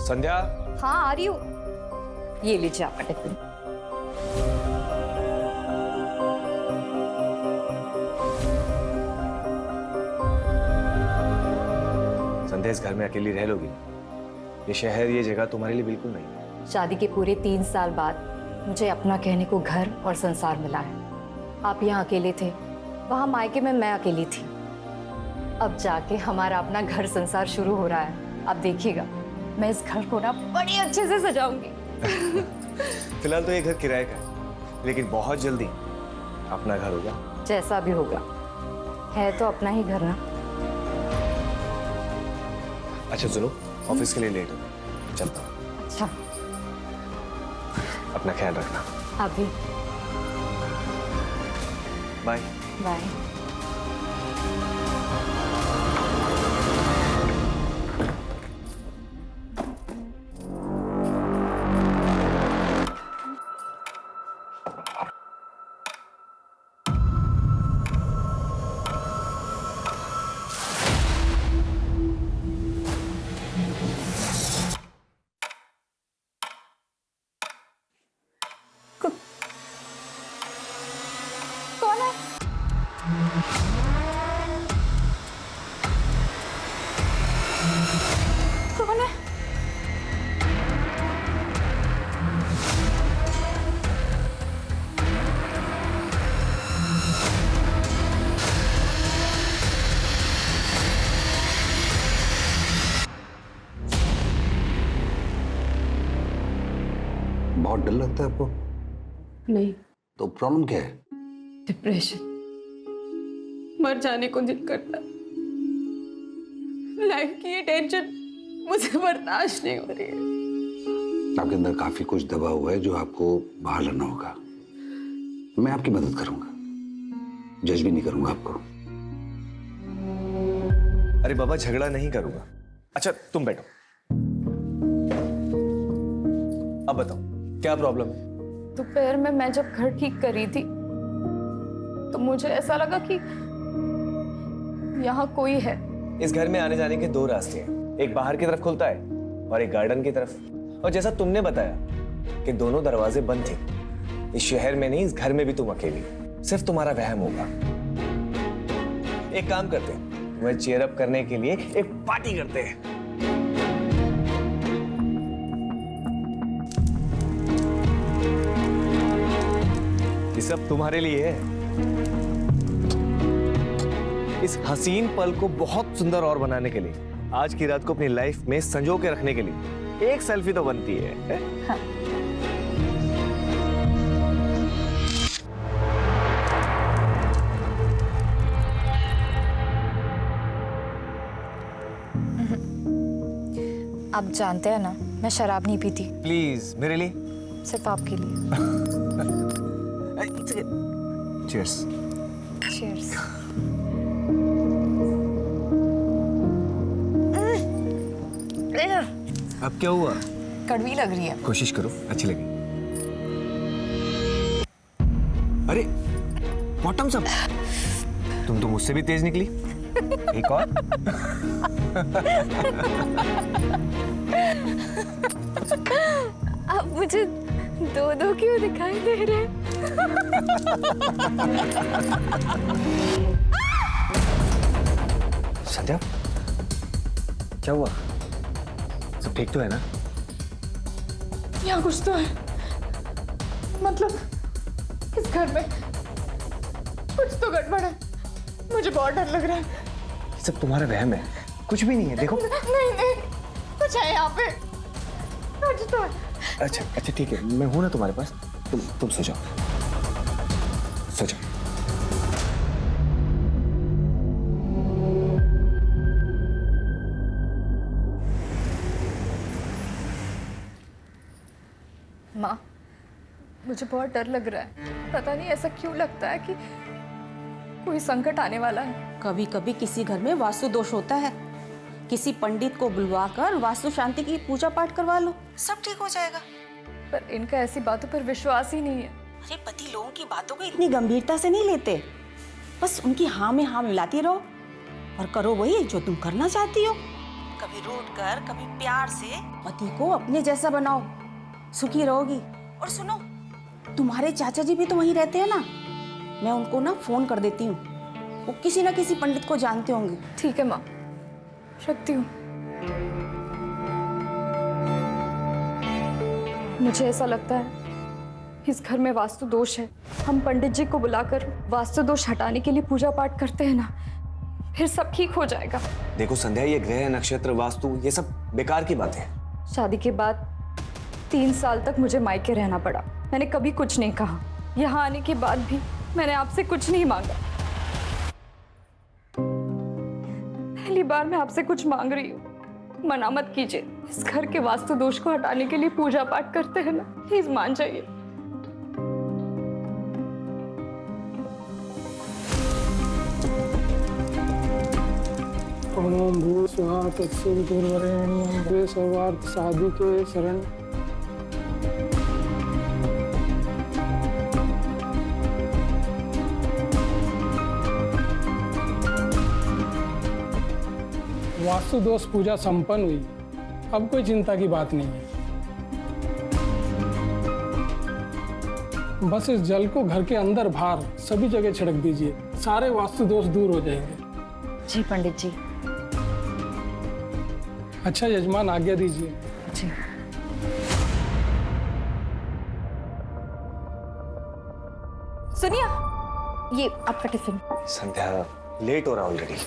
संध्या। हाँ आ रही हूँ। ये लीजिए आपका टिफिन। संध्या, इस घर में अकेली रह लोगी? ये शहर, ये जगह तुम्हारे लिए बिल्कुल नहीं है। शादी के पूरे 3 साल बाद मुझे अपना कहने को घर और संसार मिला है। आप यहाँ अकेले थे, वहाँ मायके में मैं अकेली थी। अब जाके हमारा अपना घर संसार शुरू हो रहा है। आप देखिएगा, मैं इस घर को ना बड़ी अच्छे से सजाऊंगी। फिलहाल तो ये घर किराए का है, लेकिन बहुत जल्दी अपना घर होगा। जैसा भी होगा, है तो अपना ही घर ना। अच्छा सुनो, ऑफिस के लिए लेट हो, चलता हूँ। अच्छा, अपना ख्याल रखना। आप भी। बाय। बाय। कौन है? कौन है? बहुत डर लगता है आपको? नहीं, तो प्रॉब्लम क्या है? डिप्रेशन। मर जाने को दिल करता है। लाइफ की ये टेंशन मुझे बर्दाश्त नहीं हो रही है। आपके अंदर काफी कुछ दबा हुआ है जो आपको बाहर लाना होगा। मैं आपकी मदद करूंगा, जज भी नहीं करूंगा आपको। अरे बाबा, झगड़ा नहीं करूंगा। अच्छा तुम बैठो। अब बताओ क्या प्रॉब्लम है? दोपहर में मैं जब घर ठीक कर रही थी तो मुझे ऐसा लगा कि यहाँ कोई है। इस घर में आने जाने के 2 रास्ते हैं, एक बाहर की तरफ खुलता है और एक गार्डन की तरफ। और जैसा तुमने बताया कि दोनों दरवाजे बंद थे, इस शहर में नहीं, इस घर में भी तुम अकेली, सिर्फ तुम्हारा वहम होगा। एक काम करते हैं, तुम्हें चीयर अप करने के लिए एक पार्टी करते हैं। ये सब तुम्हारे लिए है। इस हसीन पल को बहुत सुंदर और बनाने के लिए, आज की रात को अपनी लाइफ में संजो के रखने के लिए एक सेल्फी तो बनती है? हाँ। आप जानते हैं ना, मैं शराब नहीं पीती। प्लीज मेरे लिए, सिर्फ आपके लिए। चीयर्स। चीयर्स। अब क्या हुआ? कड़वी लग रही है। कोशिश करो अच्छी लगे। अरे बॉटम्स अप, तुम तो मुझसे भी तेज निकली। एक और। अब मुझे 2-2 क्यों दिखाई दे रहे हैं? संध्या, क्या हुआ? सब ठीक तो है ना? यहाँ कुछ तो है। मतलब इस घर में कुछ तो गड़बड़ है। मुझे बहुत डर लग रहा है। ये सब तुम्हारा वहम है, कुछ भी नहीं है। देखो नहीं नहीं, कुछ है यहाँ पे, कुछ तो है। अच्छा अच्छा ठीक है, मैं हूं ना तुम्हारे पास। तुम सो जाओ, सो जाओ। माँ, मुझे बहुत डर लग रहा है। पता नहीं ऐसा क्यों लगता है कि कोई संकट आने वाला है। कभी कभी किसी घर में वास्तु दोष होता है, किसी पंडित को बुलवाकर वास्तु शांति की पूजा पाठ करवा लो, सब ठीक हो जाएगा। पर इनका ऐसी बातों पर विश्वास ही नहीं है। अरे पति लोगों की बातों को इतनी गंभीरता से नहीं लेते, बस उनकी हाँ में हाँ मिलाती रहो और करो वही जो तुम करना चाहती हो। कभी रूठ कर, कभी प्यार से पति को अपने जैसा बनाओ, सुखी रहोगी। और सुनो, तुम्हारे चाचा जी भी तो वहीं रहते हैं ना, मैं उनको ना फोन कर देती हूँ, वो किसी ना किसी पंडित को जानते होंगे। ठीक है माँ, रखती हूँ। मुझे ऐसा लगता है इस घर में वास्तु दोष है। हम पंडित जी को बुलाकर वास्तु दोष हटाने के लिए पूजा पाठ करते हैं ना, फिर सब ठीक हो जाएगा। देखो संध्या, ये ग्रह नक्षत्र वास्तु ये सब बेकार की बात है। शादी के बाद 3 साल तक मुझे मायके रहना पड़ा, मैंने कभी कुछ नहीं कहा। यहाँ आने के बाद भी मैंने आपसे कुछ नहीं मांगा। पहली बार मैं आपसे कुछ मांग रही हूँ, मना मत कीजिए। इस घर के वास्तु दोष को हटाने के लिए पूजा पाठ करते हैं ना, प्लीज मान जाइए। ओम भू स्वाहा तत्सवितुर्वरेण्यं भर्गो सर्वार्थ साधिके शरण। वास्तु दोष पूजा संपन्न हुई, अब कोई चिंता की बात नहीं है। बस इस जल को घर के अंदर बाहर सभी जगह छिड़क दीजिए, सारे वास्तु दोष दूर हो जाएंगे। जी पंडित जी। अच्छा यजमान, आज्ञा दीजिए। जी। सुनिए, ये आपका टिफिन। संध्या, लेट हो रहा ऑलरेडी।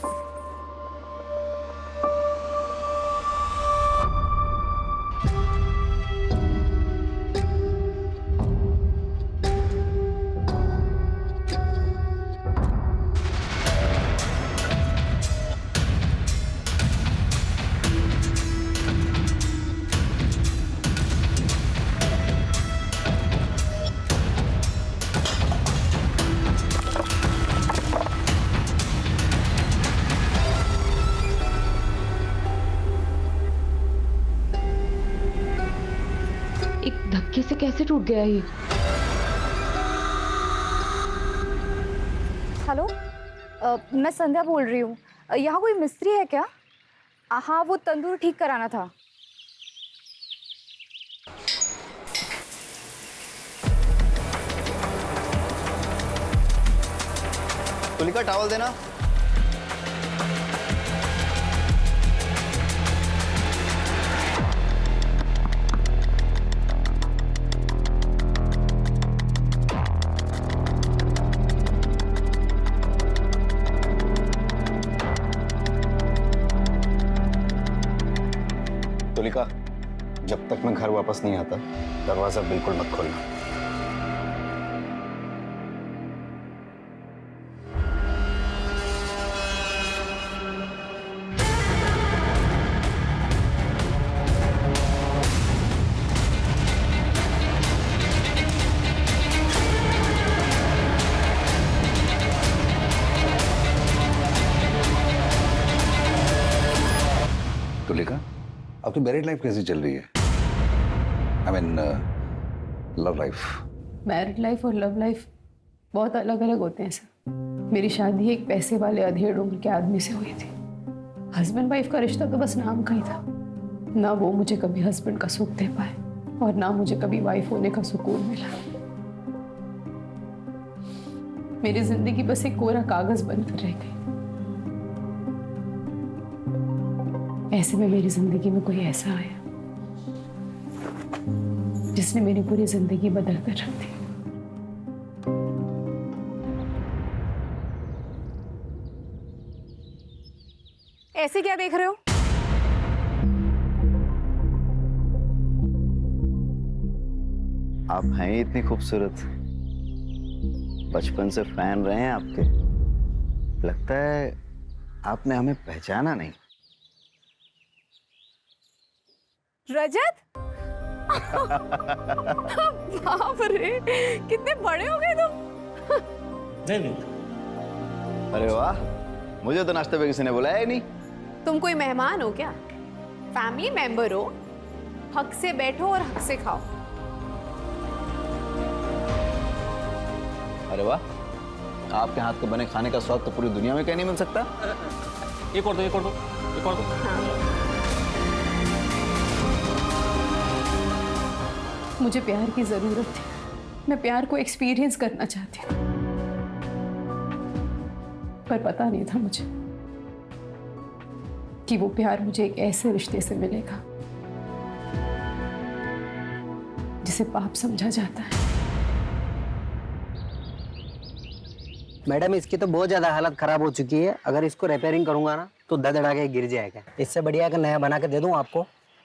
एक धक्के से कैसे टूट गया ये? हेलो, मैं संध्या बोल रही हूँ। यहाँ कोई मिस्त्री है क्या? हाँ, वो तंदूर ठीक कराना था। तुलिका, टॉवल देना। तुलिका, जब तक मैं घर वापस नहीं आता दरवाजा बिल्कुल मत खोलना। तुलिका, आपकी मैरिड लाइफ कैसी चल रही है? I mean love life. Married life और लव लाइफ बहुत अलग अलग होते हैं सर। मेरी शादी एक पैसे वाले अधेड़ उम्र के आदमी से हुई थी। हस्बैंड वाइफ का रिश्ता तो बस नाम का ही था। ना वो मुझे कभी हस्बैंड का सुख दे पाए और ना मुझे कभी वाइफ होने का सुकून मिला। मेरी जिंदगी बस एक कोरा कागज बनकर रह गई। ऐसे में मेरी जिंदगी में कोई ऐसा आया जिसने मेरी पूरी जिंदगी बदल कर रख दी। ऐसे क्या देख रहे हो? आप हैं ही इतनी खूबसूरत, बचपन से फैन रहे हैं आपके। लगता है आपने हमें पहचाना नहीं। रजत? बाप रे, कितने बड़े हो गए तुम। अरे वाह, मुझे तो नाश्ते पे किसी ने बुलाया ही नहीं। तुम कोई मेहमान हो क्या? फैमिली मेंबर हो। हक से बैठो और हक से खाओ। अरे वाह, आपके हाथ के बने खाने का स्वाद तो पूरी दुनिया में कहीं नहीं मिल सकता। एक और दो, एक और दो, एक और दो। मुझे प्यार की ज़रूरत थी। मैं प्यार को एक्सपीरियंस करना चाहती हूँ, पर पता नहीं था मुझे कि वो प्यार मुझे एक ऐसे रिश्ते से मिलेगा जिसे पाप समझा जाता है। मैडम, इसकी तो बहुत ज्यादा हालत खराब हो चुकी है। अगर इसको रिपेयरिंग करूंगा ना तो धड़धड़ा के गिर जाएगा। इससे बढ़िया अगर नया बना के दे दूं आपको।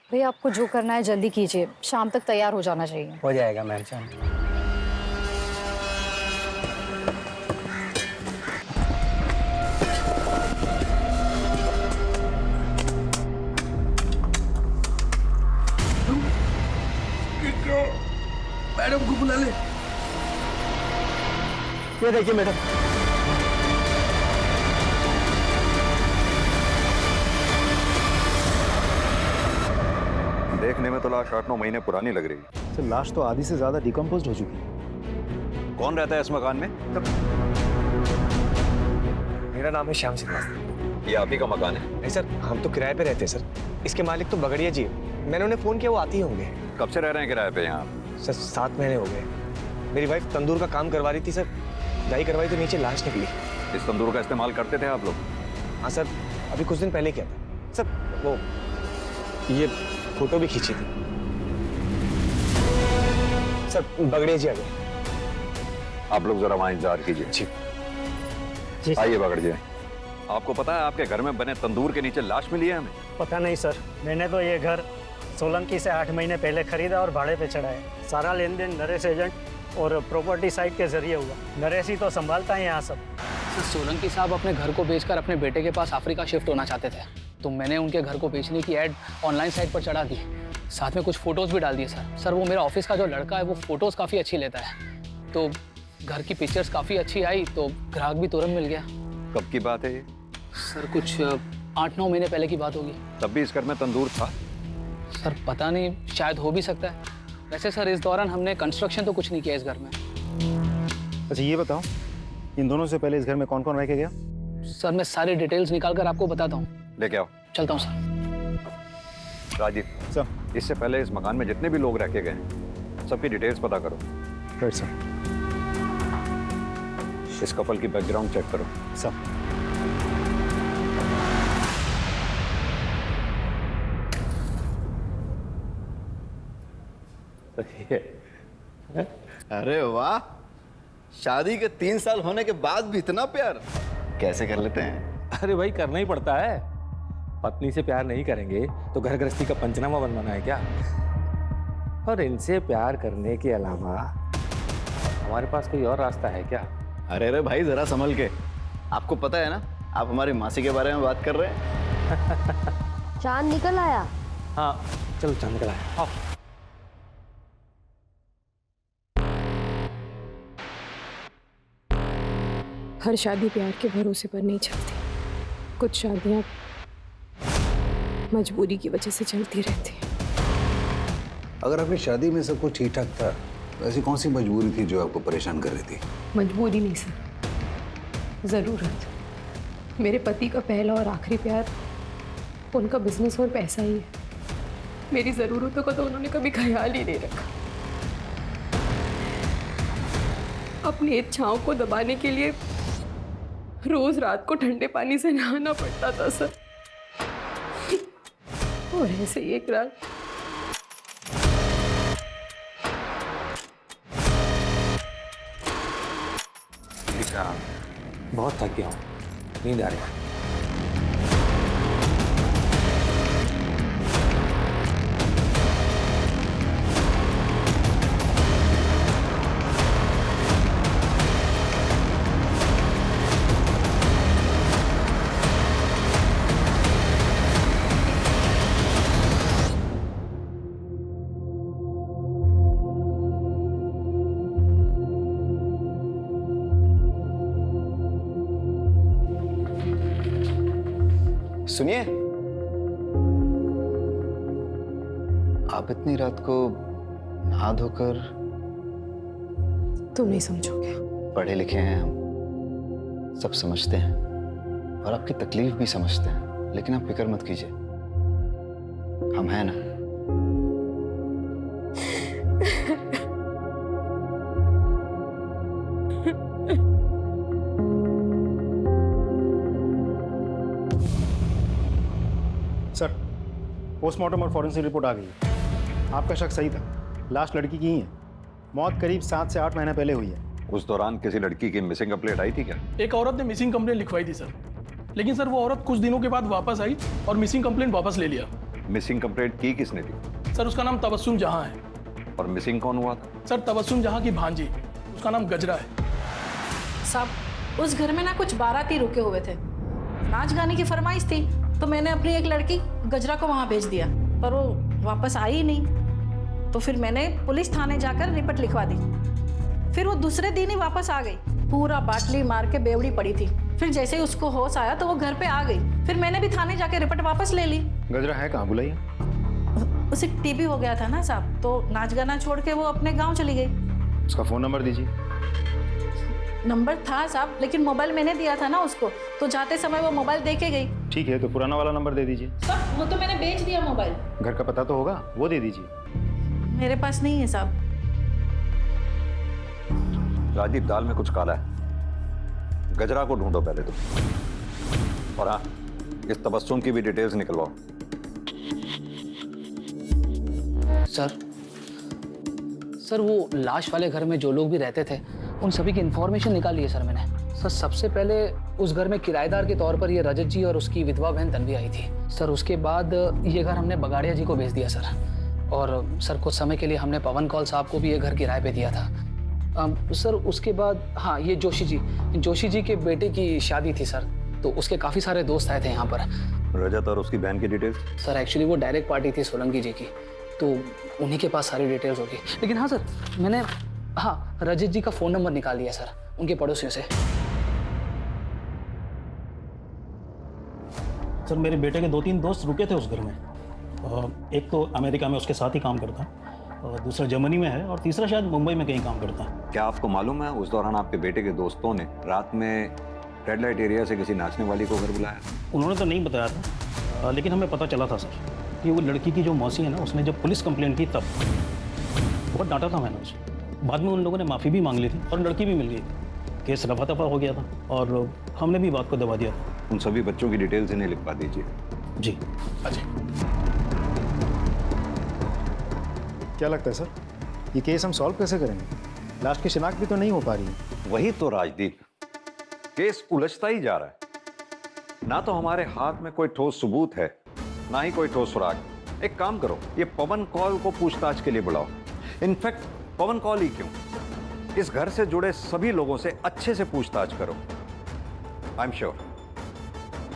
भैया आपको जो करना है जल्दी कीजिए, शाम तक तैयार हो जाना चाहिए। हो जाएगा मैम शाम। मैडम को बुला ले। ये देखिए मैडम, देखने में तो लाश 8-9 महीने पुरानी लग रही है। सर लाश तो आधी से ज्यादा डिकम्पोज हो चुकी है। कौन रहता है इस मकान में? मेरा नाम है श्याम श्रीवास्तव। ये आप ही का मकान है? नहीं सर, हम तो किराए पे रहते हैं सर। इसके मालिक तो बगड़िया जी है। मैंने उन्हें फोन किया, वो आती ही होंगे। कब से रह रहे हैं किराए पे यहाँ? सर 7 महीने हो गए। मेरी वाइफ तंदूर का काम करवा रही थी सर, दाई करवाई तो नीचे लाश निकली। इस तंदूर का इस्तेमाल करते थे आप लोग? हाँ सर, अभी कुछ दिन पहले किया था सर। वो ये फोटो भी खींची थी सर। बगड़िया जी आ गए। आप लोग जरा वहाँ इंतजार कीजिए। जी आइए बगड़ जी। आपको पता है आपके घर में बने तंदूर के नीचे लाश मिली है हमें? पता नहीं सर, मैंने तो ये घर सोलंकी से 8 महीने पहले खरीदा और भाड़े पे चढ़ाया। सारा लेन देन नरेश एजेंट और प्रॉपर्टी साइट के जरिए हुआ। नरेश ही तो संभालता है यहाँ सब। सोलंकी साहब अपने घर को बेचकर अपने बेटे के पास अफ्रीका शिफ्ट होना चाहते थे, तो मैंने उनके घर को बेचने की ऐड ऑनलाइन साइट पर चढ़ा दी। साथ में कुछ फोटोज़ भी डाल दिए सर। वो मेरा ऑफिस का जो लड़का है वो फोटोज़ काफ़ी अच्छी लेता है, तो घर की पिक्चर्स काफ़ी अच्छी आई तो ग्राहक भी तुरंत मिल गया। कब की बात है ये? सर कुछ 8-9 महीने पहले की बात होगी। तब भी इस घर में तंदूर था? सर पता नहीं, शायद हो भी सकता है। वैसे सर इस दौरान हमने कंस्ट्रक्शन तो कुछ नहीं किया इस घर में। अच्छा ये बताओ, इन दोनों से पहले इस घर में कौन कौन रह के गया? सर मैं सारी डिटेल्स निकाल कर आपको बताता हूँ। लेके आओ। चलता हूँ सर। राजीव सर। इससे पहले इस मकान में जितने भी लोग रह के गए सबकी डिटेल्स पता करो। Right sir. इस कपल की बैकग्राउंड चेक करो। सर। अरे वाह, शादी के 3 साल होने के बाद भी इतना प्यार कैसे कर लेते हैं? अरे भाई करना ही पड़ता है। पत्नी से प्यार नहीं करेंगे तो घर गृहस्थी का पंचनामा बनवाना है क्या? और इनसे प्यार करने के अलावा हमारे पास कोई और रास्ता है क्या? अरे भाई जरा संभल के। आपको पता है ना, आप हमारी मासी के बारे में बात कर रहे हैं। चांद निकल आया। हाँ चलो चांद निकल आया। आओ। हर शादी प्यार के भरोसे पर नहीं चलती। कुछ शादियां मजबूरी की वजह से चलती रहती हैं। अगर आपकी शादी में सब कुछ ठीक ठाक था तो ऐसी कौन सी मजबूरी थी जो आपको परेशान कर रही थी? मजबूरी नहीं सर, ज़रूरत। मेरे पति का पहला और आखिरी प्यार उनका बिजनेस और पैसा ही है। मेरी ज़रूरतों का तो उन्होंने कभी ख्याल ही नहीं रखा। अपनी इच्छाओं को दबाने के लिए रोज रात को ठंडे पानी से नहाना पड़ता था सर। और ऐसे ही एक रात बहुत थक गया हूँ, नींद आ रही है। सुनिए, आप इतनी रात को नहा धोकर? तुम नहीं समझोगे। पढ़े लिखे हैं हम, सब समझते हैं और आपकी तकलीफ भी समझते हैं, लेकिन आप फिक्र मत कीजिए, हम हैं ना। सर, पोस्टमार्टम और फॉरेंसिक रिपोर्ट आ गई है। आपका शक सही था, लाश लड़की की ही है। मौत करीब 7 से 8 महीने पहले हुई है। उस दौरान किसी लड़की की मिसिंग कंप्लेंट आई थी क्या? एक औरत ने मिसिंग कंप्लेंट लिखवाई थी सर, लेकिन सर वो औरत कुछ दिनों के बाद वापस आई और मिसिंग कंप्लेंट वापस ले लिया। मिसिंग कंप्लेंट की किसने थी? सर उसका नाम तबस्सुम जहां है। और मिसिंग कौन हुआ था? सर तबस्सुम जहां की भांजी, उसका नाम गजरा है। साहब उस घर में ना कुछ बाराती रुके हुए थे, नाच गाने की फरमाइश थी, तो मैंने अपनी एक लड़की गजरा को वहाँ भेज दिया, पर वो वापस आई ही नहीं। तो फिर मैंने पुलिस थाने जाकर रिपोर्ट लिखवा दी। फिर वो दूसरे दिन ही वापस आ गई, पूरा बाटली मार के बेवड़ी पड़ी थी। फिर जैसे ही उसको होश आया तो वो घर पे आ गई। फिर मैंने भी थाने जाकर रिपोर्ट वापस ले ली। गजरा है कहाँ, बुलाइए। उसे टीबी हो गया था ना साहब, तो नाच गाना छोड़ के वो अपने गाँव चली गई। उसका फ़ोन नंबर दीजिए। नंबर था साहब, लेकिन मोबाइल मैंने दिया था ना उसको, तो जाते समय वो मोबाइल दे के गई। ठीक है, तो पुराना वाला नंबर दे दीजिए। साहब वो तो मैंने बेच दिया मोबाइल। घर का पता तो होगा, वो दे दीजिए। मेरे पास नहीं है साहब। राजीव, दाल में कुछ काला है। गजरा को ढूंढो पहले तो। और हाँ, इस तबस्सुम की भी डिटेल्स निकलवाओ। सर वो लाश वाले घर में जो लोग भी रहते थे उन सभी की इंफॉर्मेशन निकाली है सर मैंने। सर सबसे पहले उस घर में किराएदार के तौर पर ये रजत जी और उसकी विधवा बहन तन्वी आई थी सर। उसके बाद ये घर हमने बगाड़िया जी को भेज दिया सर। और सर कुछ समय के लिए हमने पवन कौल साहब को भी ये घर किराए पे दिया था। सर उसके बाद हाँ, ये जोशी जी के बेटे की शादी थी सर, तो उसके काफ़ी सारे दोस्त आए थे यहाँ पर। रजत और उसकी बहन की डिटेल्स? सर एक्चुअली वो डायरेक्ट पार्टी थी सोलंकी जी की, तो उन्हीं के पास सारी डिटेल्स होगी। लेकिन हाँ सर, मैंने हाँ रजत जी का फ़ोन नंबर निकाल लिया सर उनके पड़ोसियों से। सर मेरे बेटे के 2-3 दोस्त रुके थे उस घर में। एक तो अमेरिका में उसके साथ ही काम करता है, और दूसरा जर्मनी में है, और तीसरा शायद मुंबई में कहीं काम करता है। क्या आपको मालूम है उस दौरान आपके बेटे के दोस्तों ने रात में रेड लाइट एरिया से किसी नाचने वाली को घर बुलाया? उन्होंने तो नहीं बताया था, लेकिन हमें पता चला था सर कि वो लड़की की जो मौसी है ना, उसने जब पुलिस कंप्लेंट की तब बहुत डांटा था मैंने उसे। बाद में उन लोगों ने माफ़ी भी मांग ली थी और लड़की भी मिल गई थी। केस रफा दफा हो गया था और हमने भी बात को दबा दिया था। उन सभी बच्चों की डिटेल्स इन्हें लिखवा दीजिए। जी। अजय, क्या लगता है सर, ये केस हम सॉल्व कैसे करेंगे? लाश की शिनाख्त भी तो नहीं हो पा रही है। वही तो राजदीप, केस उलझता ही जा रहा है। ना तो हमारे हाथ में कोई ठोस सबूत है, ना ही कोई ठोस सुराग। एक काम करो, ये पवन कौल को पूछताछ के लिए बुलाओ। इनफैक्ट पवन कौल ही क्यों, इस घर से जुड़े सभी लोगों से अच्छे से पूछताछ करो। आई एम श्योर,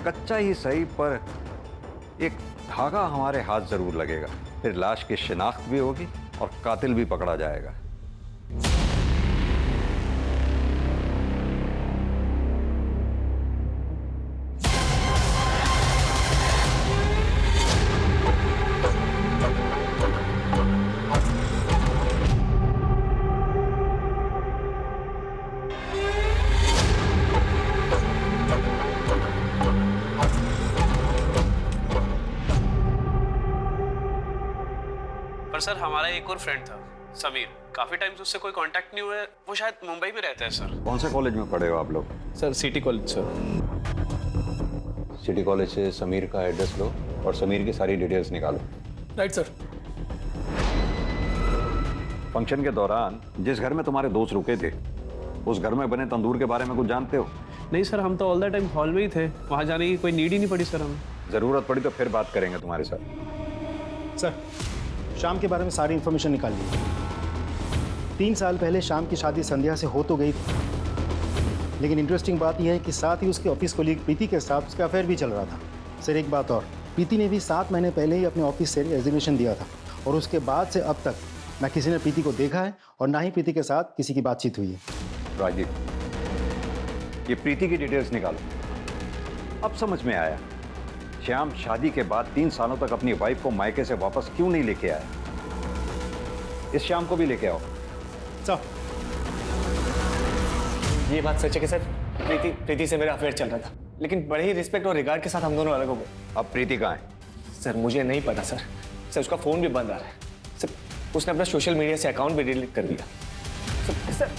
कच्चा ही सही पर एक धागा हमारे हाथ जरूर लगेगा। फिर लाश की शिनाख्त भी होगी और कातिल भी पकड़ा जाएगा। सर हमारा एक और फ्रेंड था समीर, काफी टाइम से उससे कोई कांटेक्ट नहीं हुआ है। वो शायद मुंबई में रहता है सर। कौन से कॉलेज में पढ़े हो आप लोग? Sir city college sir. City college से समीर का एड्रेस लो और समीर की सारी डिटेल्स निकालो। Right sir. फंक्शन के दौरान जिस घर में तुम्हारे दोस्त रुके थे, उस घर में बने तंदूर के बारे में कुछ जानते हो? नहीं सर, हम तो ऑल द टाइम हॉल में ही थे, वहां जाने की कोई नीड ही नहीं पड़ी सर हमें। जरूरत पड़ी तो फिर बात करेंगे तुम्हारे साथ। सर शाम के बारे में सारी इन्फॉर्मेशन निकाल ली। 3 साल पहले शाम की शादी संध्या से हो तो गई थी, लेकिन इंटरेस्टिंग बात यह है कि साथ ही उसके ऑफिस कोलीग प्रीति के साथ उसका अफेयर भी चल रहा था। सर एक बात और, प्रीति ने भी 7 महीने पहले ही अपने ऑफिस से रेजिग्नेशन दिया था, और उसके बाद से अब तक ना किसी ने प्रीति को देखा है और ना ही प्रीति के साथ किसी की बातचीत हुई है। राजीव, ये प्रीति की डिटेल्स निकालो। अब समझ में आया श्याम शादी के बाद 3 सालों तक अपनी वाइफ को मायके से वापस क्यों नहीं लेके आया। इस श्याम को भी लेके आओ। सर ये बात सच है कि सर प्रीति से मेरा अफेयर चल रहा था, लेकिन बड़े ही रिस्पेक्ट और रिगार्ड के साथ हम दोनों अलग हो गए। अब प्रीति कहाँ है? सर मुझे नहीं पता सर। उसका फोन भी बंद आ रहा है। सर उसने अपना सोशल मीडिया से अकाउंट भी डिलीट कर दिया। सर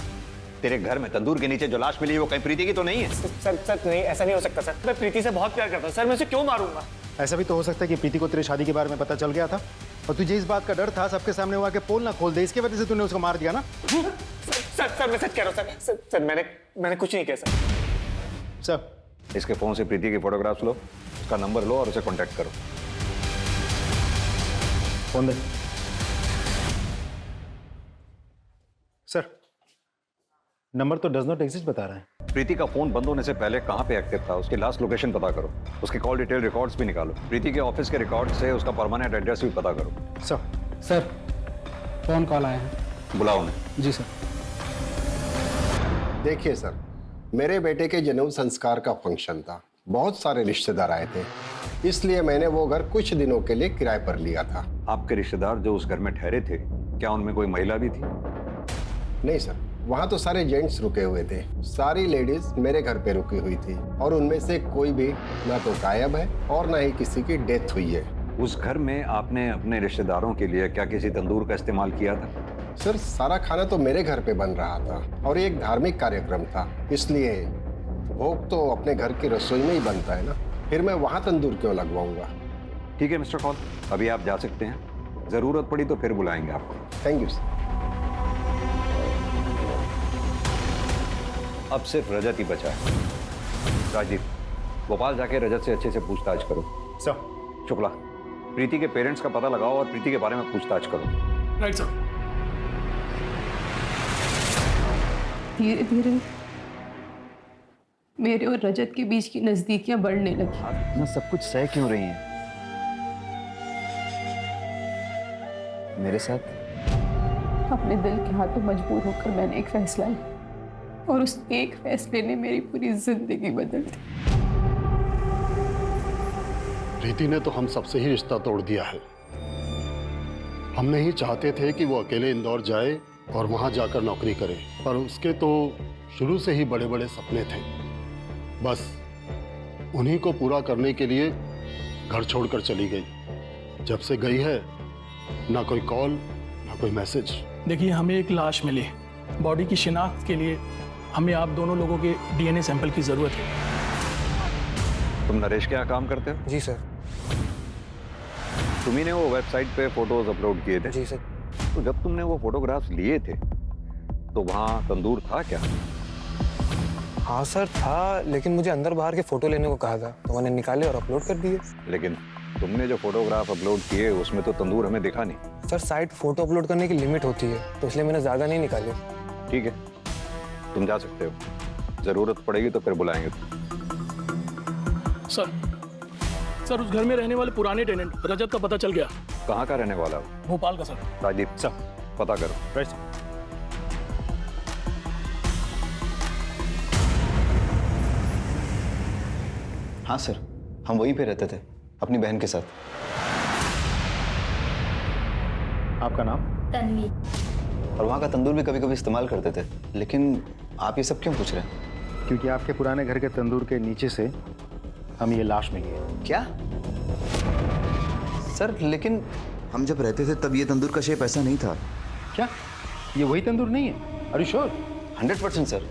तेरे घर में तंदूर के नीचे जो लाश मिली है वो कहीं प्रीति की तो नहीं है? सर नहीं, ऐसा नहीं हो सकता सर। मैं प्रीति से बहुत प्यार करता हूँ सर, मैं उसे क्यों मारूंगा? ऐसा भी तो हो सकता है कि प्रीति को तेरी शादी के बारे में पता चल गया था और तुझे इस बात का डर था सबके सामने हुआ कि पोल ना खोल दे, इसकी वजह से तूने उसको मार दिया ना? सर मैं सच कह रहा हूँ सर, मैंने कुछ नहीं किया सर। सर इसके फोन से प्रीति की फोटोग्राफ्स लो, उसका नंबर लो और उसे कांटेक्ट करो। फोन दे। सर नंबर तो डज नॉट एग्जिस्ट बता रहा है। प्रीति का फोन बंद होने से पहले कहां पे एक्टिव था, उसकी लास्ट लोकेशन पता करो, उसके कॉल डिटेल रिकॉर्ड्स भी निकालो, प्रीति के ऑफिस के रिकॉर्ड से उसका परमानेंट एड्रेस भी पता करो। सर फोन कॉल आया है। बुलाओ उन्हें। जी सर। देखिए सर, मेरे बेटे के जन्म संस्कार का फंक्शन था, बहुत सारे रिश्तेदार आए थे, इसलिए मैंने वो घर कुछ दिनों के लिए किराए पर लिया था। आपके रिश्तेदार जो उस घर में ठहरे थे, क्या उनमें कोई महिला भी थी? नहीं सर, वहाँ तो सारे जेंट्स रुके हुए थे, सारी लेडीज मेरे घर पे रुकी हुई थी और उनमें से कोई भी ना तो गायब है और ना ही किसी की डेथ हुई है। उस घर में आपने अपने रिश्तेदारों के लिए क्या किसी तंदूर का इस्तेमाल किया था? सर सारा खाना तो मेरे घर पे बन रहा था और ये एक धार्मिक कार्यक्रम था, इसलिए भोग तो अपने घर की रसोई में ही बनता है ना, फिर मैं वहाँ तंदूर क्यों लगवाऊंगा। ठीक है मिस्टर कौल, अभी आप जा सकते हैं, जरूरत पड़ी तो फिर बुलाएंगे आपको। Thank you sir. अब सिर्फ रजत ही बचा है। राजीव, भोपाल जाके रजत से अच्छे से पूछताछ करो। सर। शुक्ला, प्रीति के पेरेंट्स का पता लगाओ और प्रीति के बारे में पूछताछ करो। Right sir. धीरे धीरे मेरे और रजत के बीच की नजदीकियां बढ़ने लगी। आप इतना सब कुछ सह क्यों रही हैं मेरे साथ? अपने दिल के हाथों मजबूर होकर मैंने एक फैसला लिया और उस एक फैसले ने मेरी पूरी जिंदगी बदल दी। प्रीति ने तो हम सबसे ही रिश्ता तोड़ दिया है। हम नहीं चाहते थे कि वो अकेले इंदौर जाए और वहां जाकर नौकरी करे, पर उसके तो शुरू से ही बड़े बड़े सपने थे। बस उन्हीं को पूरा करने के लिए घर छोड़कर चली गई। जब से गई है ना कोई कॉल ना कोई मैसेज। देखिए, हमें एक लाश मिली, बॉडी की शिनाख्त के लिए हमें आप दोनों लोगों के डीएनए सैंपल की जरूरत है। तुम नरेश के यहाँ काम करते हो? जी सर। तुम्ही ने वो वेबसाइट पे फोटोज अपलोड किए थे? जी सर। तो जब तुमने वो फोटोग्राफ्स लिए थे तो वहाँ तंदूर था क्या? हाँ सर था, लेकिन मुझे अंदर बाहर के फोटो लेने को कहा था तो मैंने निकाले और अपलोड कर दिए। लेकिन तुमने जो फोटोग्राफ अपलोड किए उसमें तो तंदूर हमें दिखा नहीं। सर साइट फोटो अपलोड करने की लिमिट होती है तो इसलिए मैंने ज्यादा नहीं निकाले। ठीक है, तुम जा सकते हो, जरूरत पड़ेगी तो फिर बुलाएंगे। सर उस घर में रहने वाले पुराने टेनेंट रजत का पता चल गया। कहाँ का रहने वाला हो? भोपाल का सर। राजीव सर पता करो। राइट। हाँ सर, हम वहीं पे रहते थे अपनी बहन के साथ। आपका नाम? तन्वी। और वहाँ का तंदूर भी कभी कभी इस्तेमाल करते थे। लेकिन आप ये सब क्यों पूछ रहे हैं? क्योंकि आपके पुराने घर के तंदूर के नीचे से हम ये लाश मिली है। क्या सर? लेकिन हम जब रहते थे तब ये तंदूर का शेप ऐसा नहीं था। क्या ये वही तंदूर नहीं है? Are you sure? 100% sir.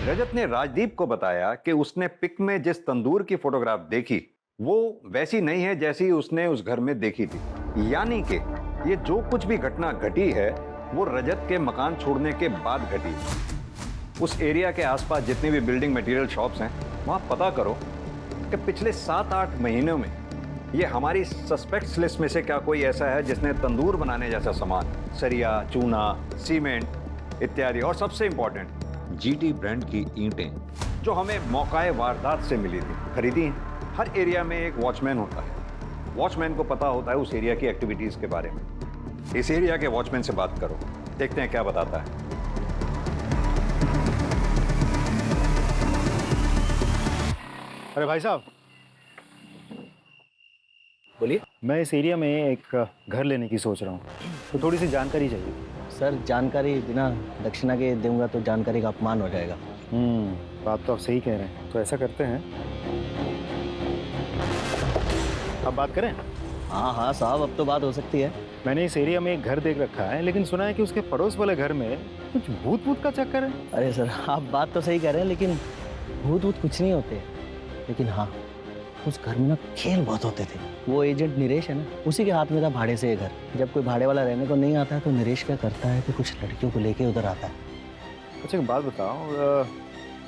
Rajat ने राजदीप को बताया कि उसने पिक में जिस तंदूर की फोटोग्राफ देखी वो वैसी नहीं है जैसी उसने उस घर में देखी थी। यानी कि ये जो कुछ भी घटना घटी है वो रजत के मकान छोड़ने के बाद घटी। उस एरिया के आसपास जितनी भी बिल्डिंग मटेरियल शॉप्स हैं वहां पता करो कि पिछले 7-8 महीनों में ये हमारी सस्पेक्ट्स लिस्ट में से क्या कोई ऐसा है जिसने तंदूर बनाने जैसा सामान, सरिया, चूना, सीमेंट इत्यादि, और सबसे इंपॉर्टेंट जीटी ब्रांड की ईंटें जो हमें मौकाए वारदात से मिली थी, खरीदी हैं। हर एरिया में एक वॉचमैन होता है, वॉचमैन को पता होता है उस एरिया की एक्टिविटीज के बारे में। इस एरिया के वॉचमैन से बात करो, देखते हैं क्या बताता है। अरे भाई साहब, बोलिए। मैं इस एरिया में एक घर लेने की सोच रहा हूँ, तो थोड़ी सी जानकारी चाहिए। सर जानकारी बिना दक्षिणा के दूंगा तो जानकारी का अपमान हो जाएगा। बात तो आप सही कह रहे हैं। तो ऐसा करते हैं, अब बात करें। हाँ हाँ साहब, अब तो बात हो सकती है। मैंने इस एरिया में एक घर देख रखा है, लेकिन सुना है कि उसके पड़ोस वाले घर में कुछ भूत भूत का चक्कर है। अरे सर, आप बात तो सही कह रहे हैं, लेकिन भूत भूत कुछ नहीं होते। लेकिन हाँ, उस घर में ना खेल बहुत होते थे। वो एजेंट नरेश है ना, उसी के हाथ में था भाड़े से ये घर। जब कोई भाड़े वाला रहने को नहीं आता है तो नरेश क्या करता है कि कुछ लड़कियों को लेके उधर आता है। अच्छा एक बात बताओ,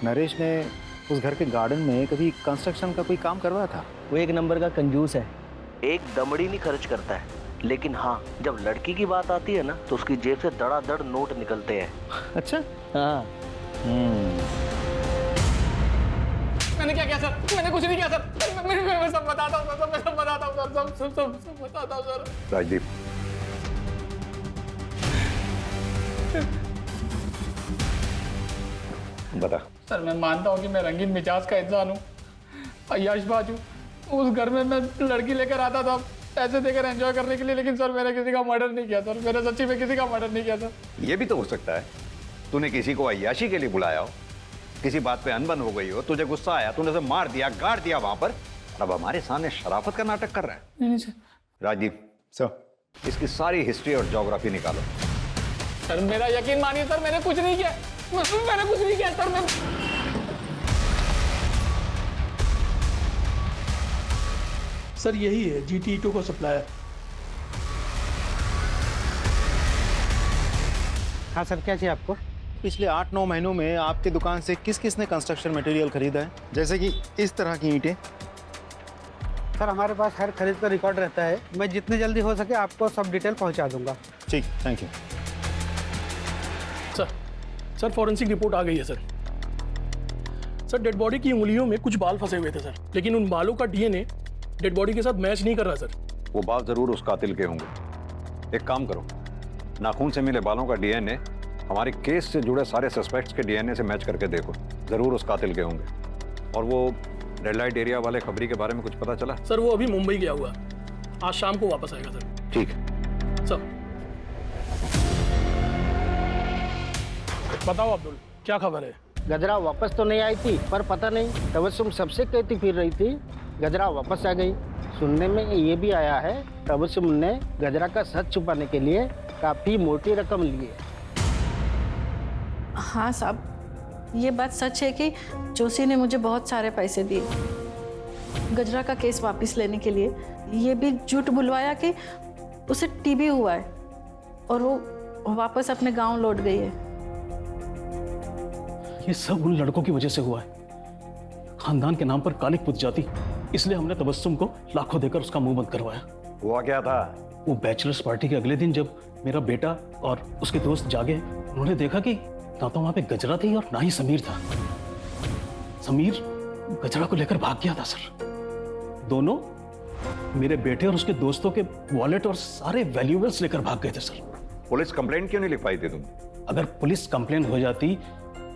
नरेश ने उस घर के गार्डन में कभी कंस्ट्रक्शन का कोई काम करवाया था? वो एक नंबर का कंजूस है, एक दमड़ी नहीं खर्च करता है। लेकिन हाँ, जब लड़की की बात आती है ना तो उसकी जेब से धड़ाधड़ नोट निकलते हैं। अच्छा। हाँ। मैंने क्या किया सर? मैंने कुछ नहीं किया सर। मैं सब बताता हूँ सर, मैं सब बताता हूँ सर, सब बताता हूँ सर। राजदीप, बता। सर मैं मानता हूँ कि मैं रंगीन मिजाज का इंसान हूँ, अय्याशबाज हूँ। उस घर में मैं लड़की लेकर आता था पैसे देकर एंजॉय करने के लिए, लेकिन सर मैंने किसी का मर्डर नहीं किया सर। मैंने सच्ची में किसी का मर्डर नहीं किया सर। ये भी तो हो सकता है तूने किसी को अय्याशी के लिए बुलाया हो, किसी बात पे अनबन हो गई हो, तुझे गुस्सा आया, तूने उसे मार दिया, गाड़ दिया वहां पर, अब हमारे सामने शराफत का नाटक कर रहा है। नहीं सर। राजीव सर, इसकी सारी हिस्ट्री और ज्योग्राफी निकालो। सर मेरा यकीन मानिए सर, मैंने कुछ नहीं किया। मैंने कुछ नहीं किया सर। मैं सर यही है GT2 का सप्लायर। हाँ सर, क्या चाहिए आपको? पिछले 8-9 महीनों में आपकी दुकान से किस किस ने कंस्ट्रक्शन मटेरियल खरीदा है, जैसे कि इस तरह की ईंटें? सर हमारे पास हर खरीद का रिकॉर्ड रहता है। मैं जितनी जल्दी हो सके आपको सब डिटेल पहुंचा दूंगा। ठीक, thank you. Sir forensic report आ गई है सर। सर डेड बॉडी की उंगलियों में कुछ बाल फंसे हुए थे सर, लेकिन उन बालों का DNA डेड बॉडी के साथ मैच नहीं कर रहा सर। वो बाल जरूर उस कातिल के होंगे। एक काम करो, नाखून से मिले बालों का DNA हमारे केस से जुड़े सारे सस्पेक्ट्स के DNA से मैच करके देखो, जरूर उस कातिल के होंगे। और वो रेड लाइट एरिया वाले खबरी के बारे में कुछ पता चला? सर वो अभी मुंबई गया हुआ, आज शाम को वापस आएगा सर। ठीक है सर। बताओ अब्दुल, क्या खबर है? गजरा वापस तो नहीं आई थी, पर पता नहीं तबस्सुम सबसे कहती फिर रही थी गजरा वापस आ गई। सुनने में ये भी आया है तबस्सुम ने गजरा का सच छुपाने के लिए काफी मोटी रकम ली है। हाँ साहब, ये बात सच है कि जोशी ने मुझे बहुत सारे पैसे दिए गजरा का केस वापस लेने के लिए। ये भी झूठ बुलवाया कि उसे TB हुआ है और वो वापस अपने गांव लौट गई है। ये सब उन लड़कों की वजह से हुआ है। खानदान के नाम पर कालिक पुत जाती, इसलिए हमने तबस्सुम को लाखों देकर उसका मुंह बंद करवाया। हुआ क्या था? वो बैचलर्स पार्टी के अगले दिन जब मेरा बेटा और उसके दोस्त जागे, उन्होंने देखा कि ना तो वहां पे गजरा थी और ना ही समीर था। समीर गजरा को लेकर भाग गया था सर। दोनों मेरे बेटे और उसके दोस्तों के वॉलेट और सारे वैल्यूएबल्स लेकर भाग गए थे सर। पुलिस कंप्लेंट क्यों नहीं लिख पाई थी तुम? अगर पुलिस कंप्लेंट हो जाती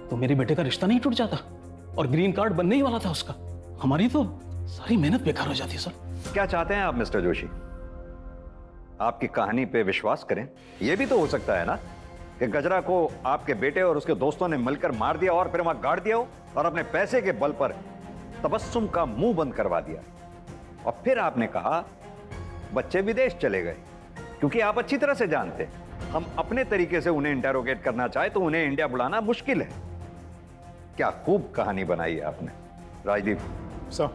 तो मेरे बेटे का रिश्ता नहीं टूट जाता और ग्रीन कार्ड बनने ही वाला था उसका। हमारी तो सारी मेहनत बेकार हो जाती सर। क्या चाहते हैं आप मिस्टर जोशी? आपकी कहानी पे विश्वास करें? यह भी तो हो सकता है ना कि गजरा को आपके बेटे और उसके दोस्तों ने मिलकर मार दिया और फिर वहां गाड़ दिया हो और अपने पैसे के बल पर तबस्सुम का मुंह बंद करवा दिया। और फिर आपने कहा बच्चे विदेश चले गए, क्योंकि आप अच्छी तरह से जानते हम अपने तरीके से उन्हें इंटेरोगेट करना चाहे तो उन्हें इंडिया बुलाना मुश्किल है। क्या खूब कहानी बनाई है आपने। राजदीप सर,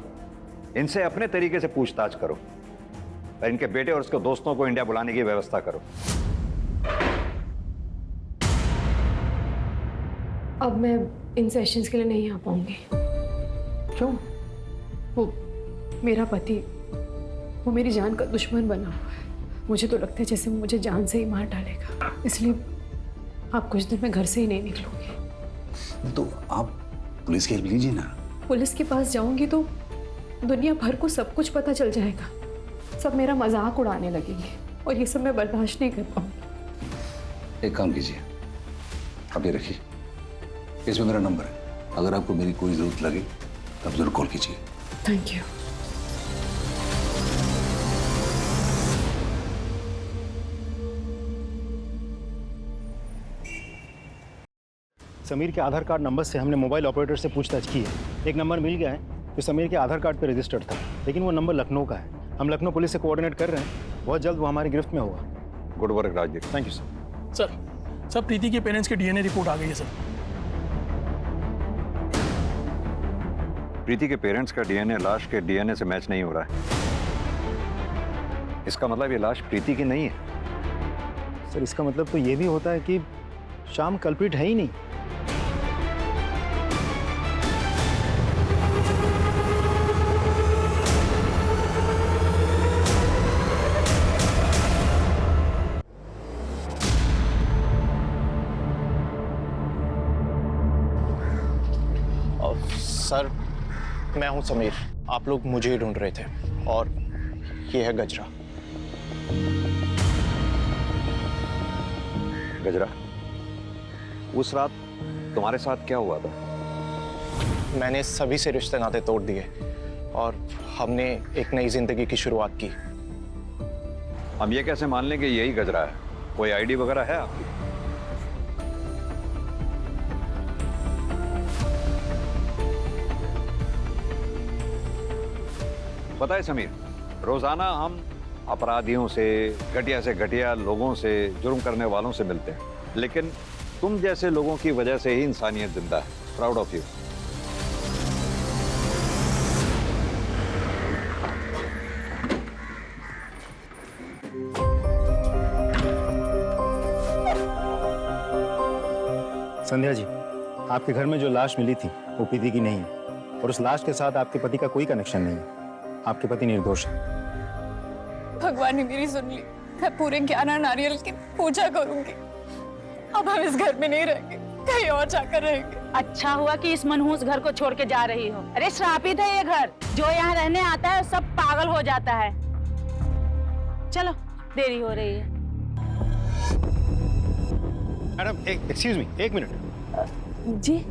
इनसे अपने तरीके से पूछताछ करो और इनके बेटे और उसके दोस्तों को इंडिया बुलाने की व्यवस्था करो। अब मैं इन सेशंस के लिए नहीं आ पाऊंगी। क्यों? वो मेरा पति, वो मेरी जान का दुश्मन बना हुआ है। मुझे तो लगता है जैसे वो मुझे जान से ही मार डालेगा, इसलिए आप कुछ दिन में घर से ही नहीं निकलूंगी। तो आप पुलिस की हेल्प लीजिए ना। पुलिस के पास जाऊंगी तो दुनिया भर को सब कुछ पता चल जाएगा। सब मेरा मजाक उड़ाने लगेंगे और ये सब मैं बर्दाश्त नहीं कर पाऊंगी। एक काम कीजिए, आप ये रखिए, इसमें मेरा नंबर है। अगर आपको मेरी कोई जरूरत लगे तब जरूर कॉल कीजिए। Thank you. समीर के आधार कार्ड नंबर से हमने मोबाइल ऑपरेटर से पूछताछ की है। एक नंबर मिल गया है जो समीर के आधार कार्ड पर रजिस्टर्ड था, लेकिन वो नंबर लखनऊ का है। हम लखनऊ पुलिस से कोऑर्डिनेट कर रहे हैं, बहुत जल्द वो हमारी गिरफ्त में होगा। Good work Rajdeep. Thank you sir. Sir Preeti के पेरेंट्स की डीएनए रिपोर्ट आ गई है सर। प्रीति के पेरेंट्स का डीएनए लाश के डीएनए से मैच नहीं हो रहा है। इसका मतलब ये लाश प्रीति की नहीं है। सर इसका मतलब तो ये भी होता है कि श्याम कल्प्रिट है ही नहीं। सर मैं हूं समीर, आप लोग मुझे ही ढूंढ रहे थे और ये है गजरा। गजरा, उस रात तुम्हारे साथ क्या हुआ था? मैंने सभी से रिश्ते नाते तोड़ दिए और हमने एक नई जिंदगी की शुरुआत की। हम ये कैसे मान लें कि यही गजरा है? कोई आईडी वगैरह है आपकी? पता है समीर, रोजाना हम अपराधियों से, घटिया लोगों से, जुर्म करने वालों से मिलते हैं, लेकिन तुम जैसे लोगों की वजह से ही इंसानियत जिंदा है। Proud of you. Sandhya ji, आपके घर में जो लाश मिली थी वो प्रीति की नहीं है और उस लाश के साथ आपके पति का कोई कनेक्शन नहीं है। आपके पति निर्दोष है। भगवान ने मेरी सुन ली। मैं पूरे 11 नारियल की पूजा करूंगी। अब हम इस घर में नहीं रहेंगे, कहीं और जाकर रहेंगे। अच्छा हुआ कि इस मनहूस घर को छोड़ के जा रही हो। अरे श्रापित है ये घर, जो यहाँ रहने आता है सब पागल हो जाता है। चलो देरी हो रही है। मैडम एक्सक्यूज मी, एक मिनट। जी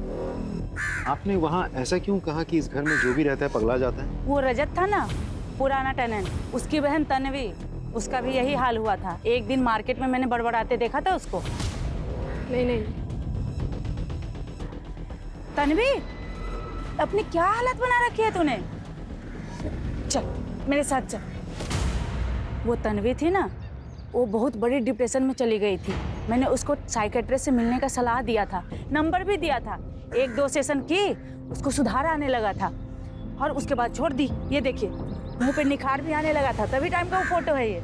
आपने वहाँ ऐसा क्यों कहा कि इस घर में जो भी रहता है पगला जाता है? वो रजत था ना, पुराना टेनेंट, उसकी बहन तन्वी, उसका भी यही हाल हुआ था। एक दिन मार्केट में मैंने बड़बड़ाते देखा था उसको। नहीं तन्वी, अपनी क्या हालत बना रखी है तूने? चल मेरे साथ चल। वो तन्वी थी ना, वो बहुत बड़ी डिप्रेशन में चली गई थी। मैंने उसको साइकेट्रिस्ट से मिलने का सलाह दिया था, नंबर भी दिया था। 1-2 सेशन की, उसको सुधार आने लगा था और उसके बाद छोड़ दी। ये देखिए मुंह पे निखार भी आने लगा था। तभी टाइम का वो फोटो है ये।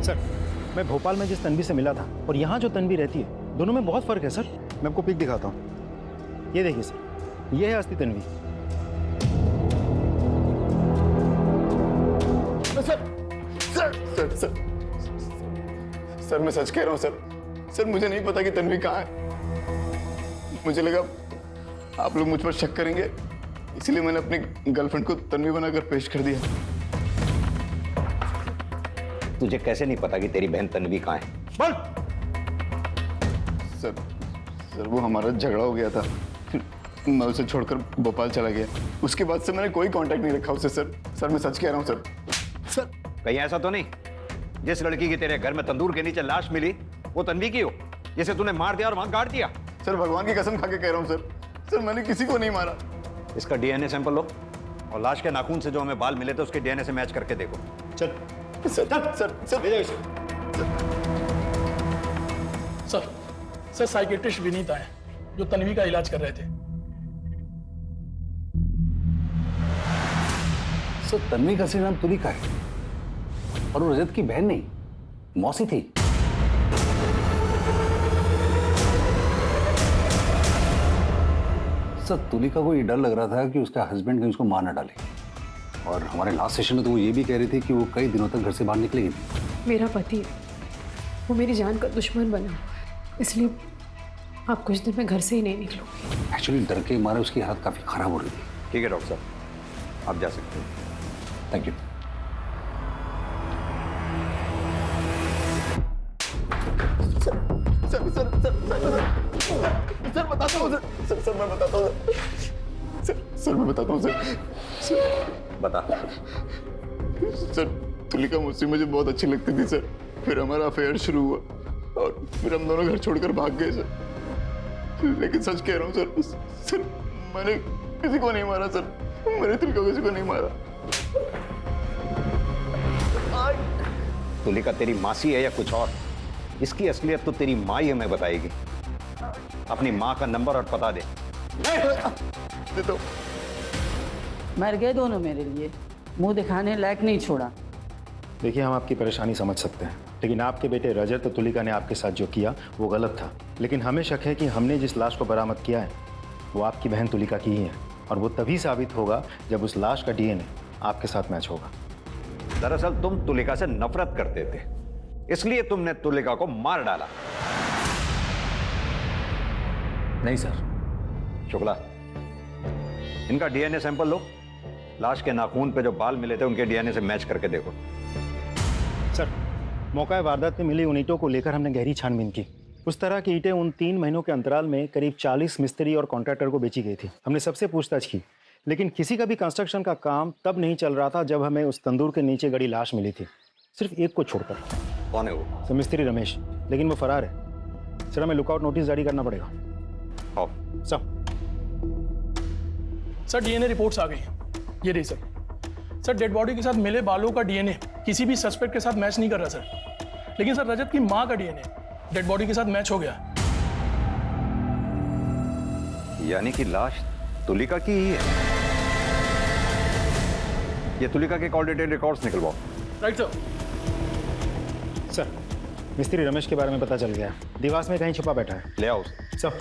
सर मैं भोपाल में जिस तन्वी से मिला था और यहाँ जो तन्वी रहती है, दोनों में बहुत फर्क है सर। मैं आपको पिक दिखाता हूँ। ये देखिए सर, ये है असली तन्वी। सर मैं सच कह रहा हूँ सर। मुझे नहीं पता कि तन्वी कहाँ है। मुझे लगा आप लोग मुझ पर शक करेंगे, इसलिए मैंने अपनी गर्लफ्रेंड को तन्वी बनाकर पेश कर दिया। तुझे कैसे नहीं पता कि तेरी बहन तन्वी कहाँ है? बोल। सर वो हमारा झगड़ा हो गया था, फिर मैं उसे छोड़कर भोपाल चला गया। उसके बाद से मैंने कोई कांटेक्ट नहीं रखा उससे सर मैं सच कह रहा हूँ सर। कहीं ऐसा तो नहीं जिस लड़की की तेरे घर में तंदूर के नीचे लाश मिली वो तन्वी की हो, जिसे तूने मार दिया और वहां गाड़ दिया? सर भगवान की कसम खा के कह रहा हूँ सर मैंने किसी को नहीं मारा। इसका डीएनए सैंपल लो और लाश के नाखून से जो हमें बाल मिले थे उसके डीएनए से मैच करके देखो। चल सर साइकेट्रिस्ट विनीता है जो तन्वी का इलाज कर रहे थे। सर तन्वी का असली नाम तुलिका है और वो रजत की बहन नहीं, मौसी थी। सर तुलिका को ये डर लग रहा था कि उसका हस्बैंड कहीं उसको मार न डाले, और हमारे लास्ट सेशन में तो वो ये भी कह रही थी कि वो कई दिनों तक घर से बाहर निकलेगी नहीं। मेरा पति, वो मेरी जान का दुश्मन बना, इसलिए आप कुछ दिन में घर से ही नहीं निकलूंगी। एक्चुअली डर के मारे उसकी हालत काफी खराब हो रही थी। ठीक है डॉक्टर साहब, आप जा सकते हैं। Thank you. सर बताता हूँ सर मैं बताता हूँ सर मैं बताता हूँ सर बता। तुलिका मुझसे मुझे बहुत अच्छी लगती थी सर। फिर हमारा अफेयर शुरू हुआ और फिर हम दोनों घर छोड़कर भाग गए सर। लेकिन सच कह रहा हूँ सर, मैंने किसी को नहीं मारा सर, मैंने तुलिका को किसी को नहीं मारा। तुलिका तेरी मासी है या कुछ और? इसकी असलियत तो तेरी माँ ही हमें बताएगी। अपनी माँ का नंबर और पता दे। तो मर गए दोनों मेरे लिए, मुंह दिखाने लायक नहीं छोड़ा। देखिए, हम आपकी परेशानी समझ सकते हैं, लेकिन आपके बेटे रजत और तुलिका ने आपके साथ जो किया वो गलत था। लेकिन हमें शक है कि हमने जिस लाश को बरामद किया है वो आपकी बहन तुलिका की ही है, और वो तभी साबित होगा जब उस लाश का डीएनए आपके साथ मैच होगा। दरअसल तुम तुलिका से नफरत करते थे, इसलिए तुमने तुलिका को मार डाला। नहीं सर। शुक्ला, इनका डीएनए सैंपल लो। लाश के नाखून पे जो बाल मिले थे उनके डीएनए से मैच करके देखो। सर, मौका वारदात में मिली उन ईंटों को लेकर हमने गहरी छानबीन की। उस तरह की ईंटें उन 3 महीनों के अंतराल में करीब 40 मिस्त्री और कॉन्ट्रैक्टर को बेची गई थी। हमने सबसे पूछताछ की, लेकिन किसी का भी कंस्ट्रक्शन का काम तब नहीं चल रहा था जब हमें उस तंदूर के नीचे गड़ी लाश मिली थी, सिर्फ एक को छोड़कर। कौन है वो? सर, मिस्त्री रमेश, लेकिन वो फरार है। सर, हमें लुकआउट नोटिस जारी करना पड़ेगा। आओ। सर डीएनए रिपोर्ट्स आ गई हैं, ये रही सर। सर डेड बॉडी के साथ मिले बालों का डीएनए किसी भी सस्पेक्ट के साथ मैच नहीं कर रहा सर, लेकिन सर रजत की मां का डीएनए डेड बॉडी के साथ मैच हो गया। यानी कि लाश तुलिका की ही है। ये तुलिका के कॉल डिटेल रिकॉर्ड्स निकलवाओ। Right sir. सर, मिस्त्री रमेश के बारे में पता चल गया, दीवार में कहीं छुपा बैठा है। ले आओ सर।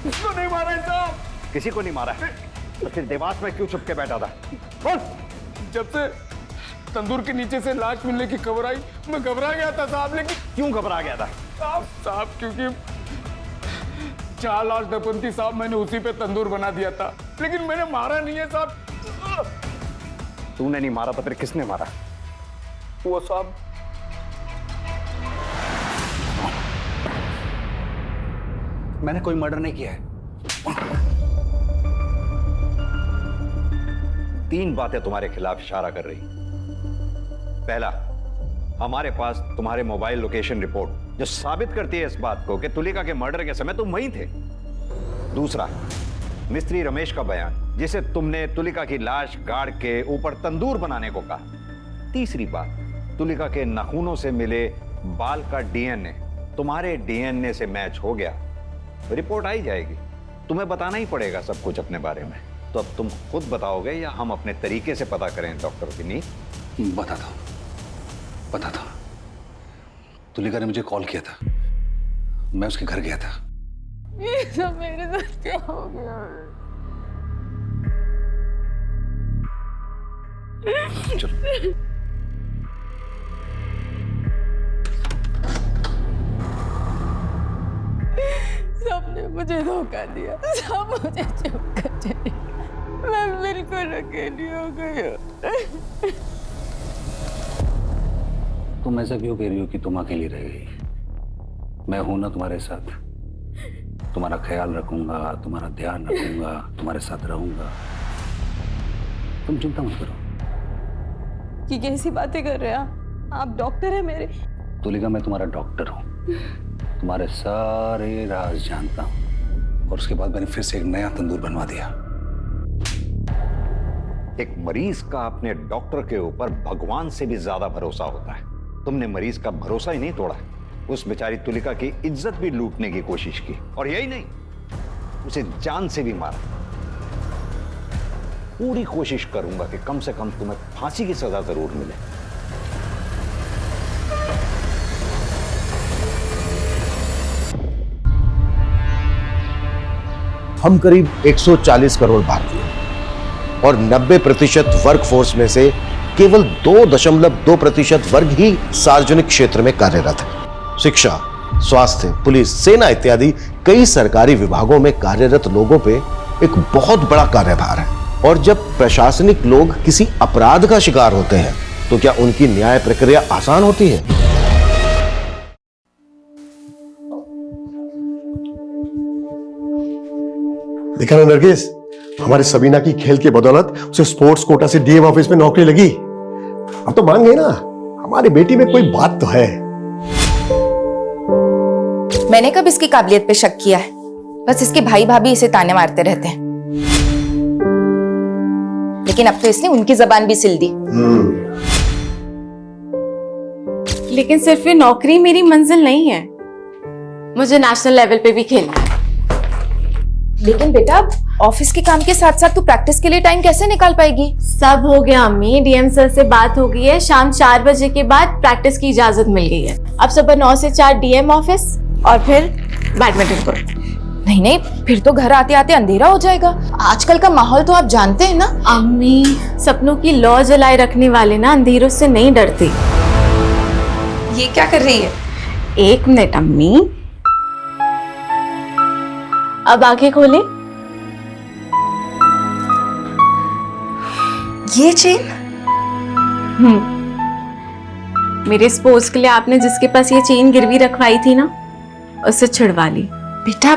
किसको नहीं मारा साहब? किसी को नहीं मारा है, तो फिर देवास में क्यों छुप के बैठा था? बोल। जब से तंदूर के नीचे से लाश मिलने की खबर आई मैं घबरा गया था साहब। लेकिन क्यों घबरा गया था? साहब क्योंकि 4 लाश दफन थी साहब, मैंने उसी पे तंदूर बना दिया था, लेकिन मैंने मारा नहीं है साहब। तूने नहीं मारा तो फिर किसने मारा? वो साहब मैंने कोई मर्डर नहीं किया है। 3 बातें तुम्हारे खिलाफ इशारा कर रही। पहला, हमारे पास तुम्हारे मोबाइल लोकेशन रिपोर्ट जो साबित करती है इस बात को कि तुलिका के मर्डर के समय तुम वहीं थे। दूसरा, मिस्त्री रमेश का बयान जिसे तुमने तुलिका की लाश गाड़ के ऊपर तंदूर बनाने को कहा। तीसरी बात, तुलिका के नाखूनों से मिले बाल का डीएनए तुम्हारे डीएनए से मैच हो गया। रिपोर्ट आई जाएगी, तुम्हें बताना ही पड़ेगा सब कुछ अपने बारे में। तो अब तुम खुद बताओगे या हम अपने तरीके से पता करें डॉक्टर विनीत? पता था। तुलिका ने मुझे कॉल किया था, मैं उसके घर गया था। ये सब मेरे साथ क्या हो गया? चलो। सबने मुझे धोखा दिया, सब मुझे चुप कर चले, मैं बिल्कुल अकेली हो गई। तुम ऐसा क्यों कह रही हो कि तुम अकेली रह गई? मैं हूं ना तुम्हारे साथ, तुम्हारा ख्याल रखूंगा, तुम्हारा ध्यान रखूंगा, तुम्हारे साथ रहूंगा। तुम चिंता मत करो। कि कैसी बातें कर रहे हैं आप? डॉक्टर है मेरे। तुलिका, मैं तुम्हारा डॉक्टर हूं, तुम्हारे सारे राज जानता हूं। और उसके बाद मैंने फिर से एक नया तंदूर बनवा दिया। एक मरीज का अपने डॉक्टर के ऊपर भगवान से भी ज्यादा भरोसा होता है। तुमने मरीज का भरोसा ही नहीं तोड़ा, उस बेचारी तुलिका की इज्जत भी लूटने की कोशिश की, और यही नहीं, उसे जान से भी मारा। पूरी कोशिश करूंगा कि कम से कम तुम्हें फांसी की सजा जरूर मिले। हम करीब 140 करोड़ भारतीय और 90% वर्कफोर्स में से केवल 2.2% वर्ग ही सार्वजनिक क्षेत्र में कार्यरत है। शिक्षा, स्वास्थ्य, पुलिस, सेना इत्यादि कई सरकारी विभागों में कार्यरत लोगों पे एक बहुत बड़ा कार्यभार है। और जब प्रशासनिक लोग किसी अपराध का शिकार होते हैं तो क्या उनकी न्याय प्रक्रिया आसान होती है? देखा ना नरगिस, हमारी सबीना की खेल की बदौलत उसे स्पोर्ट्स कोटा से डीएम ऑफिस में नौकरी लगी। अब तो मान गए ना, हमारी बेटी में कोई बात तो है। मैंने कब इसकी काबिलियत पे शक किया है? बस इसके भाई भाभी इसे ताने मारते रहते हैं, लेकिन अब तो इसने उनकी जबान भी सिल दी। लेकिन सिर्फ ये नौकरी मेरी मंजिल नहीं है, मुझे नेशनल लेवल पे भी खेलना है। लेकिन बेटा, ऑफिस के काम के साथ साथ तू प्रैक्टिस के लिए टाइम कैसे निकाल पाएगी? सब हो गया अम्मी, डीएम सर से बात हो गई है, शाम 4 बजे के बाद प्रैक्टिस की इजाजत मिल गई है। अब सुबह 9 से 4 डीएम ऑफिस और फिर बैडमिंटन कोर्ट। नहीं नहीं, फिर तो घर आते आते अंधेरा हो जाएगा। आजकल का माहौल तो आप जानते हैं ना। अम्मी, सपनों की लौ जलाए रखने वाले ना अंधेरों से नहीं डरते। ये क्या कर रही है? 1 मिनट अम्मी, अब आंखें खोले। ये चेन? मेरे स्पोर्ट्स के लिए आपने जिसके पास ये चेन गिरवी रखवाई थी ना, उससे छुड़वा ली। बेटा,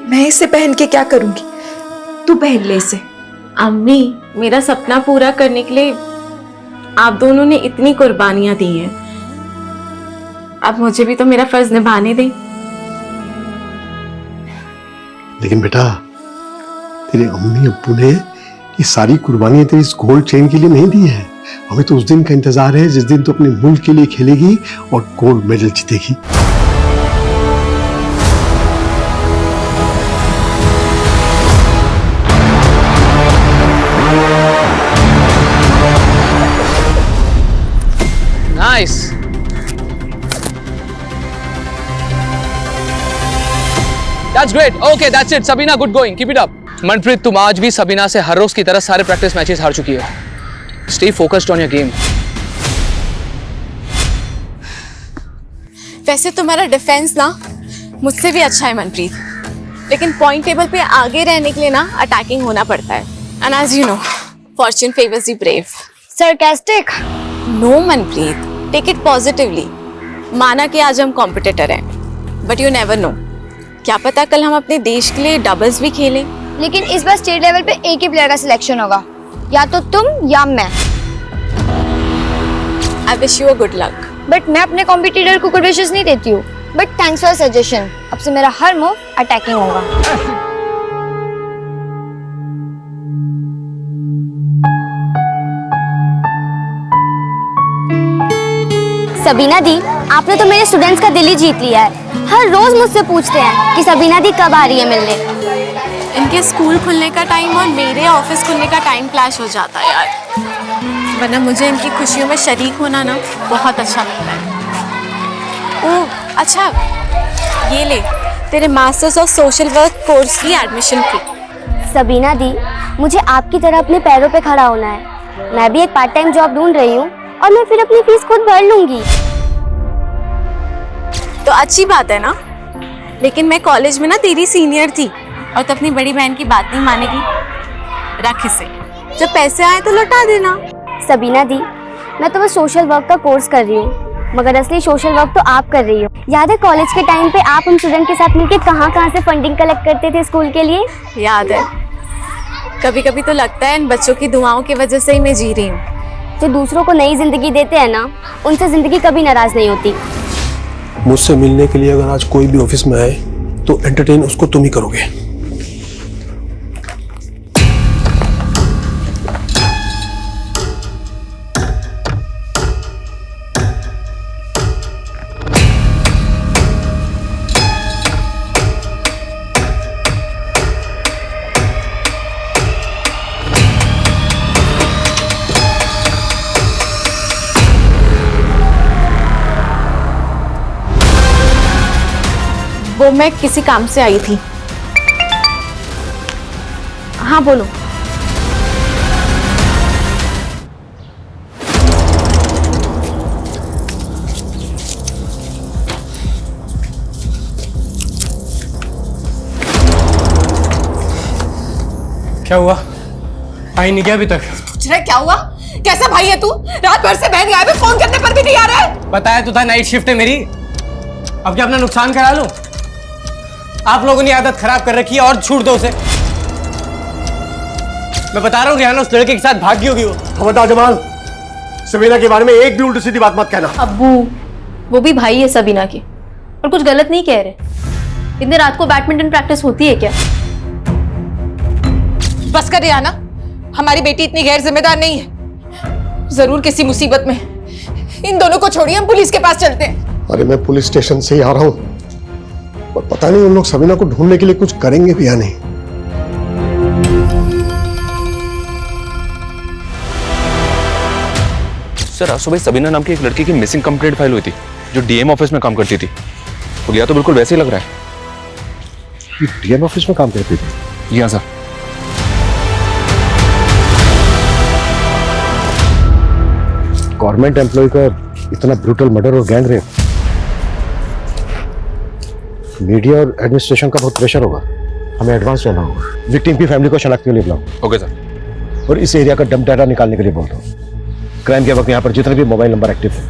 मैं इसे पहन के क्या करूंगी? तू पहन ले इसे। अम्मी, मेरा सपना पूरा करने के लिए आप दोनों ने इतनी कुर्बानियां दी हैं, अब मुझे भी तो मेरा फर्ज निभाने दें। लेकिन बेटा, तेरे अम्मी अब्बू ने ये सारी कुर्बानियां तेरी इस गोल्ड चेन के लिए नहीं दी है। हमें तो उस दिन का इंतजार है जिस दिन तू अपने मुल्क के लिए खेलेगी और गोल्ड मेडल जीतेगी। Nice. That's great. Okay, that's it. Sabina, good going. Keep it up. Manpreet, तुम आज भी सबीना से हर रोज की तरह सारे प्रैक्टिस मैचेस हार चुकी हो। Stay focused on your game. वैसे तुम्हारा डिफेंस ना मुझसे भी अच्छा है मनप्रीत, लेकिन पॉइंट टेबल पे आगे रहने के लिए ना अटैकिंग होना पड़ता है। And as you know, fortune favours the brave. Sarcastic? No Manpreet, take it positively. माना कि आज हम कॉम्पिटिटर हैं, बट यू नेवर नो, क्या पता कल हम अपने देश के लिए डबल्स भी खेलें। लेकिन इस बार स्टेट लेवल पे एक ही प्लेयर का सिलेक्शन होगा, या तो तुम या मैं। I wish you a good luck. But मैं अपने कॉम्पिटिटर को गुड विशेस नहीं देती हूँ। But thanks for suggestion. अब से मेरा हर मूव अटैकिंग होगा। सबीना दी, आपने तो मेरे स्टूडेंट्स का दिल ही जीत लिया है। हर रोज मुझसे पूछते हैं कि सबीना दी कब आ रही है मिलने। इनके स्कूल खुलने का टाइम और मेरे ऑफिस खुलने का टाइम क्लैश हो जाता है यार, वरना मुझे इनकी खुशियों में शरीक होना ना बहुत अच्छा लगता है। ओह अच्छा, ये ले तेरे masters of social work course की एडमिशन फी। सबीना दी, मुझे आपकी तरह अपने पैरों पे खड़ा होना है। मैं भी एक पार्ट टाइम जॉब ढूंढ रही हूँ और मैं फिर अपनी फीस खुद भर लूंगी। तो अच्छी बात है ना, लेकिन मैं कॉलेज में ना तेरी सीनियर थी और तो अपनी बड़ी बहन की बात नहीं मानेगी। रख इसे, जब पैसे आए तो लौटा देना। सबीना दी, मैं तो बस सोशल वर्क का कोर्स कर रही हूँ, मगर असली सोशल वर्क तो आप कर रही हो। याद है कॉलेज के टाइम पे आप हम स्टूडेंट के साथ मिलकर कहाँ से फंडिंग कलेक्ट करते थे स्कूल के लिए? याद है। कभी कभी तो लगता है इन बच्चों की दुआओं की वजह से ही मैं जी रही हूँ। जो दूसरों को नई जिंदगी देते हैं ना, उनसे जिंदगी कभी नाराज नहीं होती। मुझसे मिलने के लिए अगर आज कोई भी ऑफिस में आए तो एंटरटेन उसको तुम ही करोगे। वो मैं किसी काम से आई थी। हाँ बोलो। क्या हुआ? आई नहीं क्या अभी तक? पूछ रहे क्या हुआ? कैसा भाई है तू? रात भर से बहन गायब है, फोन करने पर भी नहीं आ रहा है। बताया तो था नाइट शिफ्ट है मेरी। अब क्या अपना नुकसान करा लूं? आप लोगों ने आदत खराब कर रखी है और छूट दो उसे। मैं बता रहा हूँ रिहाना उस लड़के के साथ भागी होगी वो। खबरदार जमाल, सबीना के बारे में एक भी उल्टी सीधी बात मत कहना। अब्बू, वो भी भाई है सबीना के और कुछ गलत नहीं कह रहे। इतने रात को बैडमिंटन प्रैक्टिस होती है क्या? बस कर रिहाना, हमारी बेटी इतनी गैर जिम्मेदार नहीं है। जरूर किसी मुसीबत में। इन दोनों को छोड़िए, हम पुलिस के पास चलते हैं। अरे मैं पुलिस स्टेशन से ही आ रहा हूँ, पर पता नहीं उन लोग सबीना को ढूंढने के लिए कुछ करेंगे भी या नहीं। सर आज सुबह सबीना नाम की एक लड़की की मिसिंग कंप्लेंट फाइल हुई थी, जो डीएम ऑफिस में काम करती थी। हुलिया तो बिल्कुल वैसे ही लग रहा है। डीएम ऑफिस में काम करती थी? हाँ सर। गवर्नमेंट एम्प्लॉय का इतना ब्रूटल मर्डर और गैंग रेप, मीडिया और एडमिनिस्ट्रेशन का बहुत प्रेशर होगा। हमें एडवांस रहना होगा। विक्टिम की फैमिली को शनाख्त के लिए बुलाओ। Okay sir. और इस एरिया का डंप डाटा निकालने के लिए बोल दो। क्राइम के वक्त यहाँ पर जितने भी मोबाइल नंबर एक्टिव है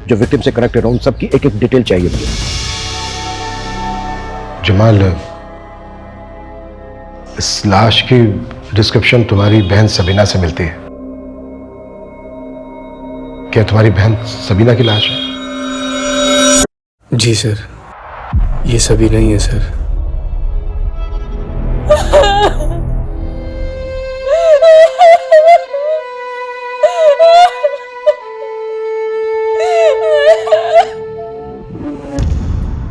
जो विक्टिम से कनेक्टेड हो, उन सबकी एक एक डिटेल चाहिए मुझे। जमाल, इस लाश की डिस्क्रिप्शन तुम्हारी बहन सबीना से मिलती है। क्या तुम्हारी बहन सबीना की लाश है? जी सर, ये सभी नहीं है सर।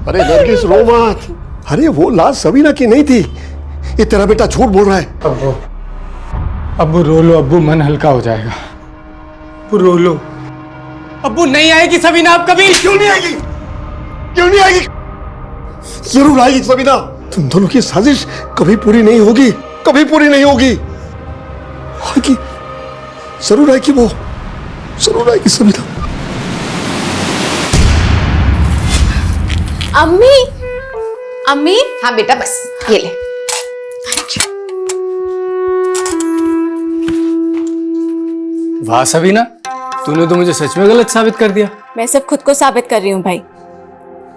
अरे नरगिस रो मत। अरे वो लाश सबीना की नहीं थी। ये तेरा बेटा झूठ बोल रहा है। अब्बू रो लो अब्बू, मन हल्का हो जाएगा। अब्बू रो लो। अब्बू नहीं आएगी सबीना अब कभी। क्यों नहीं आएगी? क्यों नहीं आएगी? जरूर आएगी सबीना। तुम दोनों की साजिश कभी पूरी नहीं होगी, कभी पूरी नहीं होगी। आएगी, जरूर आएगी, वो जरूर आएगी सबीना। अम्मी, अम्मी। हाँ बेटा, बस ये ले। वाह सबीना, तूने तो मुझे सच में गलत साबित कर दिया। मैं सिर्फ खुद को साबित कर रही हूँ भाई।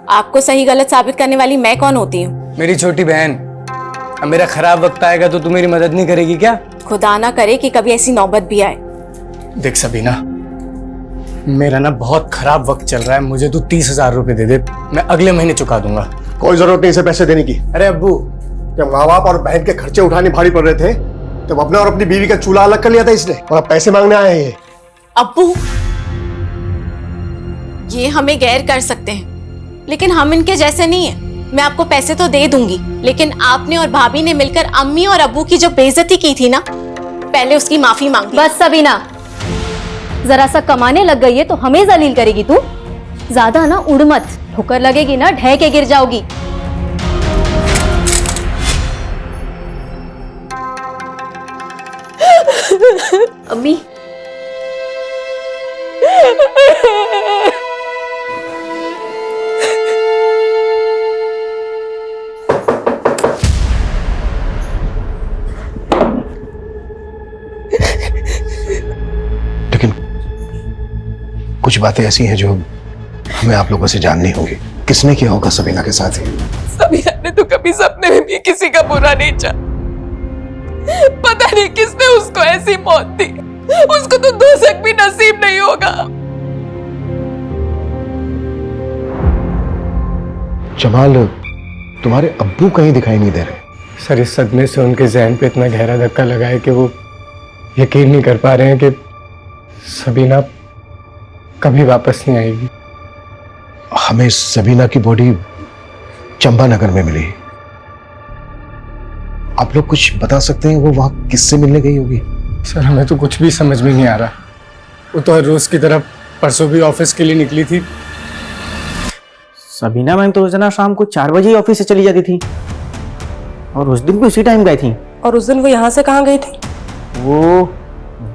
आपको सही गलत साबित करने वाली मैं कौन होती हूँ? मेरी छोटी बहन, अब मेरा खराब वक्त आएगा तो तू मेरी मदद नहीं करेगी क्या? खुदा ना करे कि कभी ऐसी नौबत भी आए। देख सबीना, मेरा ना बहुत खराब वक्त चल रहा है। मुझे तू 30,000 रुपए दे दे, मैं अगले महीने चुका दूंगा। कोई जरूरत नहीं इसे पैसे देने की। अरे अब्बू, जब माँ बाप और बहन के खर्चे उठाने भारी पड़ रहे थे तब अपना और अपनी बीवी का चूल्हा अलग कर लिया था इसने, और अब पैसे मांगने आए हैं। अब्बू, ये हमें गैर कर सकते हैं लेकिन हम इनके जैसे नहीं है। मैं आपको पैसे तो दे दूंगी, लेकिन आपने और भाभी ने मिलकर अम्मी और अब्बू की जो बेइज्जती की थी ना, पहले उसकी माफी मांगी। बस सबीना, जरा सा कमाने लग गई है तो हमें जलील करेगी तू। ज्यादा ना उड़ मत, ठोकर लगेगी ना ढह के गिर जाओगी। अम्मी, लेकिन कुछ बातें ऐसी हैं जो हमें आप लोगों से जाननी होगी। किसने किया होगा सबीना के साथ ही? सबीना ने तो कभी सपने में भी किसी का बुरा नहीं चाहा। पता नहीं किसने उसको ऐसी मौत दी। उसको तो दोज़ख भी नसीब नहीं होगा। जमाल, तुम्हारे अब्बू कहीं दिखाई नहीं दे रहे। सर, इस सदमे से उनके जहन पे इतना गहरा धक्का लगा है कि वो यकीन नहीं कर पा रहे हैं कि सबीना कभी वापस नहीं आएगी। हमें सबीना की बॉडी चंपानगर में मिली। आप लोग कुछ बता सकते हैं वो वहां किससे मिलने गई होगी? सर, हमें तो कुछ भी समझ में नहीं आ रहा। वो तो हर रोज की तरह परसों भी ऑफिस के लिए निकली थी। सबीना मैम तो रोजाना शाम को 4 बजे ही ऑफिस से चली जाती थी और उस दिन भी उसी टाइम गई थी। और उस दिन वो यहाँ से कहाँ गई थी? वो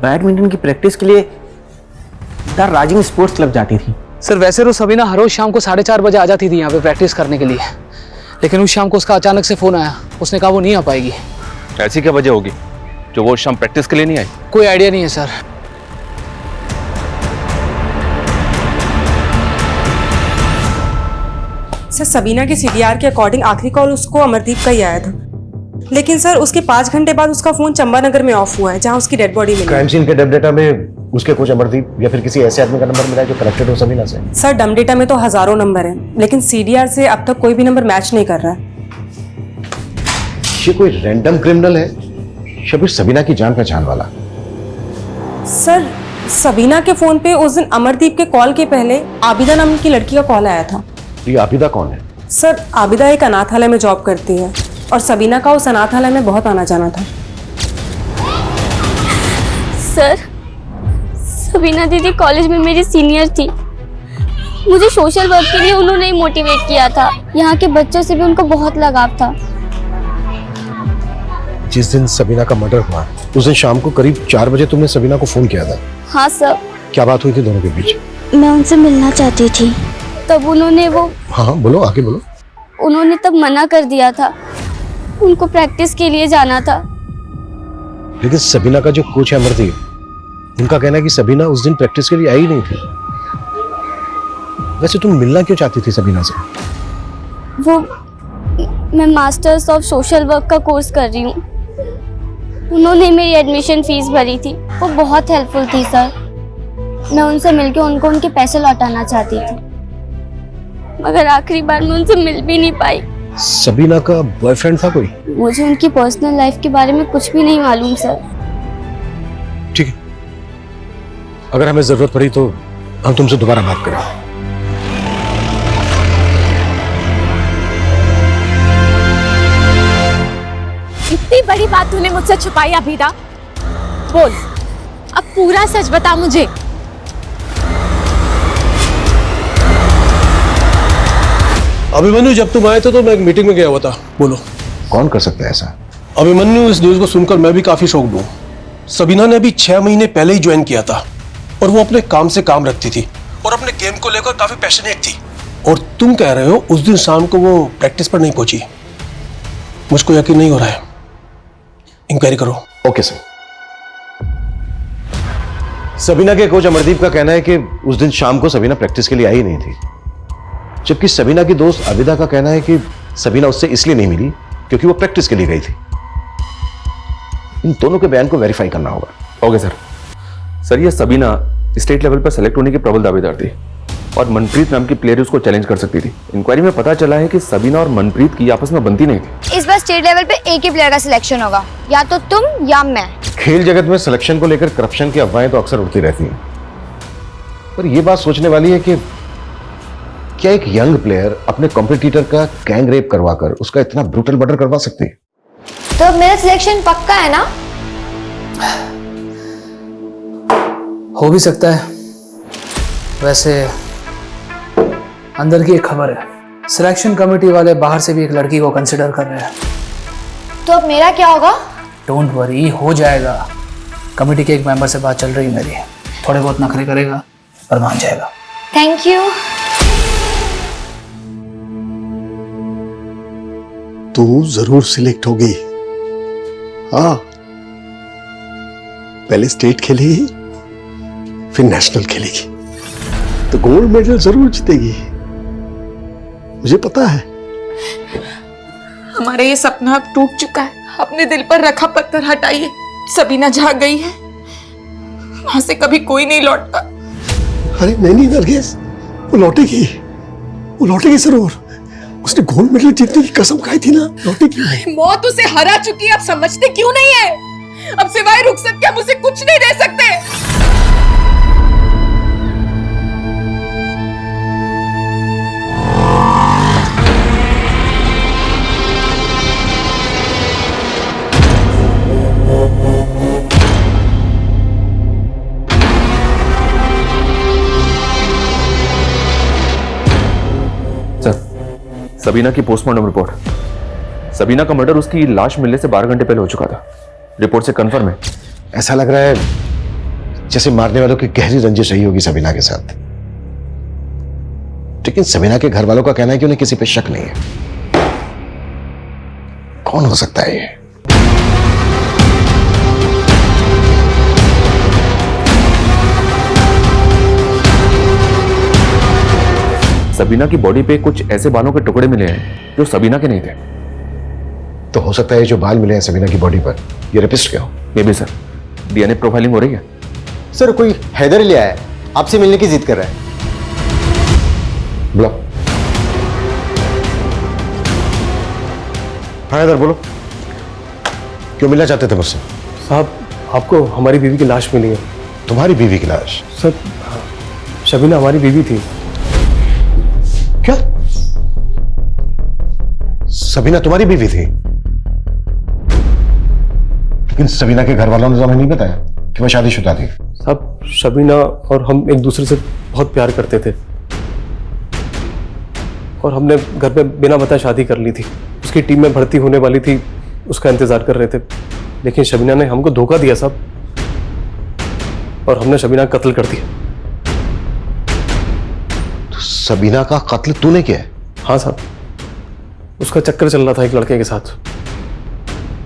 बैडमिंटन की प्रैक्टिस के लिए द राजिंग स्पोर्ट्स क्लब जाती थी। सर, वैसे तो सबीना हर रोज शाम को 4:30 बजे आ जाती थी यहाँ पे प्रैक्टिस करने के लिए, लेकिन उस शाम को उसका अचानक से फोन आया। उसने कहा वो नहीं आ पाएगी। ऐसी क्या वजह होगी? जो वो शाम प्रैक्टिस के लिए नहीं आई? कोई आइडिया नहीं है सर। सर सबीना के सीडीआर के अकॉर्डिंग आखिरी कॉल उसको अमरदीप का ही आया था, लेकिन सर उसके 5 घंटे बाद उसका फोन चंबानगर में ऑफ हुआ है जहां उसकी डेड बॉडी मिली। क्राइम सीन के डम डेटा में उसके कोच अमरदीप या फिर किसी ऐसे आदमी का नंबर मिला है जो कनेक्टेड हो सबीना से? सर डम डेटा में तो हजारों नंबर हैं, लेकिन सीडीआर से अब तक कोई भी नंबर मैच नहीं कर रहा है। ये कोई रैंडम क्रिमिनल है या फिर सबीना की जान पहचान वाला? सर सबीना के फोन पे उस दिन अमरदीप के कॉल के पहले आबिदा नाम की लड़की का कॉल आया था। ये आबिदा कौन है? सर आबिदा एक अनाथालय में जॉब करती है और सबीना का उस अनाथालय में बहुत आना जाना था। सर सबीना दीदी कॉलेज में मेरी सीनियर थी। मुझे सोशल वर्क के लिए उन्होंने ही मोटिवेट किया था। यहाँ के बच्चों से भी उनको बहुत लगाव था। जिस दिन सबीना का मर्डर हुआ उस दिन शाम को करीब 4 बजे तुमने सबीना को फोन किया था? हाँ सर। क्या बात हुई थी दोनों के बीच? मैं उनसे मिलना चाहती थी, तब उन्होंने हाँ बोलो, आगे बोलो। उन्होंने तब मना कर दिया था, उनको प्रैक्टिस के लिए जाना था। लेकिन सबीना का जो कोच है अमरदीप, उनका कहना है कि सबीना उस दिन प्रैक्टिस के लिए आई नहीं थी। वैसे तुम मिलना क्यों चाहती थी सबीना से? मैं मास्टर्स ऑफ सोशल वर्क का कोर्स कर रही हूँ। उन्होंने मेरी एडमिशन फीस भरी थी, वो बहुत हेल्पफुल थी सर। मैं उनसे मिलकर उनको उनके पैसे लौटाना चाहती थी, मगर आखिरी बार मैं उनसे मिल भी नहीं पाई। सबीना का बॉयफ्रेंड था कोई? मुझे उनकी पर्सनल लाइफ के बारे में कुछ भी नहीं मालूम सर। ठीक है, अगर हमें जरूरत पड़ी तो हम तुमसे दोबारा बात करें। इतनी बड़ी बात तूने मुझसे छुपाई अभिदा, बोल अब पूरा सच बता मुझे। अभिमन्यु जब तुम आए थे तो मैं एक मीटिंग में गया हुआ था। बोलो कौन कर सकता है ऐसा? अभिमन्यु, इस न्यूज को सुनकर मैं भी काफी शॉक्ड हूँ। सबीना ने अभी 6 महीने पहले ही ज्वाइन किया था और वो अपने काम से काम रखती थी और अपने गेम को लेकर काफी पैशनेट थी। और तुम कह रहे हो उस दिन शाम को वो प्रैक्टिस पर नहीं पहुंची। मुझको यकीन नहीं हो रहा है, इंक्वायरी करो। Okay sir. सबीना के कोच अमरदीप का कहना है कि उस दिन शाम को सबीना प्रैक्टिस के लिए आई नहीं थी, जबकि सबीना की दोस्त आबिदा का कहना है कि सबीना उससे इसलिए नहीं मिली क्योंकि वो प्रैक्टिस के लिए गई थी। इन दोनों के बयान को वेरीफाई करना होगा। Okay sir. सर ये सबीना स्टेट लेवल पर सेलेक्ट होने की प्रबल दावेदार थी और मनप्रीत नाम की प्लेयर उसको चैलेंज कर सकती थी। इंक्वायरी में पता चला है कि सबीना और मनप्रीत की आपस में बनती नहीं थी। इस बार स्टेट लेवल पे एक ही प्लेयर का सिलेक्शन होगा, या तो तुम या मैं। खेल जगत में सिलेक्शन को लेकर करप्शन की अफवाहें तो अक्सर उड़ती रहती हैं, पर यह बात सोचने वाली है कि क्या एक यंग प्लेयर अपने कॉम्पिटिटर का गैंग रेप करवाकर उसका इतना ब्रूटल मर्डर करवा सकती है? तो मेरा सिलेक्शन पक्का है ना? हो भी सकता है। वैसे अंदर की एक खबर है, सिलेक्शन कमेटी वाले बाहर से भी एक लड़की को कंसिडर कर रहे हैं। तो अब मेरा क्या होगा? डोंट वरी, हो जाएगा। कमेटी के एक मेंबर से बात चल रही है मेरी, थोड़े बहुत नखरे करेगा पर मान जाएगा। Thank you. तू जरूर सिलेक्ट होगी। हाँ, पहले स्टेट खेलेगी फिर नेशनल खेलेगी तो गोल्ड मेडल जरूर जीतेगी, मुझे पता है। हमारा ये सपना अब टूट चुका है। अपने दिल पर रखा पत्थर हटाइए। सबीना जहाँ गई है वहां से कभी कोई नहीं लौटता। अरे नहीं नरगिस, वो लौटेगी जरूर। उसने गोल्ड मेडल जीतने की कसम खाई थी ना, लौटेगी। मौत उसे हरा चुकी है, अब समझते क्यों नहीं है? अब सिवाय रुखसत के हम उसे कुछ नहीं दे सकते। सबीना की पोस्टमार्टम रिपोर्ट। सबीना का मर्डर उसकी लाश मिलने से 12 घंटे पहले हो चुका था। रिपोर्ट से कंफर्म है। ऐसा लग रहा है जैसे मारने वालों की गहरी रंजिश रही होगी सबीना के साथ। लेकिन सबीना के घर वालों का कहना है कि उन्हें किसी पे शक नहीं है। कौन हो सकता है ये? सबीना की बॉडी पे कुछ ऐसे बालों के टुकड़े मिले हैं जो सबीना के नहीं थे। तो हो सकता है जो बाल मिले हैं सबीना की बॉडी पर ये रेपिस्ट के हो। May be sir. DNA profiling हो रही है। सर कोई हैदर लिया है, आपसे मिलने की जिद कर रहा है। बुलाओ। हाँ हैदर बोलो, क्यों मिलना चाहते थे मुझसे? साहब आपको हमारी बीवी की लाश मिली है। तुम्हारी बीवी की लाश? सर शबीना हमारी बीवी थी। क्या? सबीना तुम्हारी बीवी थी? लेकिन सबीना के घर वालों ने तो हमें नहीं बताया कि वह शादीशुदा थी। साहब शबीना और हम एक दूसरे से बहुत प्यार करते थे और हमने घर पे बिना बताए शादी कर ली थी। उसकी टीम में भर्ती होने वाली थी, उसका इंतजार कर रहे थे, लेकिन शबीना ने हमको धोखा दिया साहब और हमने शबीना का कत्ल कर दिया। तो सबीना का कत्ल तूने किया? हाँ साहब, उसका चक्कर चल रहा था एक लड़के के साथ,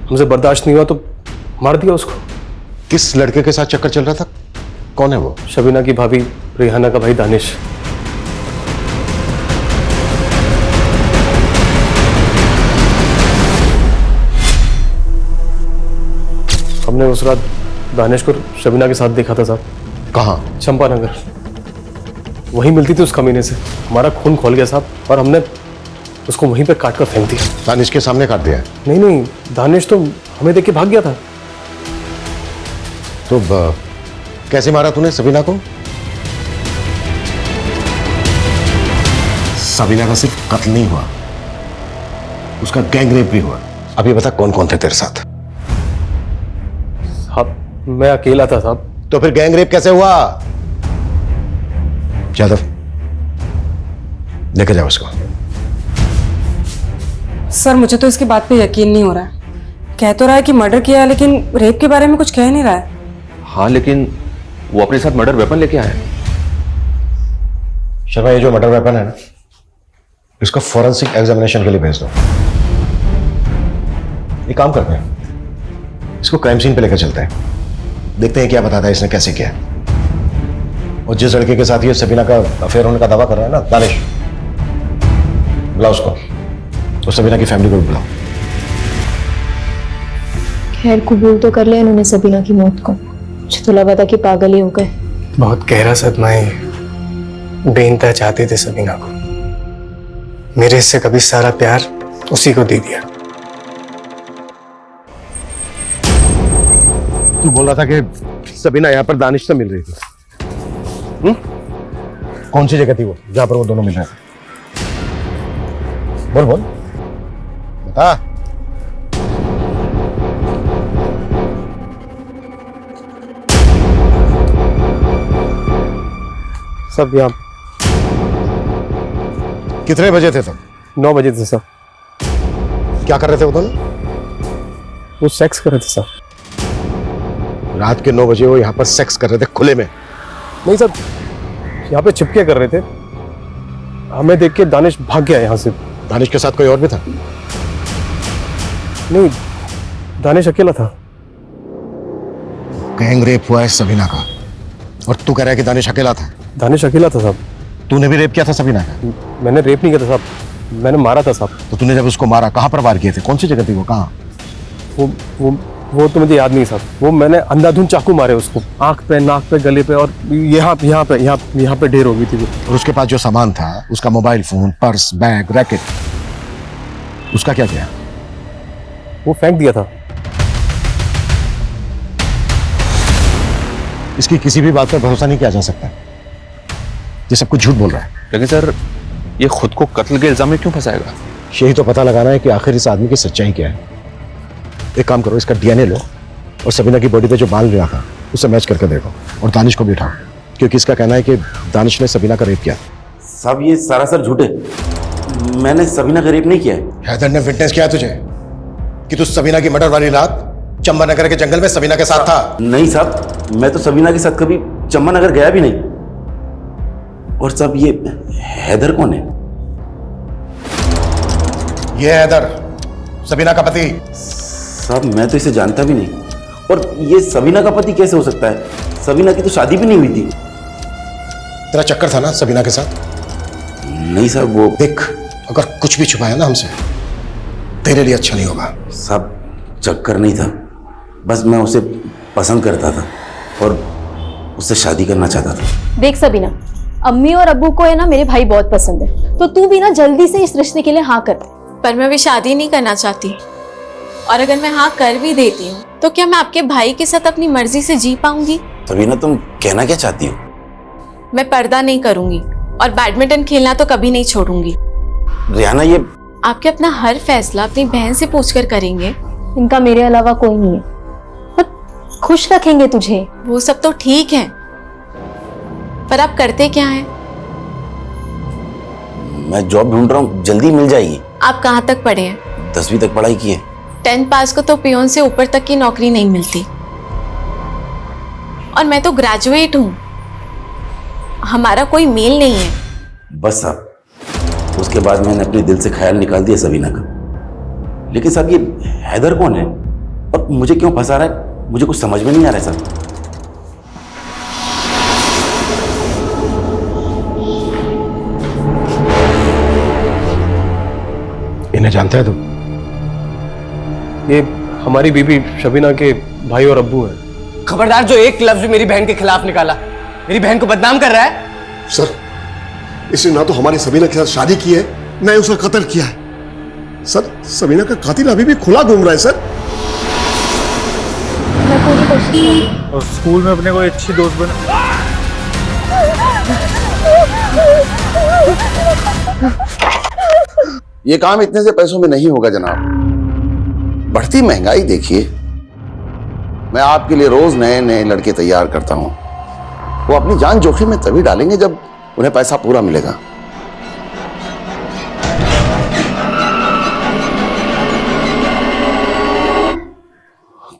हमसे बर्दाश्त नहीं हुआ तो मार दिया उसको। किस लड़के के साथ चक्कर चल रहा था? कौन है वो? शबीना की भाभी रेहाना का भाई दानिश। हमने उस रात दानिश को शबीना के साथ देखा था साहब। कहाँ? चंपानगर। वहीं मिलती थी उस कमीने से। हमारा खून खोल गया साहब और हमने उसको वहीं पे काट कर फेंक दिया। दानिश के सामने काट दिया? नहीं नहीं, दानिश तो हमें देख के भाग गया था। तो कैसे मारा तूने सबीना को? सबीना का सिर्फ कत्ल नहीं हुआ, उसका गैंग रेप भी हुआ। अब ये बता कौन कौन थे तेरे साथ? साहब मैं अकेला था साहब। तो फिर गैंग रेप कैसे हुआ? जादव लेके जाओ उसको। सर मुझे तो इसकी बात पे यकीन नहीं हो रहा है। कह तो रहा है कि मर्डर किया है, लेकिन रेप के बारे में कुछ कह नहीं रहा है। हाँ लेकिन वो अपने साथ मर्डर वेपन लेके आया है। शर्मा ये जो मर्डर वेपन है ना, इसको फॉरेंसिक एग्जामिनेशन के लिए भेज दो। एक काम करते हैं, इसको क्राइम सीन पे लेकर चलते हैं, देखते हैं क्या बताता है इसने कैसे किया। और जिस लड़के के साथ ये सबीना का अफेयर होने का दावा कर रहा है ना, दानिश, बुलाओ उसको और सबीना की फैमिली को भी बुलाओ। खैर कबूल तो कर लिया इन्होंने सबीना की मौत को। मुझे तो लगा था कि पागल ही हो गए। बहुत गहरा सदमा है, बेइंतहा चाहते थे सबीना को। मेरे से कभी सारा प्यार उसी को दे दिया। तू बोल रहा था कि सबीना यहाँ पर दानिश से मिल रही थी। कौन सी जगह थी वो जहां पर वो दोनों मिल रहे थे? बोल बोल बता। सब यहाँ। कितने बजे थे तुम? 9 बजे थे सर। क्या कर रहे थे वो दोनों? वो सेक्स कर रहे थे सर। रात के 9 बजे वो यहाँ पर सेक्स कर रहे थे खुले में? नहीं सर, यहाँ पे छिपके कर रहे थे। हमें देख के दानिश भाग गया यहाँ से। दानिश के साथ कोई और भी था? नहीं, दानिश अकेला था। गैंग रेप हुआ है सबीना का और तू कह रहा है कि दानिश अकेला था? दानिश अकेला था साहब। तूने भी रेप किया था सबीना का? मैंने रेप नहीं किया था साहब, मैंने मारा था साहब। तो तूने जब उसको मारा कहाँ पर वार किए थे? कौन सी जगह थी वो? कहाँ? वो तो मुझे याद नहीं साहब। वो मैंने अंधाधुंध चाकू मारे उसको, आंख पे, नाक पे, गले पे और यहाँ पे ढेर हो गई थी वो। और उसके पास जो सामान था, उसका mobile phone, purse, bag, racket, उसका क्या किया? वो फेंक दिया था। इसकी किसी भी बात पर भरोसा नहीं किया जा सकता। ये सब कुछ झूठ बोल रहा है। लेकिन सर ये खुद को कत्ल के इल्जाम में क्यों फंसाएगा? यही तो पता लगाना है कि आखिर इस आदमी की सच्चाई क्या है। एक काम करो, इसका डीएनए लो और सबीना की बॉडी पे जो बाल मिला था उससे मैच करके देखो और दानिश को भी उठाओ, क्योंकि इसका कहना है कि दानिश ने सबीना का रेप किया। साहब ये सरासर झूठ है, मैंने सबीना का रेप नहीं किया है। हैदर ने विटनेस किया तुझे कि तू सबीना की मर्डर वाली रात चंपानगर के जंगल में सबीना के साथ था? नहीं साहब, मैं तो सबीना के साथ कभी चंपानगर गया भी नहीं। और साहब ये हैदर कौन है? ये हैदर सबीना का पति। साहब मैं तो इसे जानता भी नहीं। और ये सबीना का पति कैसे हो सकता है? सबीना की तो शादी भी नहीं हुई थी। तेरा चक्कर था ना सबीना के साथ, नहीं साहब, वो देख, अगर कुछ भी छुपाया ना हमसे, तेरे लिए अच्छा नहीं होगा। साहब चक्कर नहीं था, बस मैं उसे पसंद करता था और उससे शादी करना चाहता था। देख सबीना, अम्मी और अब्बू को है ना मेरे भाई बहुत पसंद है, तो तू भी ना जल्दी से इस रिश्ते के लिए हाँ कर। पर मैं भी शादी नहीं करना चाहती, और अगर मैं हाँ कर भी देती हूँ तो क्या मैं आपके भाई के साथ अपनी मर्जी से जी पाऊंगी? सबीना, तुम कहना क्या चाहती हो? मैं पर्दा नहीं करूंगी और बैडमिंटन खेलना तो कभी नहीं छोड़ूंगी। रियाना, ये आपके अपना हर फैसला अपनी बहन से पूछकर करेंगे। इनका मेरे अलावा कोई नहीं है, पर खुश रखेंगे तुझे। वो सब तो ठीक है, पर आप करते क्या हैं? मैं जॉब ढूंढ रहा हूँ, जल्दी मिल जाएगी। आप कहाँ तक पढ़े हैं? 10वीं तक पढ़ाई की है। 10th पास को तो पियोन से ऊपर तक की नौकरी नहीं मिलती, और मैं तो ग्रेजुएट हूँ। हमारा कोई मेल नहीं है। बस साहब, उसके बाद मैंने अपने दिल से ख्याल निकाल दिया सबीना का। लेकिन साहब, ये हैदर कौन है और मुझे क्यों फंसा रहा है, मुझे कुछ समझ में नहीं आ रहा है साहब। इन्हें जानते हैं तुम? ये हमारी बीबी शबीना के भाई और अब्बू हैं। खबरदार, जो एक लफ्ज मेरी बहन के खिलाफ निकाला, मेरी बहन को बदनाम कर रहा है। सर, इसने ना तो हमारी सबीना के साथ शादी की है, ना ही उसका कत्ल किया है। सर, सबीना का कातिल अभी भी खुला घूम रहा है सर। मैं पूरी कोशिश करूंगी। और स्कूल में अपने कोई अच्छी दोस्त बना। ये काम इतने से पैसों में नहीं होगा जनाब। बढ़ती महंगाई देखिए, मैं आपके लिए रोज नए नए लड़के तैयार करता हूं। वो अपनी जान जोखिम में तभी डालेंगे जब उन्हें पैसा पूरा मिलेगा।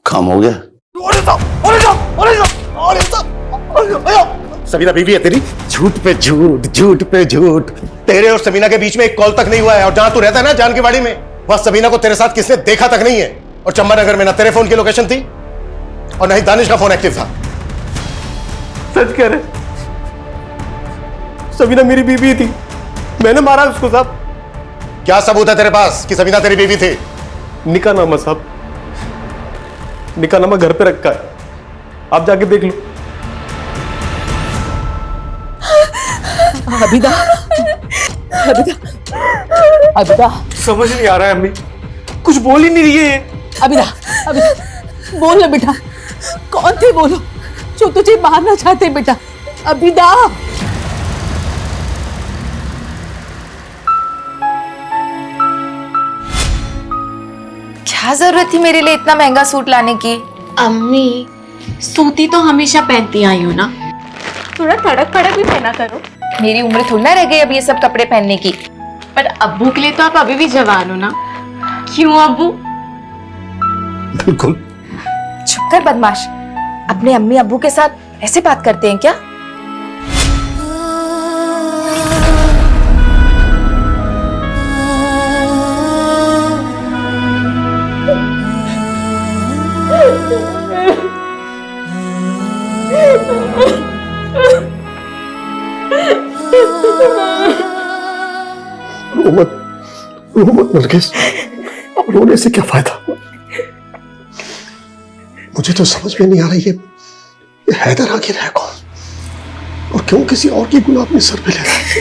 काम हो गया। सबीना बीवी है तेरी? झूठ पे झूठ, झूठ पे झूठ। तेरे और सबीना के बीच में एक कॉल तक नहीं हुआ है, और जहां तू रहता है ना जानकीवाड़ी में, वहां सबीना को तेरे साथ किसने देखा तक नहीं है। और चंपानगर में ना तेरे फोन की लोकेशन थी और ना ही दानिश का फोन एक्टिव था। सच कह रहे, सबीना मेरी बीवी थी, मैंने मारा उसको साहब। क्या सबूत है तेरे पास कि सबीना तेरी बीवी थी? निकाहनामा साहब, निकाहनामा घर पे रखा है, आप जाके देख लो। अबिदा, अबिदा, अबिदा, समझ नहीं आ रहा है अम्मी, कुछ बोल ही नहीं रही है। अबिदा, अबिदा, बोल ना बेटा, कौन थे बोलो जो तुझे मारना चाहते बेटा? अबिदा, क्या जरूरत थी मेरे लिए इतना महंगा सूट लाने की? अम्मी, सूती तो हमेशा पहनती आई हो ना, थोड़ा तड़क फड़क भी पहना करो। मेरी उम्र थोड़ी ना रह गई अब ये सब कपड़े पहनने की। पर अब्बू के लिए तो आप अभी भी जवान हो ना। क्यों अब्बू? बिल्कुल। चुप कर बदमाश, अपने अम्मी अब्बू के साथ ऐसे बात करते हैं क्या? रो मत नरगिस, अब रोने से क्या फायदा? मुझे तो समझ में नहीं आ रही है, ये हैदर आखिर है कौन और क्यों किसी और की गुनाह अपने सर पे ले रहा है?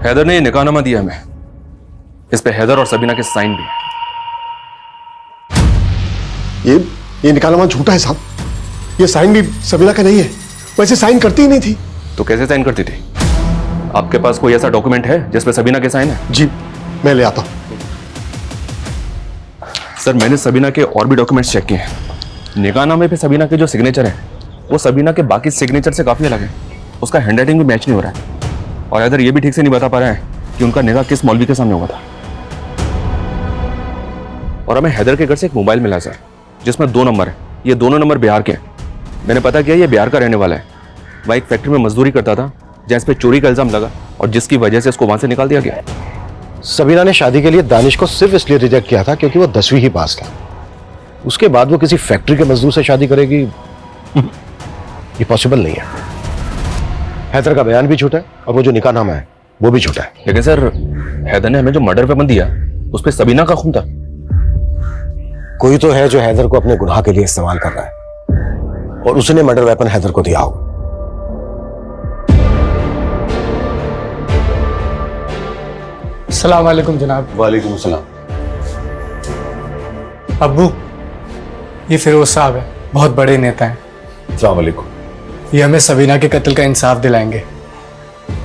हैदर ने ये निकाहनामा दिया हमें, इस पे हैदर और सबीना के साइन भी। ये निकाहनामा झूठा है साहब, ये साइन भी सबीना का नहीं है, वैसे साइन करती ही नहीं थी। तो कैसे साइन करती थी? आपके पास कोई ऐसा डॉक्यूमेंट है जिसपे सबीना के साइन है? जी, मैं ले आता हूं। सर, मैंने सबीना के और भी डॉक्यूमेंट्स चेक किए हैं। निकाहनामे पे सबीना के जो सिग्नेचर है वो सबीना के बाकी सिग्नेचर से काफी अलग है। उसका हैंडराइटिंग भी मैच नहीं हो रहा है, और हैदर ये भी ठीक से नहीं बता पा रहा है कि उनका निकाह किस मौलवी के सामने हुआ था। और हमें हैदर के घर से एक मोबाइल मिला सर, जिसमें 2 नंबर है। ये दोनों नंबर बिहार के हैं। मैंने पता किया ये बिहार का रहने वाला है। वह एक फैक्ट्री में मजदूरी करता था जहाँ इस पे चोरी का इल्जाम लगा, और जिसकी वजह से इसको वहां से निकाल दिया गया। सबीना ने शादी के लिए दानिश को सिर्फ इसलिए रिजेक्ट किया था क्योंकि वो 10वीं ही पास था। उसके बाद वो किसी फैक्ट्री के मजदूर से शादी करेगी, ये पॉसिबल नहीं है। हैदर का बयान भी झूठा है और वो जो निकाहनामा है वो भी झूठा है। लेकिन सर, हैदर ने हमें जो मर्डर वेपन दिया उस पे सबीना का खून था। कोई तो है जो हैदर को अपने गुनाह के लिए इस्तेमाल कर रहा है और उसने मर्डर वेपन हैदर को दिया होगा। अस्सलाम वालेकुम जनाब। वालेकुम सलाम। अब्बू, ये फिरोज साहब है, बहुत बड़े नेता हैं। अस्सलाम वालेकुम। ये हमें सबीना के कत्ल का इंसाफ दिलाएंगे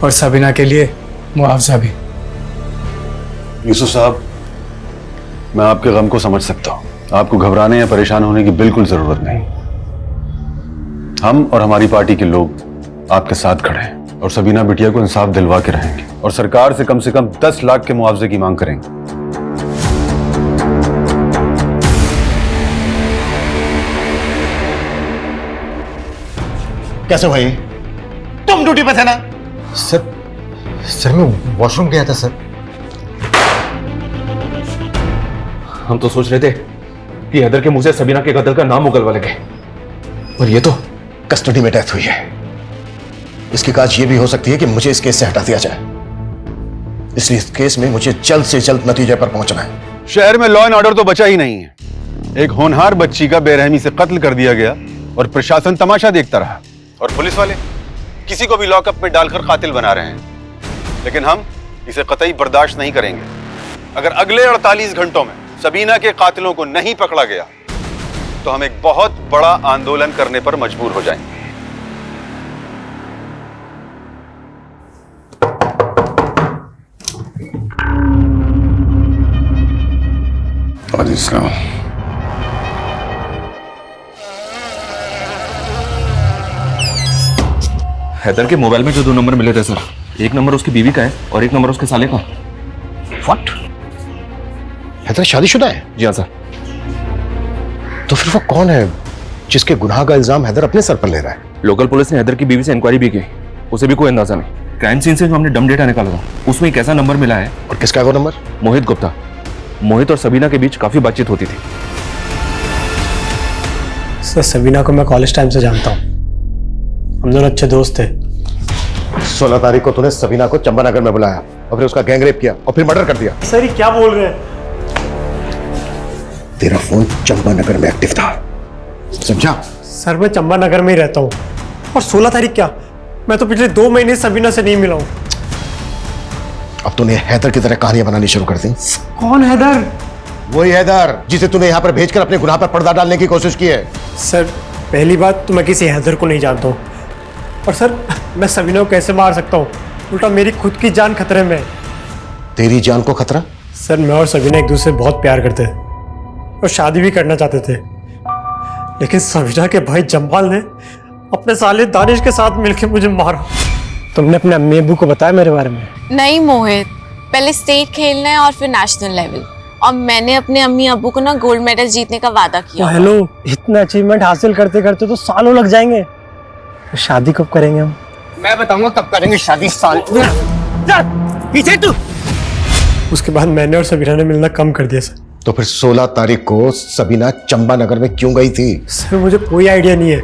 और सबीना के लिए मुआवजा भी। यूसुफ साहब, मैं आपके गम को समझ सकता हूँ। आपको घबराने या परेशान होने की बिल्कुल जरूरत नहीं। हम और हमारी पार्टी के लोग आपके साथ खड़े हैं और सबीना बिटिया को इंसाफ दिलवा के रहेंगे और सरकार से कम 10 लाख के मुआवजे की मांग करेंगे। कैसे भाई? तुम ड्यूटी पे थे ना? सर मैं वॉशरूम गया था सर। हम तो सोच रहे थे कि हैदर के मुंह से सबीना के कत्ल का नाम उगलवा लगे, और ये तो कस्टडी में डेथ हुई है। इसकी काज ये भी हो सकती है कि मुझे इस केस से हटा दिया जाए, इसलिए इस केस में मुझे जल्द से जल्द नतीजे पर पहुंचना है। शहर में लॉ एंड ऑर्डर तो बचा ही नहीं है। एक होनहार बच्ची का बेरहमी से कत्ल कर दिया गया और प्रशासन तमाशा देखता रहा, और पुलिस वाले किसी को भी लॉकअप में डालकर कातिल बना रहे हैं। लेकिन हम इसे कतई बर्दाश्त नहीं करेंगे। अगर अगले 48 घंटों में सबीना के कातिलों को नहीं पकड़ा गया तो हम एक बहुत बड़ा आंदोलन करने पर मजबूर हो जाएंगे। हैदर के मोबाइल में जो 2 नंबर मिले थे सर, एक नंबर उसकी बीवी का है और एक नंबर उसके साले का। व्हाट? हैदर शादीशुदा है? जी हाँ सर। तो फिर वो कौन है जिसके गुनाह का इल्जाम हैदर अपने सर पर ले रहा है? लोकल पुलिस ने हैदर की बीवी से इंक्वायरी भी की, उसे भी कोई अंदाजा नहीं। क्राइम सीन से जो हमने डम डेटा निकाला था उसमें एक ऐसा नंबर मिला है। और किसका है वो नंबर? मोहित गुप्ता। मोहित और सबीना के बीच काफी बातचीत होती थी। सर, सबीना को मैं कॉलेज टाइम से जानता हूँ, हम दोनों अच्छे दोस्त थे। 16 तारीख को तूने सबीना को चंपानगर में बुलाया और फिर उसका गैंग रेप किया और फिर मर्डर कर दिया। सर, ये क्या बोल रहे हैं? तेरा फोन चंपानगर में एक्टिव था, समझा? सर, मैं चंपानगर में ही रहता हूँ। और 16 तारीख क्या, मैं तो पिछले 2 महीने सबीना से नहीं मिला हूँ। अब तूने हैदर की तरह कहानियां बनानी शुरू कर दी। कौन हैदर? वही हैदर जिसे तूने यहाँ पर भेजकर अपने गुनाह पर पर्दा डालने की कोशिश की है। सर, पहली बात तो मैं किसी हैदर को नहीं जानता हूँ, और सर मैं सबीना को कैसे मार सकता हूँ? उल्टा मेरी खुद की जान खतरे में है। तेरी जान को खतरा? सर, मैं और सबीना एक दूसरे से बहुत प्यार करते थे और शादी भी करना चाहते थे, लेकिन सबीना के भाई जमाल ने अपने साले दानिश के साथ मिलकर मुझे मारा। तुमने अपने अम्मी अब्बू को बताया मेरे बारे में? नहीं मोहित, पहले स्टेट खेलना है और फिर नेशनल लेवल, और मैंने अपने अम्मी अब्बू को ना गोल्ड मेडल जीतने का वादा किया। हेलो, इतना अचीवमेंट हासिल करते करते तो सालों लग जाएंगे। तो शादी कब करेंगे हम? मैं बताऊंगा कब करेंगे शादी। साल पीछे तू। उसके बाद मैंने और सबीना ने मिलना कम कर दिया सर। तो फिर 16 तारीख को सबीना चंपानगर में क्यों गई थी? सर, मुझे कोई आइडिया नहीं है।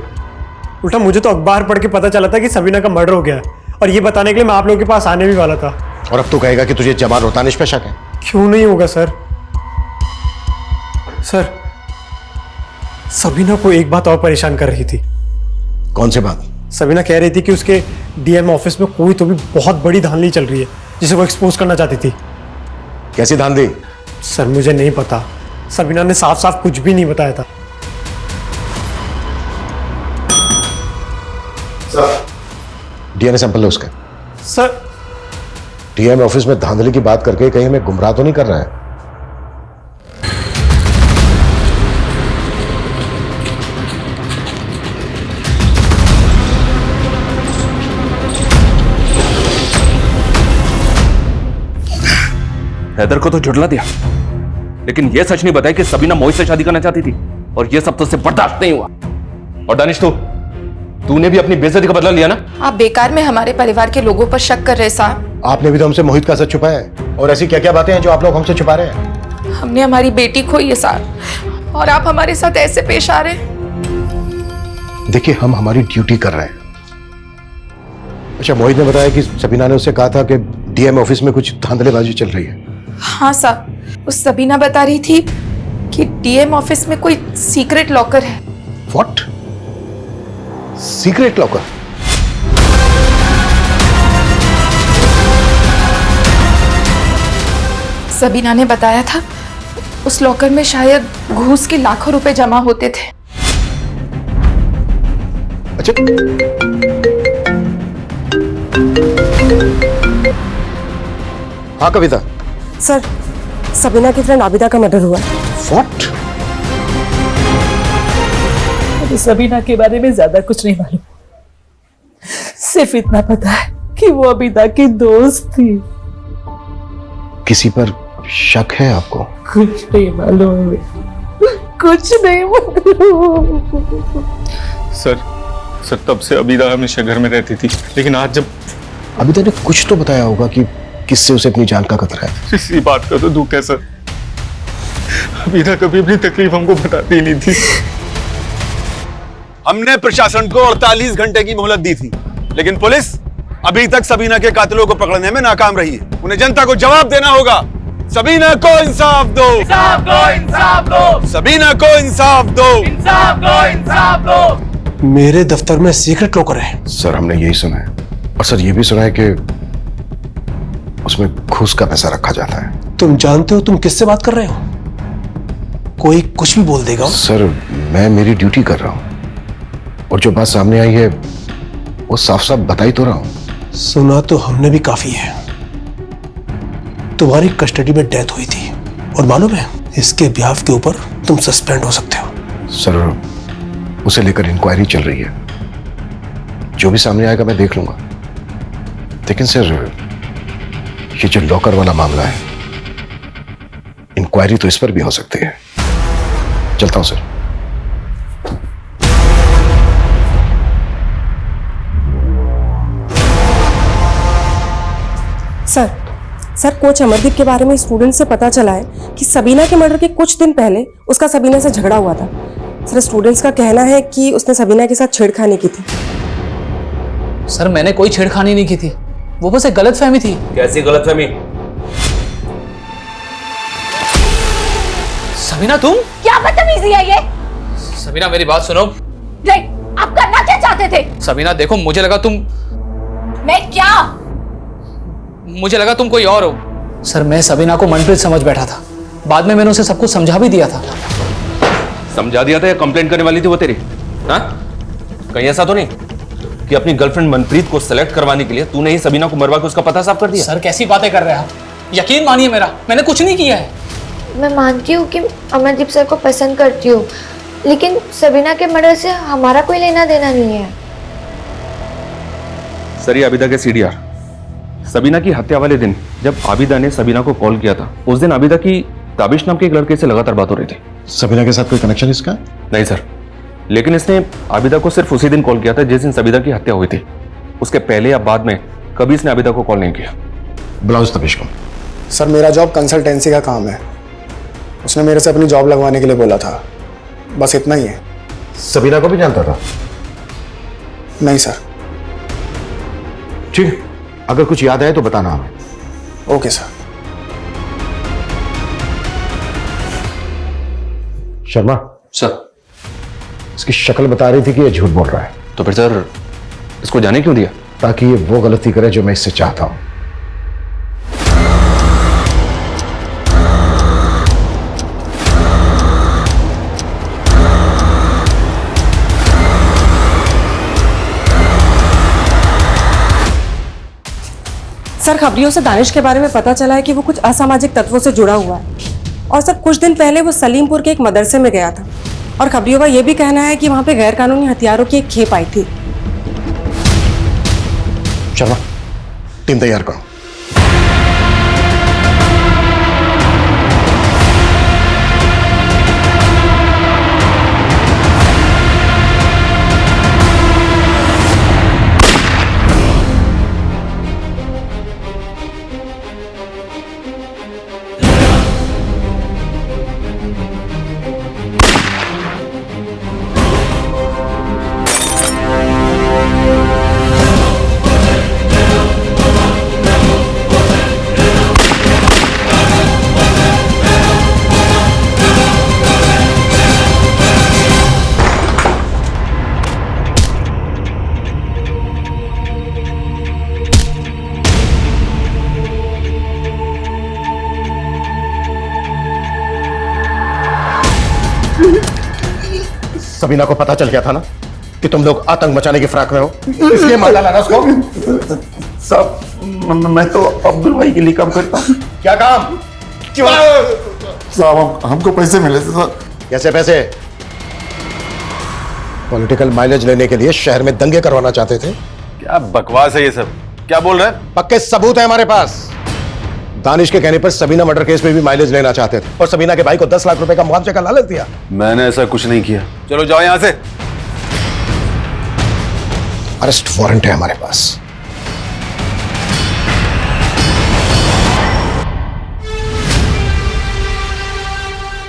उल्टा मुझे तो अखबार पढ़ के पता चला था कि सबीना का मर्डर हो गया, और ये बताने के लिए मैं आप लोगों के पास आने भी वाला था। और अब तो कहेगा कि तुझे जमाल और दानिश पे शक है? क्यों नहीं होगा सर? सर, सबीना को एक बात और परेशान कर रही थी। कौन सी बात? सबीना कह रही थी कि उसके डीएम ऑफिस में कोई तो भी बहुत बड़ी धांधली चल रही है जिसे वो एक्सपोज करना चाहती थी। कैसी धांधली? सर, मुझे नहीं पता। सबीना ने साफ साफ कुछ भी नहीं बताया था। सर, डीएनए सैंपल लो उसका। सर, डीएम ऑफिस में धांधली की बात करके कहीं हमें गुमराह तो नहीं कर रहा है? हैदर को तो झुठला दिया, लेकिन यह सच नहीं बताया कि सबीना मोहित से शादी करना चाहती थी, और यह सब तो उससे बर्दाश्त नहीं हुआ। और दानिश, तूने भी अपनी बेइज्जती का बदला लिया ना? आप बेकार में हमारे परिवार के लोगों पर शक कर रहे साहब। आपने भी तो हमसे मोहित का सच छुपाया है, और ऐसी क्या क्या बातें हैं जो आप लोग हमसे छुपा रहे हैं? हमने हमारी बेटी खोई है साहब, और आप हमारे साथ ऐसे पेश आ रहे हैं। देखिए, हम हमारी ड्यूटी कर रहे हैं। अच्छा, मोहित ने बताया कि सबीना ने उससे कहा था कि डीएम ऑफिस में कुछ धांधलेबाजी चल रही है। हाँ साहब, उस सबीना बता रही थी कि डीएम ऑफिस में कोई सीक्रेट लॉकर है। व्हाट? Secret locker? सबीना ने बताया था उस लॉकर में शायद घूस के लाखों रुपए जमा होते थे। अच्छा, हाँ कविता। सर, सबीना की फ्रेंड आबिदा का मर्डर हुआ है। व्हाट? मुझे सबीना के बारे में ज्यादा कुछ नहीं मालूम, सिर्फ इतना पता है कि वो आबिदा की दोस्त थी। किसी पर शक है आपको? कुछ नहीं मालूम, कुछ नहीं मालूम। सर तब से अबीदा हमेशा घर में रहती थी, लेकिन आज जब अबिदा ने कुछ तो बताया होगा कि किससे उसे अपनी जान का खतरा है। इसी बात का तो दुख है सर। अबीदा कभी अपनी तकलीफ हमको बताती नहीं थी। हमने प्रशासन को 48 घंटे की मोहलत दी थी, लेकिन पुलिस अभी तक सबीना के कातिलों को पकड़ने में नाकाम रही है। उन्हें जनता को जवाब देना होगा। सबीना को इंसाफ दो, इंसाफ दो, इंसाफ दो। सबीना को इंसाफ दो, इंसाफ दो, इंसाफ दो। मेरे दफ्तर में सीक्रेट लॉकर है। सर, हमने यही सुना है, और सर ये भी सुना है कि उसमें घूस का पैसा रखा जाता है। तुम जानते हो तुम किससे बात कर रहे हो? कोई कुछ भी बोल देगा। सर, मैं मेरी ड्यूटी कर रहा हूं, और जो बात सामने आई है वो साफ साफ बता ही तो रहा हूं। सुना तो हमने भी काफी है। तुम्हारी कस्टडी में डेथ हुई थी, और मालूम है इसके ब्याह के ऊपर तुम सस्पेंड हो सकते हो। सर, उसे लेकर इंक्वायरी चल रही है, जो भी सामने आएगा मैं देख लूंगा। लेकिन सर, ये जो लॉकर वाला मामला है, इंक्वायरी तो इस पर भी हो सकती है। चलता हूं सर। सर, कोच अमरदीप के बारे में स्टूडेंट से पता चला है कि सबीना के मर्डर के कुछ दिन पहले उसका सबीना से झगड़ा हुआ था। सर, स्टूडेंट्स का कहना है कि उसने सबीना के साथ छेड़खानी की थी। सर, मैंने कोई छेड़खानी नहीं की थी, वो बस एक गलतफहमी थी। कैसी गलतफहमी? सबीना, तुम? क्या बदतमीजी है ये? सबीना, मेरी बात सुनो। नहीं, आप करना क्या चाहते थे? सबीना देखो, मुझे लगा तुम कोई और हो। सर, मैं सबीना को मनप्रीत समझ बैठा था, बाद में मैंने उसे सब कुछ समझा भी दिया था। समझा दिया था या कंप्लेंट करने वाली थी वो तेरी? हाँ, कहीं ऐसा तो नहीं कि अपनी गर्लफ्रेंड मनप्रीत को सेलेक्ट करवाने के लिए तूने ही सबीना को मरवा के उसका पता साफ कर दिया? सर, कैसी बातें कर रहे हैं आप? यकीन मानिए मेरा, मैंने कुछ नहीं किया है। मैं मानती हूँ कि अमरदीप सर को पसंद करती हूँ, लेकिन सबीना के मर्डर से हमारा कोई लेना देना नहीं है। सर, ये आबिदा के सीडीआर। सबीना की हत्या वाले दिन जब आबिदा ने सबीना को कॉल किया था, उस दिन आबिदा की ताबिश नाम के एक लड़के से लगातार बात हो रही थी। सबीना के साथ कोई कनेक्शन इसका? नहीं सर, लेकिन इसने आबिदा को सिर्फ उसी दिन कॉल किया था जिस दिन सबीना की हत्या हुई थी। उसके पहले या बाद में कभी इसने आबिदा को कॉल नहीं किया। बुलाओ इस तबिश को। सर, मेरा जॉब कंसल्टेंसी का काम है। उसने मेरे से अपनी जॉब लगवाने के लिए बोला था, बस इतना ही है। सबीना को भी जानता था? नहीं सर। ठीक, अगर कुछ याद आए तो बताना हमें। Okay sir. शर्मा सर, इसकी शक्ल बता रही थी कि ये झूठ बोल रहा है। तो फिर सर इसको जाने क्यों दिया? ताकि ये वो गलती करे जो मैं इससे चाहता हूं। सर, खबरियों से दानिश के बारे में पता चला है कि वो कुछ असामाजिक तत्वों से जुड़ा हुआ है, और सर कुछ दिन पहले वो सलीमपुर के एक मदरसे में गया था, और खबरियों का ये भी कहना है कि वहां पे गैर कानूनी हथियारों की एक खेप आई थी। शर्मा, टीम तैयार करो। सबीना को पता चल गया था ना कि तुम लोग आतंक मचाने की फिराक में हो, इसलिए मार डाला ना उसको। साहब मैं तो अब्दुल भाई के लिए काम करता हूँ। क्या काम? क्यों? साहब हमको पैसे मिले थे सर। कैसे पैसे? पॉलिटिकल माइलेज लेने के लिए शहर में दंगे करवाना चाहते थे। क्या बकवास है ये सब, क्या बोल रहे हैं? पक्के सबूत है हमारे पास। दानिश के कहने पर सबीना मर्डर केस में भी माइलेज लेना चाहते थे और सबीना के भाई को 10 लाख रुपए का मुआवजे का लालच दिया। मैंने ऐसा कुछ नहीं किया। चलो जाओ यहां से। अरेस्ट वारंट है हमारे पास।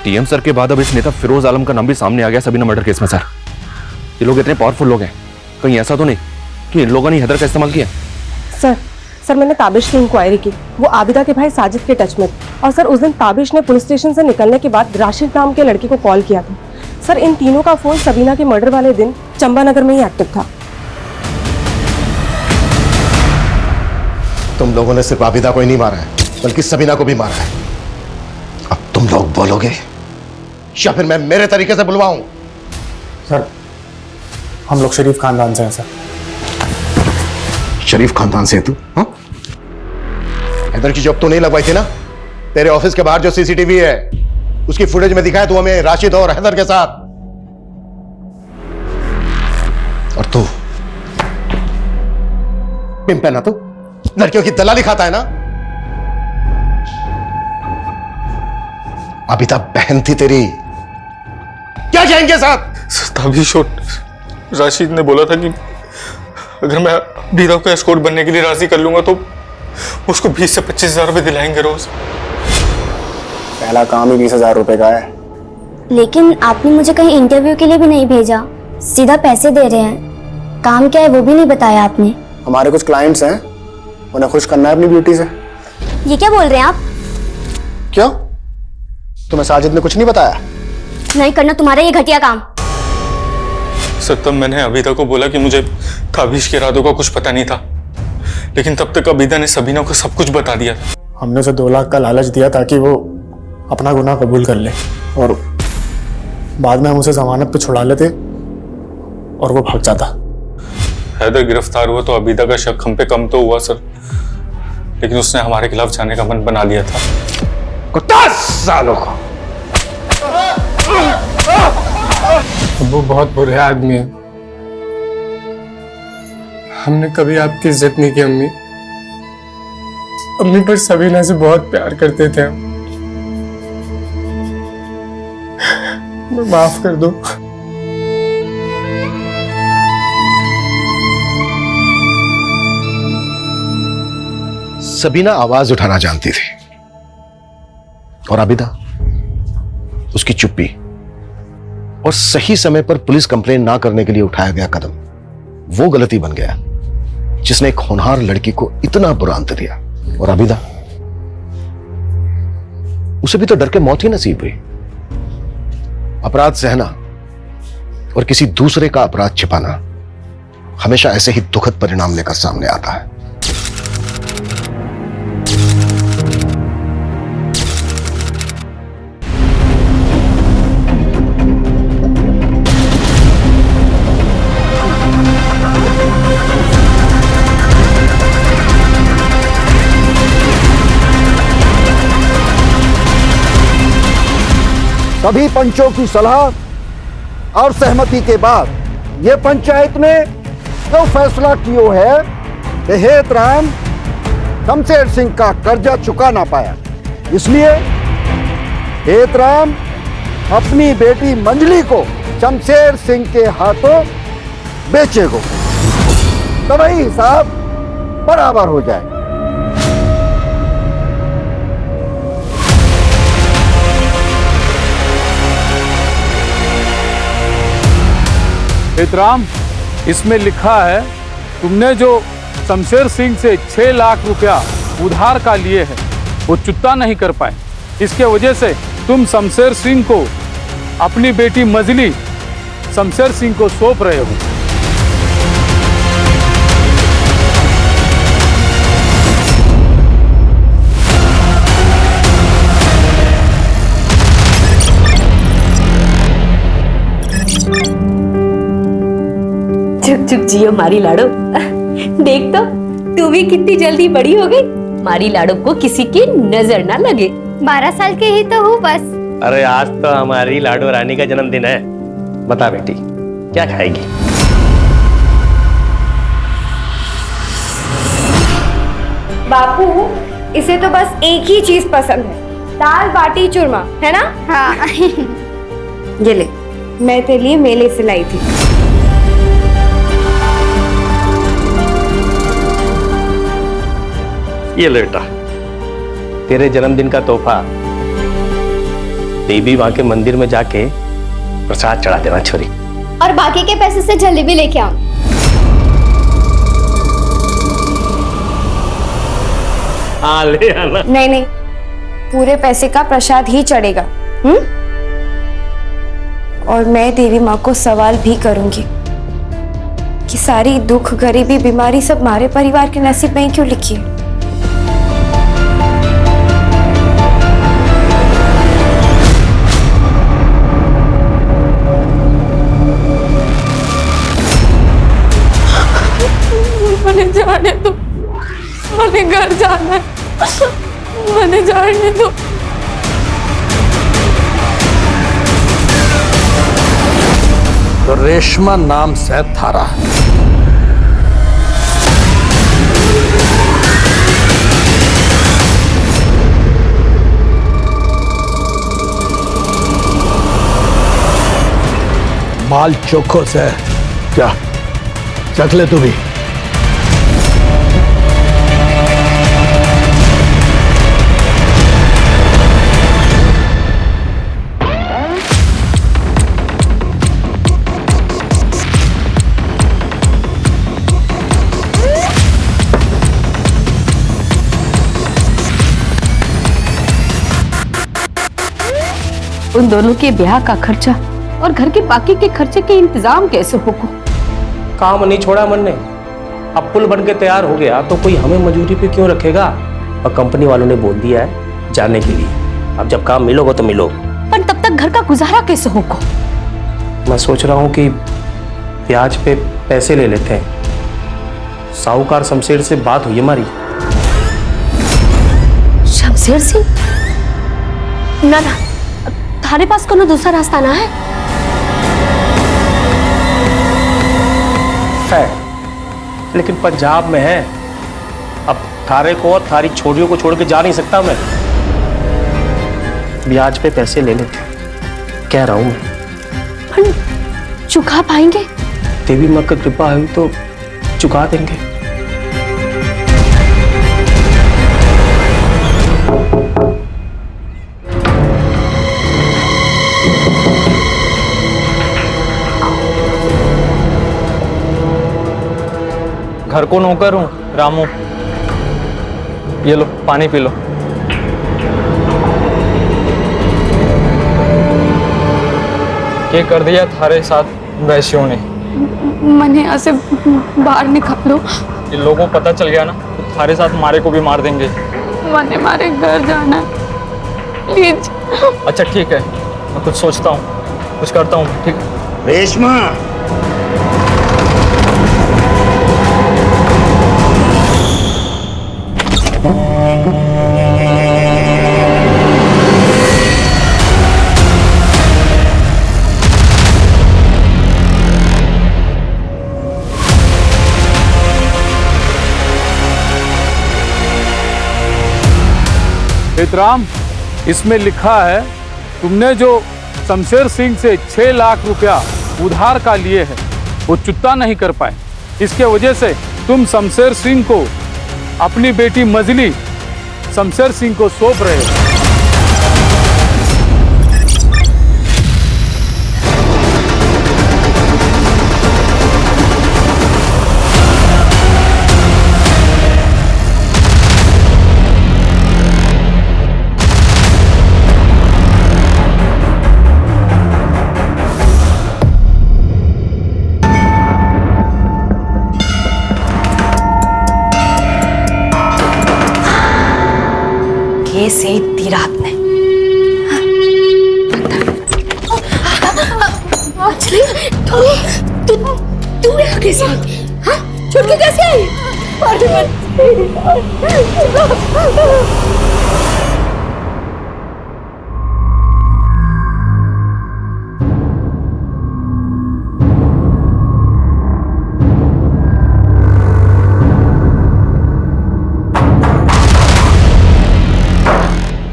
टीएम सर के बाद अब इस नेता फिरोज आलम का नाम भी सामने आ गया सबीना मर्डर केस में। सर, ये लोग इतने पावरफुल लोग हैं, कहीं ऐसा तो नहीं कि इन लोगों ने हैदर का इस्तेमाल किया? सर मैंने ताबिश की इंक्वायरी की, वो आबिदा के भाई साजिद के टच में थे। और सर उस दिन ताबिश ने पुलिस स्टेशन से निकलने के बाद राशिद नाम के लड़के को कॉल किया था। सर इन तीनों का फोन सबीना के मर्डर वाले दिन चंबानगर में ही एक्टिव था। तुम लोगों ने सिर्फ आबिदा को ही नहीं मारा है, बल्कि सबीना को भी मारा है। अब तुम लोग बोलोगे या फिर मैं मेरे तरीके से बुलवाऊं? सर हम लोग शरीफ खानदान से हैं सर। शरीफ खानदान से तू? हाँ? हैदर की जॉब तो नहीं लगवाई थी ना? तेरे ऑफिस के बाहर जो सीसीटीवी है उसकी फुटेज में दिखाया तू हमें राशिद और हैदर के साथ। और तू पिंप है ना, तू लड़कियों की दलाली खाता है ना? अबिता बहन थी तेरी, क्या जाएंगे साथ? ताबिश और राशिद ने बोला था कि अगर मैं अबिदा को एस्कॉर्ट बनने के लिए राजी कर लूंगा तो उसको 20 से 25,000 रुपए दिलाएंगे रोज। पहला काम ही 20,000 रुपए का है। लेकिन आपने मुझे कहीं इंटरव्यू के लिए भी नहीं भेजा, सीधा पैसे दे रहे हैं। काम क्या है वो भी नहीं बताया आपने। हमारे कुछ क्लाइंट्स हैं, उन्हें खुश करना है अपनी ब्यूटी से। ये क्या बोल रहे हैं आप? क्यों, तुम्हें साजिद ने कुछ नहीं बताया? नहीं करना तुम्हारा ये घटिया काम। सर तब मैंने अबिदा को बोला कि मुझे ताबिश के इरादों का कुछ पता नहीं था, लेकिन तब तक अबिदा ने सबीना को सब कुछ बता दिया था। हमने उसे 2 लाख का लालच दिया ताकि वो अपना गुनाह कबूल कर ले, और बाद में हम उसे जमानत पे छुड़ा लेते और वो भाग जाता। हैदर गिरफ्तार हुआ तो अबिदा का शक हम पे कम तो हुआ सर, लेकिन उसने हमारे खिलाफ जाने का मन बना लिया था। 10 सालों को वो बहुत बुरे आदमी है। हमने कभी आपकी इज्जत नहीं की अम्मी। अम्मी पर सबीना से बहुत प्यार करते थे हम। माफ कर दो। सबीना आवाज उठाना जानती थी और आबिदा उसकी चुप्पी और सही समय पर पुलिस कंप्लेन ना करने के लिए उठाया गया कदम वो गलती बन गया जिसने एक होनहार लड़की को इतना बुरा अंत दिया। और आबिदा, उसे भी तो डर के मौत ही नसीब हुई। अपराध सहना और किसी दूसरे का अपराध छिपाना हमेशा ऐसे ही दुखद परिणाम लेकर सामने आता है। सभी पंचों की सलाह और सहमति के बाद ये पंचायत ने जो फैसला किया है कि हेतराम शमशेर सिंह का कर्जा चुका ना पाया, इसलिए हेतराम अपनी बेटी मंजली को शमशेर सिंह के हाथों बेचेगा, तभी हिसाब बराबर हो जाए। हेतराम, इसमें लिखा है तुमने जो शमशेर सिंह से 6 लाख रुपया उधार का लिए है वो चुकता नहीं कर पाए। इसके वजह से तुम शमशेर सिंह को अपनी बेटी मजली शमशेर सिंह को सौंप रहे हो। जुग जियो मारी लाडो। देख तो तू भी कितनी जल्दी बड़ी हो गई। मारी लाडो को किसी की नजर ना लगे। 12 साल के ही तो हूँ बस। अरे आज तो हमारी लाडो रानी का जन्मदिन है। बता बेटी क्या खाएगी? बापू, इसे तो बस एक ही चीज पसंद है, दाल बाटी चूरमा, है ना? हाँ। ये ले, मैं तेरे लिए मेले से लाई थी। ये ले बेटा, तेरे जन्मदिन का तोहफा। देवी माँ के मंदिर में जाके प्रसाद चढ़ा देना छोरी। और बाकी के पैसे से जलेबी लेके आओ। हाँ ले आना। नहीं नहीं, पूरे पैसे का प्रसाद ही चढ़ेगा। और मैं देवी माँ को सवाल भी करूंगी कि सारी दुख, गरीबी, बीमारी सब हमारे परिवार के नसीब में ही क्यों लिखी है। मैंने जाने दो, मैंने घर जाना है, मैंने जाने दो। तो रेशमा नाम से थारा माल चोखो से क्या चख ले तू भी। उन दोनों के ब्याह का खर्चा और घर के बाकी के खर्चे के इंतजाम कैसे होगा? काम नहीं छोड़ा मन ने। अब पुल बन के तैयार हो गया तो कोई हमें मजदूरी पे क्यों रखेगा? और कंपनी वालों ने बोल दिया है जाने के लिए। अब जब काम मिलोगे तो मिलो। पर तब तक घर का गुजारा कैसे होगा? मैं सोच रहा हूँ कि ब्याज पे पैसे ले लेते हैं। साहूकार शमशेर से बात हुई हमारी। शमशेर सिंह? ना ना, थारे पास कोनो दूसरा रास्ता ना है? लेकिन पंजाब में है। अब थारे को और थारी छोड़ियों को छोड़ के जा नहीं सकता मैं। ब्याज पे पैसे ले लेते कह रहा हूं मैं। चुका पाएंगे? देवी माँ का कृपा हुई तो चुका देंगे। घर को नौकर हूँ रामू। ये लो पानी पी लो। ये कर दिया थारे साथ वैश्यों ने। मैंने यहाँ से बाहर निकालो। ये लोगों को पता चल गया ना तो थारे साथ मारे को भी मार देंगे। मैंने हमारे घर जाना है, प्लीज। अच्छा ठीक है, मैं कुछ सोचता हूँ, कुछ करता हूँ। ठीक रेशमा, राम, इसमें लिखा है तुमने जो शमशेर सिंह से 6 लाख रुपया उधार का लिए है वो चुकता नहीं कर पाए। इसके वजह से तुम शमशेर सिंह को अपनी बेटी मजली शमशेर सिंह को सौंप रहे हो। से इतनी रात में तू यहाँ कैसे कैसे आई? हाँ, छुट के कैसे आई?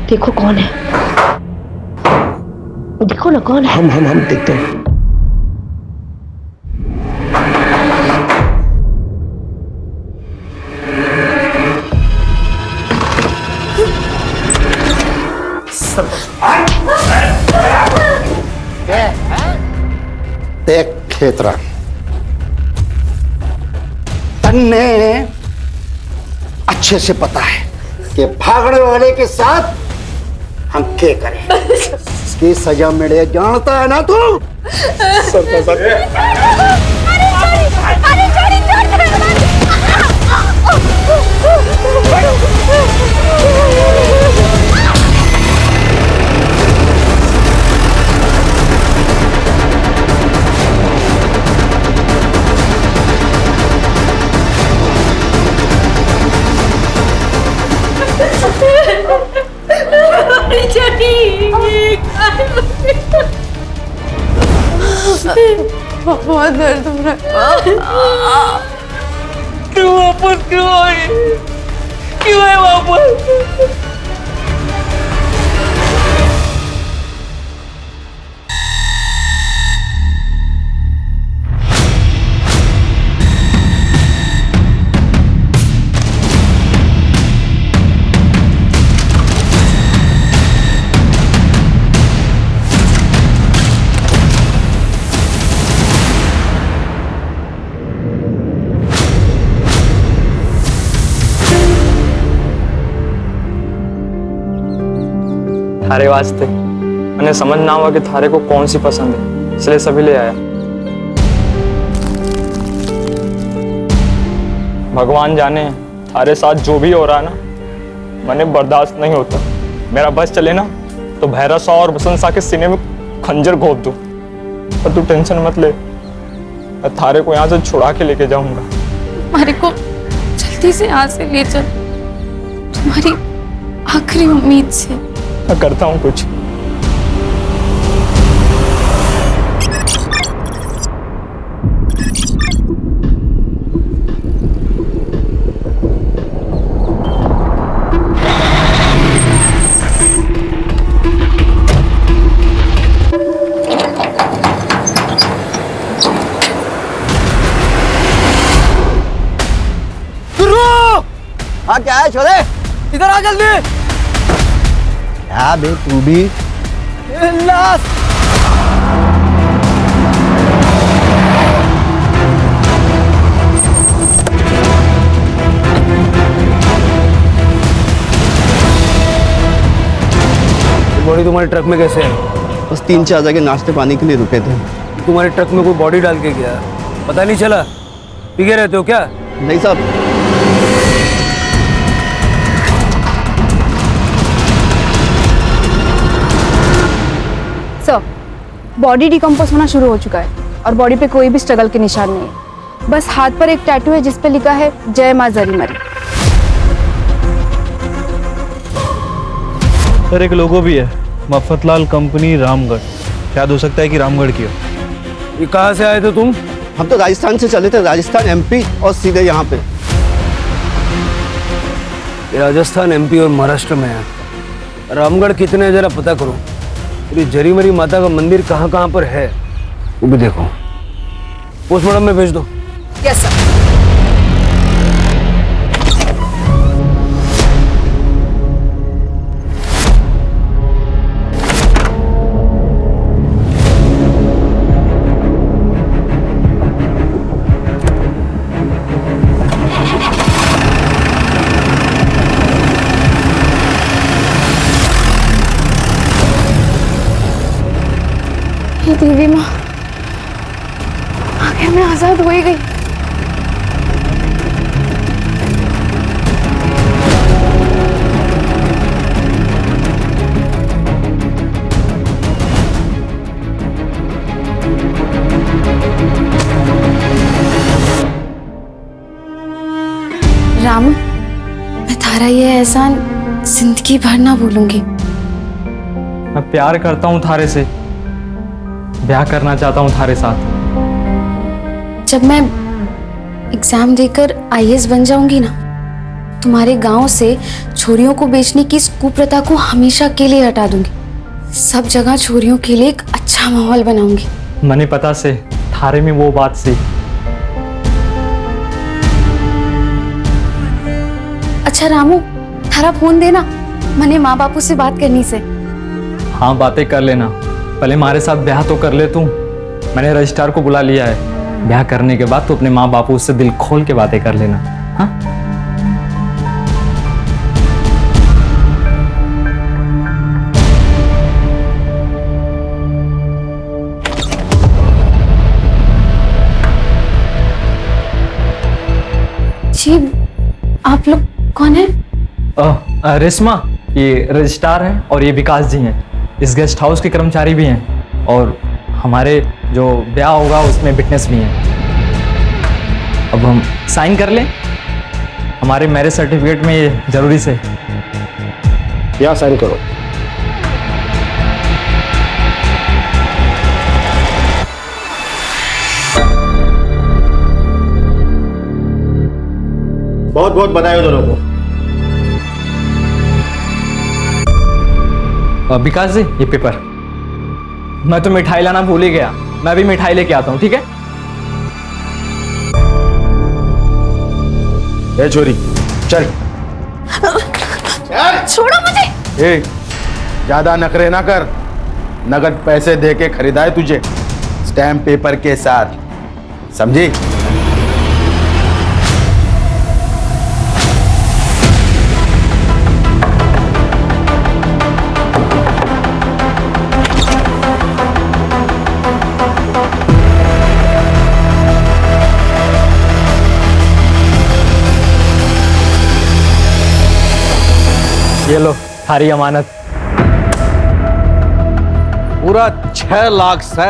देखो कौन है, देखो ना कौन है। हम देखते हैं। देख खेतरा, तन्ने अच्छे से पता है कि भागने वाले के साथ हम क्या करें। इसकी सजा मिले जानता है ना तू? बहुत दर्द हो रहा है। क्यों वापस क्यों आई? क्यों है वापस? थारे वास्ते मैंने समझ ना हुआ कि थारे को कौन सी पसंद है, इसलिए सभी ले आया। भगवान जाने थारे साथ जो भी हो रहा है ना, मैंने बर्दाश्त नहीं होता। मेरा बस चले ना तो भैरव सा और बसंत सा के सीने में खंजर घोंप दूं। पर तू टेंशन मत ले, मैं थारे को यहाँ से छुड़ा के लेके जाऊंगा। हमारे को जल्दी से यहाँ से ले चल, तुम्हारी आखिरी उम्मीद से। मैं करता हूँ कुछ। हाँ क्या है छोरे, इधर आ जल्दी। क्या बे तू भी? लाश। बॉडी तुम्हारे ट्रक में कैसे है? बस 3-4 जगह नाश्ते पानी के लिए रुके थे। तुम्हारे ट्रक में कोई बॉडी डाल के गया, पता नहीं चला? पी के रहते हो क्या? नहीं साहब। सर, बॉडी डिकम्पोज होना शुरू हो चुका है और बॉडी पे कोई भी स्ट्रगल के निशान नहीं है। बस हाथ पर एक टैटू है जिस पे लिखा है जय मां जरी मरी। सर एक लोगो भी है, मफतलाल कंपनी रामगढ़। शायद हो सकता है कि रामगढ़ की हो। ये कहाँ से आए थे तुम? हम तो राजस्थान से चले थे, राजस्थान MP और सीधे यहाँ पे। राजस्थान MP और महाराष्ट्र में है। रामगढ़ कितने है जरा पता करो। ये जरी मरी माता का मंदिर कहाँ कहाँ पर है वो भी देखो। पोस्टमार्टम में भेज दो। Yes sir. देवी माँ, आखिर मैं आजाद हो ही गई। रामू, मैं थारा ये एहसान जिंदगी भर ना भूलूंगी। मैं प्यार करता हूँ थारे से, ब्याह करना चाहता हूँ थारे साथ। जब मैं एग्जाम देकर आईएएस बन जाऊंगी ना, तुम्हारे गांव से छोरियों को बेचने की इस कुप्रथा को हमेशा के लिए हटा दूंगी। सब जगह छोरियों के लिए एक अच्छा माहौल बनाऊंगी। मने पता से थारे में वो बात से। अच्छा रामू, थारा फोन देना, मने माँ बापू से बात करनी से। हाँ बातें कर लेना, पहले हमारे साथ ब्याह तो कर ले तू। मैंने रजिस्ट्रार को बुला लिया है, ब्याह करने के बाद तो अपने माँ बापू से दिल खोल के बातें कर लेना। हाँ जी, आप लोग कौन है? रेशमा, ये रजिस्ट्रार हैं और ये विकास जी हैं। इस गेस्ट हाउस के कर्मचारी भी हैं और हमारे जो ब्याह होगा उसमें विटनेस भी हैं। अब हम साइन कर लें? हमारे मैरिज सर्टिफिकेट में ये जरूरी से। यहाँ साइन करो। बहुत बहुत बधाई हो दोनों को। विकास जी, ये पेपर। मैं तो मिठाई लाना भूल ही गया, मैं भी मिठाई लेके आता हूँ, ठीक है? ए छोरी, चल। छोड़ो मुझे। ए, ज्यादा नखरे ना कर, नगद पैसे दे के खरीदा है तुझे, स्टैम्प पेपर के साथ, समझी? ये लो थारी अमानत। पूरा 6 लाख से।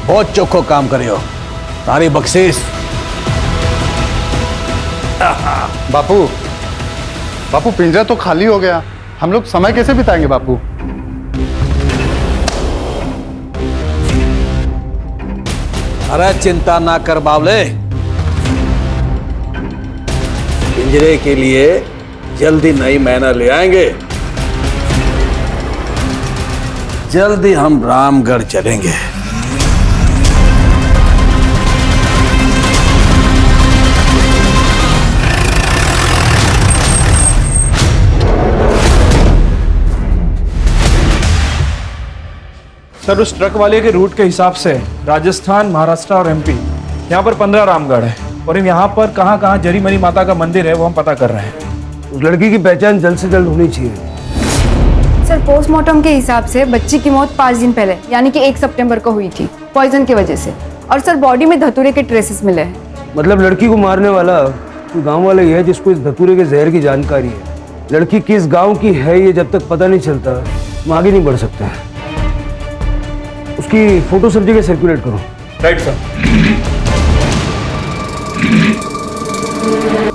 बहुत चोखो काम करियो, तारी बख्शीश। बापू, बापू पिंजरा तो खाली हो गया, हम लोग समय कैसे बिताएंगे बापू? अरे चिंता ना कर बावले, पिंजरे के लिए जल्दी नई मैना ले आएंगे। जल्दी हम रामगढ़ चलेंगे। सर, उस ट्रक वाले के रूट के हिसाब से राजस्थान, महाराष्ट्र और एमपी, यहाँ पर 15 रामगढ़ है और यहाँ पर कहाँ कहाँ जरी मरी माता का मंदिर है वो हम पता कर रहे हैं। उस लड़की की पहचान जल्द से जल्द होनी चाहिए। सर, पोस्टमार्टम के हिसाब से बच्ची की मौत 5 दिन पहले यानी कि 1 सितंबर को हुई थी, पॉइजन की वजह से। और सर, बॉडी में धतूरे के ट्रेसेस मिले हैं। मतलब लड़की को मारने वाला कोई गांव वाला ही है जिसको इस धतूरे के जहर की जानकारी है। लड़की किस गांव की है ये जब तक पता नहीं चलता हम आगे नहीं बढ़ सकते हैं। उसकी फोटो सब जगह सर्कुलेट करो। Right sir.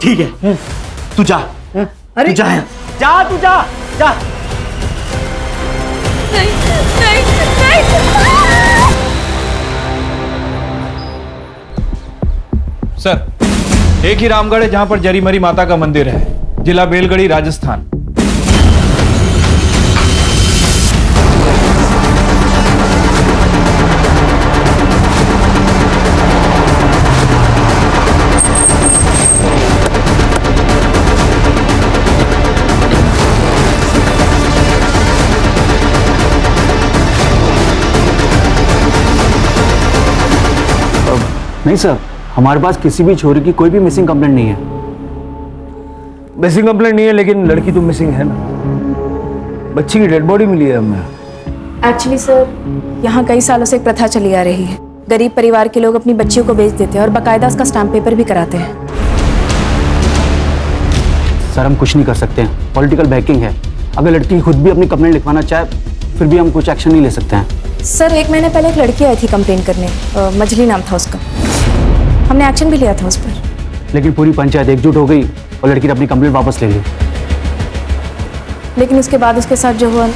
ठीक है, तू जा। अरे जा, जा, तू जा, जा। सर, एक ही रामगढ़ है जहां पर जरी मरी माता का मंदिर है, जिला बेलगढ़ी, राजस्थान। नहीं सर, हमारे पास किसी भी छोरी की कोई भी मिसिंग कंप्लेंट नहीं है। मिसिंग कंप्लेंट नहीं है लेकिन लड़की तो मिसिंग है ना। बच्ची की डेड बॉडी मिली है हमें। एक्चुअली सर, यहाँ कई सालों से एक प्रथा चली आ रही है। गरीब परिवार के लोग अपनी बच्चियों को बेच देते हैं और बाकायदा उसका स्टैम्प पेपर भी कराते हैं। सर, हम कुछ नहीं कर सकते हैं, पॉलिटिकल बैकिंग है। अगर लड़की खुद भी अपनी कंप्लेंट लिखवाना चाहे फिर भी हम कुछ एक्शन नहीं ले सकते हैं। सर 1 महीने पहले एक लड़की आई थी कंप्लेन करने, मजली नाम था उसका। हमने एक्शन भी लिया था उस पर। लेकिन पूरी पंचायत एकजुट हो गई और लड़की ने अपनी कंप्लेंट वापस ले ली। लेकिन उसके बाद उसके साथ जो हुआ।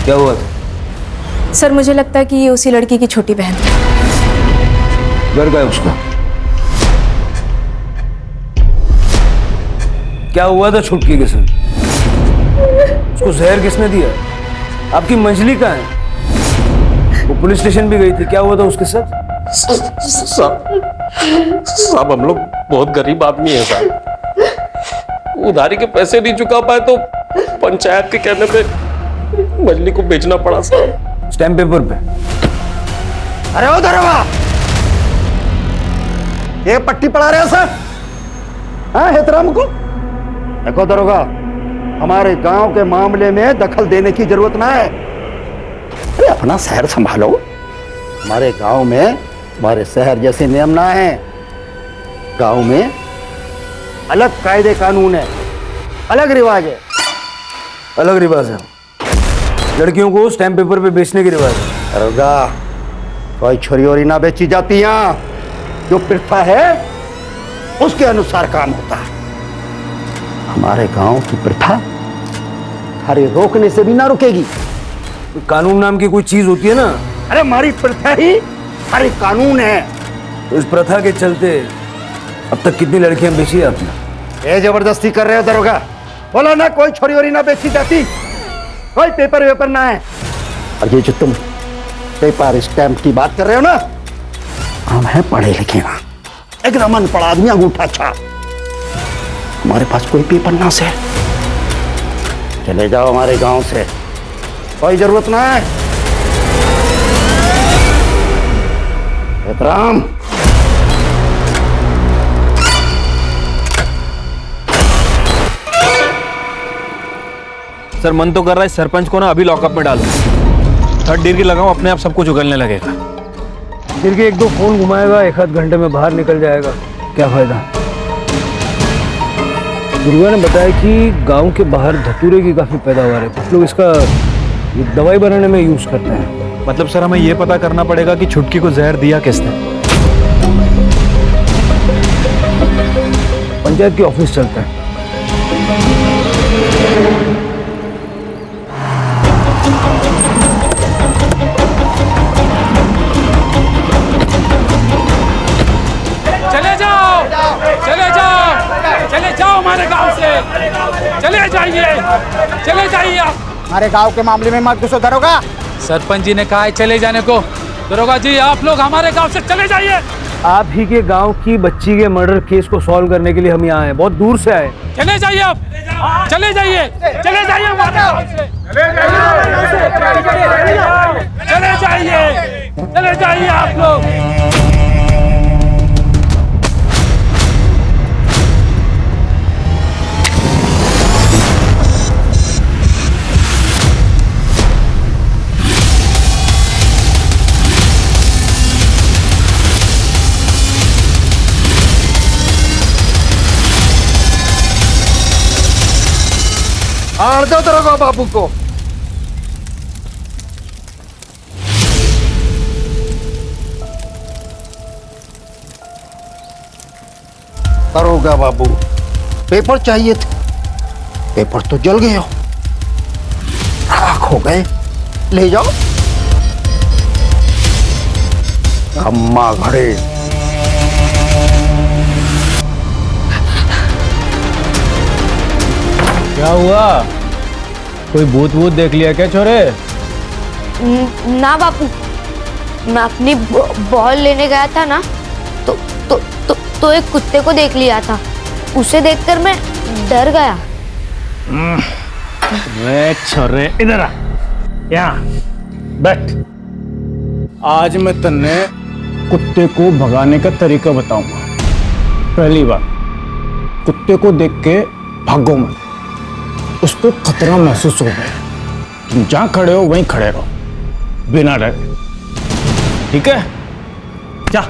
क्या हुआ? सर मुझे लगता है कि ये उसी लड़की की छोटी बहन थी। घर का है उसका? क्या हुआ था छुटकी के साथ? उसको जहर किसने दिया? आपकी मंजली कहाँ है? वो पुलिस स्टेशन भी गई थी, क्या हुआ था उसके साथ? साहब हम लोग बहुत गरीब आदमी हैं साहब, उधारी के पैसे नहीं चुका पाए तो पंचायत के कहने पे मछली को बेचना पड़ा साहब। स्टैम्प पेपर पे। अरे ओ दरोगा, ये पट्टी पढ़ा रहे हो सर? हाँ हेतराम को देखो दरोगा, हमारे गांव के मामले में दखल देने की जरूरत ना है। अरे अपना शहर संभालो। हमारे गांव में हमारे शहर जैसे नियम ना है। गांव में अलग कायदे कानून है, अलग रिवाज है। अलग रिवाज है? लड़कियों को स्टैम्प पेपर पे बेचने की रिवाज है? दरोगा, कोई छोरी ओरी ना बेची जाती यहाँ। जो प्रथा है उसके अनुसार काम होता है। हमारे गांव की प्रथा हरे रोकने से भी ना रुकेगी। कानून नाम की कोई चीज होती है ना? अरे हमारी प्रथा ही हमारे कानून है। तो इस प्रथा के चलते अब तक कितनी लड़कियां बेची है आपने? ये जबरदस्ती कर रहे हो दरोगा? बोला ना कोई छोरी ओरी ना बेची जाती, कोई पेपर वेपर ना है। और ये जो तुम पेपर स्टैम्प की बात कर रहे हो ना, हम हैं पढ़े लिखे ना, एक रमन पढ़ा आदमी अंगूठा छाप। हमारे पास कोई पेपर ना से। चले जाओ हमारे गांव से, कोई जरूरत ना है। एहतराम। सर मन तो कर रहा है सरपंच को ना अभी लॉकअप में डालो। 3rd डिग्री लगाऊं, अपने आप सब कुछ उगलने लगेगा। फिर के 1-2 फोन घुमाएगा, 1-8 घंटे में बाहर निकल जाएगा, क्या फायदा? दुर्गा ने बताया कि गांव के बाहर धतूरे की काफी पैदावार है, कुछ लोग इसका ये दवाई बनाने में यूज करते हैं। मतलब सर हमें ये पता करना पड़ेगा कि छुटकी को जहर दिया किसने। पंचायत की ऑफिस चलता है। चले जाओ, चले जाओ, चले जाओ हमारे गांव से, चले जाइए, चले जाइए आप। हमारे गांव के मामले में मत घुसो दरोगा। सरपंच जी ने कहा है चले जाने को। दरोगा जी आप लोग हमारे गांव से चले जाइए। आप ही के गांव की बच्ची के मर्डर केस को सॉल्व करने के लिए हम यहाँ आए, बहुत दूर से आए। चले जाइए आप, चले जाइए, चले जाइए हमारे गांव से, चले जाइए, चले जाइए आप लोग। आड़ दो दरोगा बाबू को। दरोगा बाबू, पेपर चाहिए थे, पेपर तो जल गए हो, राख हो गए, ले जाओ। अम्मा घड़े। क्या हुआ? कोई भूत वूत देख लिया क्या छोरे? ना बापू, मैं अपनी बॉल लेने गया था ना, तो एक कुत्ते को देख लिया था। उसे देखकर मैं डर गया। वे छोरे इधर आ, यहाँ बैठ। आज मैं तन्ने कुत्ते को भगाने का तरीका बताऊंगा। पहली बात, कुत्ते को देख के भागो मत, उसको खतरा महसूस हो गया, तुम जहां खड़े हो वहीं खड़े रहो बिना डरे, ठीक है? जा।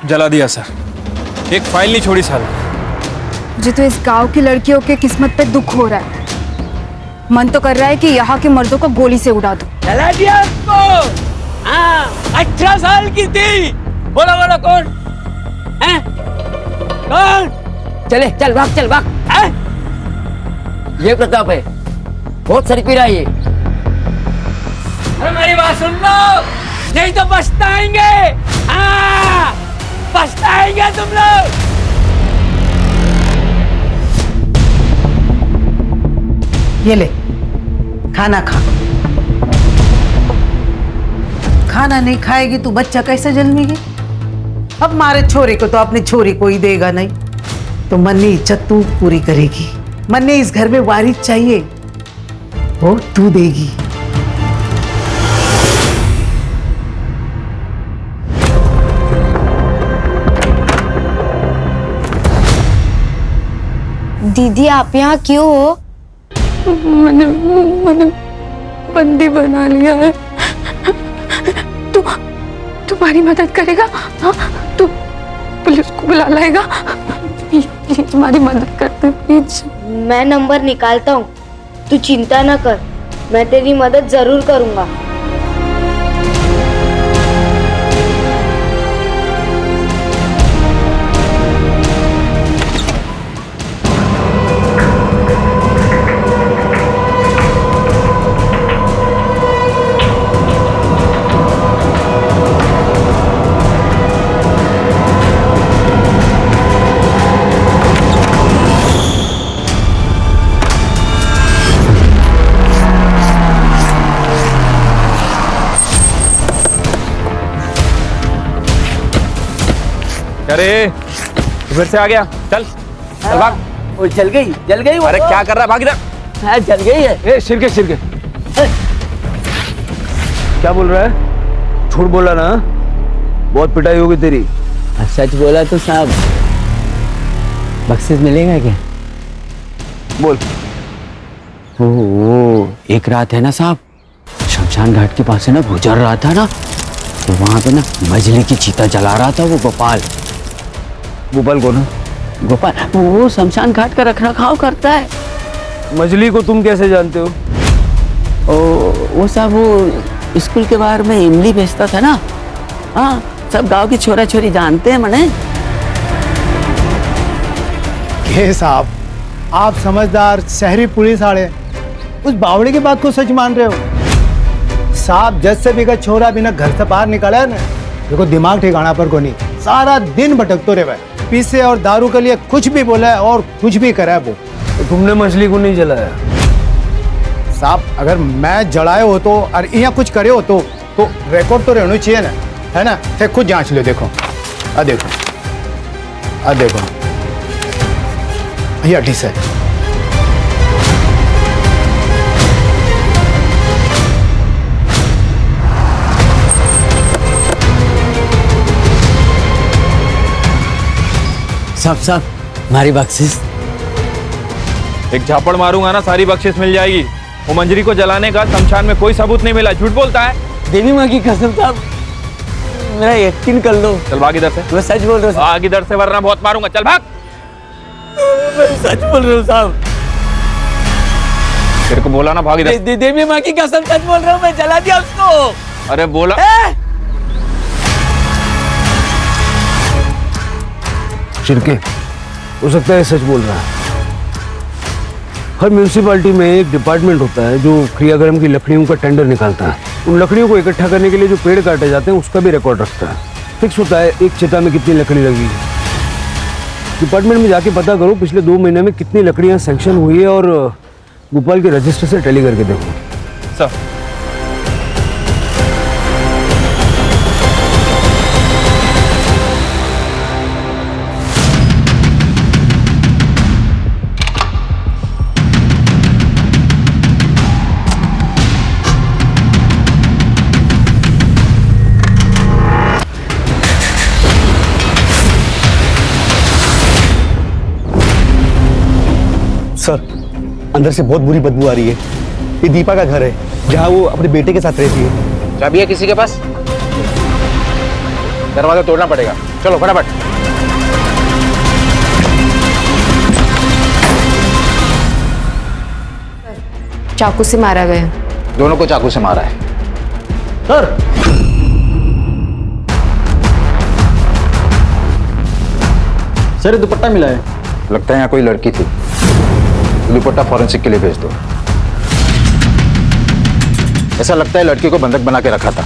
जला दिया सर। एक फाइल नहीं छोड़ी साला। मुझे तो इस गांव की लड़कियों के किस्मत पे दुख हो रहा है। मन तो कर रहा है कि यहाँ के मर्दों को गोली से उड़ा दूं। जला दिया उसको। हाँ, 18 साल की थी। बोलो बोलो कौन है? कौन? चले चल भाग, चल भाग। ये प्रताप है, बहुत सरपीरा ये। हमारी बात सुन लो, नहीं तो पछताएंगे। हाँ, पछताएंगे तुम लोग। ये ले, खाना खा। खाना नहीं खाएगी तो बच्चा कैसे जन्मेगी? अब मारे छोरे को तो अपनी छोरी को ही देगा नहीं, तो मन्नी इज्जत तू पूरी करेगी। मन्नी इस घर में वारिस चाहिए, वो तू देगी। दीदी आप यहाँ क्यों हो? मैंने बंदी बना लिया है। तू तुम्हारी मदद करेगा? हाँ, तू पुलिस को बुला लाएगा? प्लीज तुम्हारी मदद करते प्लीज। मैं नंबर निकालता हूँ, तू चिंता ना कर, मैं तेरी मदद जरूर करूँगा। अरे फिर से आ गया, चल चल भाग। वो जल गई वो। अरे क्या कर रहा है, भाग इधर। हाँ, जल गई है। ए सिरके सिरके, क्या बोल रहा है? झूठ बोला ना, बहुत पिटाई होगी तेरी। सच बोला तो साहब बख्शिश मिलेगा क्या? बोल। वो एक रात है ना साहब, शमशान घाट के पास से ना गुजर रहा था ना, तो वहां पे ना मजली की चीता जला रहा था वो गोपाल। गोपाल कौन है? गोपाल वो शमशान घाट का रखरखाव करता है। मजली को तुम कैसे जानते हो? वो साहब वो स्कूल के बाहर में इमली बेचता था ना। हाँ, सब गांव की छोरा छोरी जानते हैं मने। के साहब, आप समझदार शहरी पुलिस वाले उस बावड़ी की बात को सच मान रहे हो? साहब जज से भी का छोरा बिना घर से बाहर निकाला है ना, देखो दिमाग ठिकाना पर को नहीं, सारा दिन भटकते रहे भाई। पीसे और दारू के लिए कुछ भी बोला है और कुछ भी करा है वो। तो तुमने मछली को नहीं जलाया? साहब अगर मैं जलाए हो तो और यहाँ कुछ करे हो तो रिकॉर्ड तो रहना चाहिए ना, है ना? फिर खुद जांच लो। देखो आ देखो, आ देखो भैया ठीक है। सब हमारी बख्शिश। एक झापड़ मारूंगा ना, सारी बख्शिश मिल जाएगी। वो मंजरी को जलाने का शमशान में कोई सबूत नहीं मिला, झूठ बोलता है। देवी माँ की कसम साहब, मेरा यकीन कर लो। चल भाग इधर से। मैं सच बोल रहा हूँ। भाग इधर से वरना बहुत मारूंगा, चल भाग। मैं सच बोल रहा हूँ साहब। तेरे को बोला ना भाग इधर। देवी माँ की कसम सच बोल रहा हूँ, मैं जला दिया उसको। अरे बोला। शिरके, हो सकता है सच बोल रहा है। हर म्यूनिसिपालिटी में एक डिपार्टमेंट होता है जो क्रियाक्रम की लकड़ियों का टेंडर निकालता है। उन लकड़ियों को इकट्ठा करने के लिए जो पेड़ काटे जाते हैं उसका भी रिकॉर्ड रखता है। फिक्स होता है एक चिता में कितनी लकड़ी लगी। डिपार्टमेंट में जाके पता करो पिछले 2 महीने में कितनी लकड़ियां सैंक्शन हुई है और गोपाल के रजिस्टर से टैली करके देखो। सर सर अंदर से बहुत बुरी बदबू आ रही है। ये दीपा का घर है जहाँ वो अपने बेटे के साथ रहती है। चाबी है किसी के पास? दरवाजा तोड़ना पड़ेगा। चलो फटाफट। चाकू से मारा गया। दोनों को चाकू से मारा है। सर सर दुपट्टा मिला है। लगता है यहाँ कोई लड़की थी। दुपट्टा फॉरेंसिक के लिए भेज दो। ऐसा लगता है लड़की को बंधक बना के रखा था।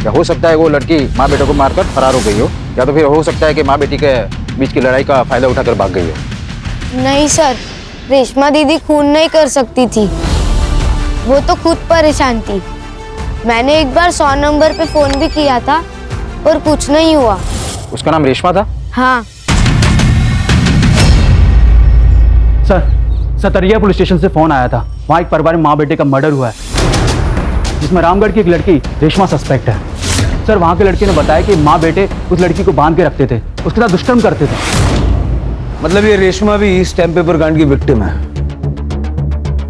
या हो सकता है वो लड़की माँ बेटे को मारकर फरार हो गई हो, या तो फिर हो सकता है कि माँ बेटी के बीच की लड़ाई का फायदा उठाकर भाग गई हो। नहीं सर, रेशमा दीदी खून नहीं कर सकती थी, वो तो खुद परेशान थी। मैंने एक बार 100 नंबर पे फोन भी किया था और कुछ नहीं हुआ। उसका नाम रेशमा था? हाँ। सर सतरिया पुलिस स्टेशन से फोन आया था। वहाँ एक परिवार में माँ बेटे का मर्डर हुआ है, जिसमें रामगढ़ की एक लड़की रेशमा सस्पेक्ट है। सर वहाँ के लड़के ने बताया कि माँ बेटे उस लड़की को बांध के रखते थे, उसके साथ दुष्कर्म करते थे। मतलब ये रेशमा भी इस स्टैम्प पेपर कांड की विक्टिम है।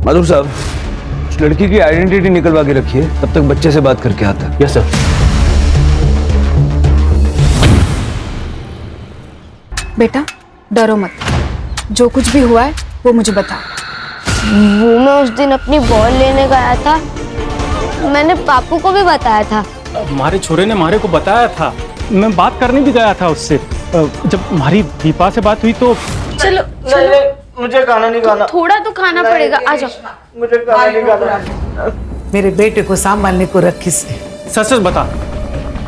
माधुर साहब, उस लड़की की आइडेंटिटी निकलवा के रखिए, तब तक बच्चे से बात करके आता है। Yes sir. बेटा डरो मत, जो कुछ भी हुआ है वो मुझे बता। वो मैं उस दिन अपनी बॉल लेने गया था, मैंने पापू को भी बताया था। हमारे छोरे ने मारे को बताया था। मैं बात करने भी गया था उससे। जब हमारी दीपा से बात हुई तो चलो मुझे खाना नहीं खाना। थोड़ा तो खाना पड़ेगा, आ जाओ। मुझे खाना नहीं खाना। मेरे बेटे को संभालने को रखी से। सच सच बता,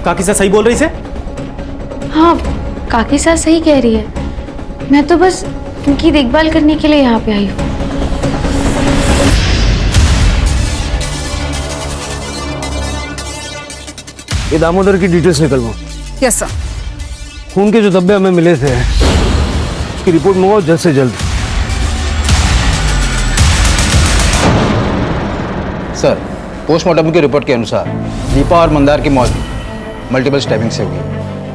काकी सर सही बोल रही से? हाँ काकी सर सही कह रही है, मैं तो बस उनकी देखभाल करने के लिए यहाँ पे आई हूँ। ये दामोदर की डिटेल्स निकलवाओ। Yes sir. खून के जो धब्बे हमें मिले थे उसकी रिपोर्ट मंगवाओ जल्द से जल्द। सर पोस्टमार्टम की रिपोर्ट के अनुसार दीपा और मंदार की मौत मल्टीपल स्टैबिंग से हुई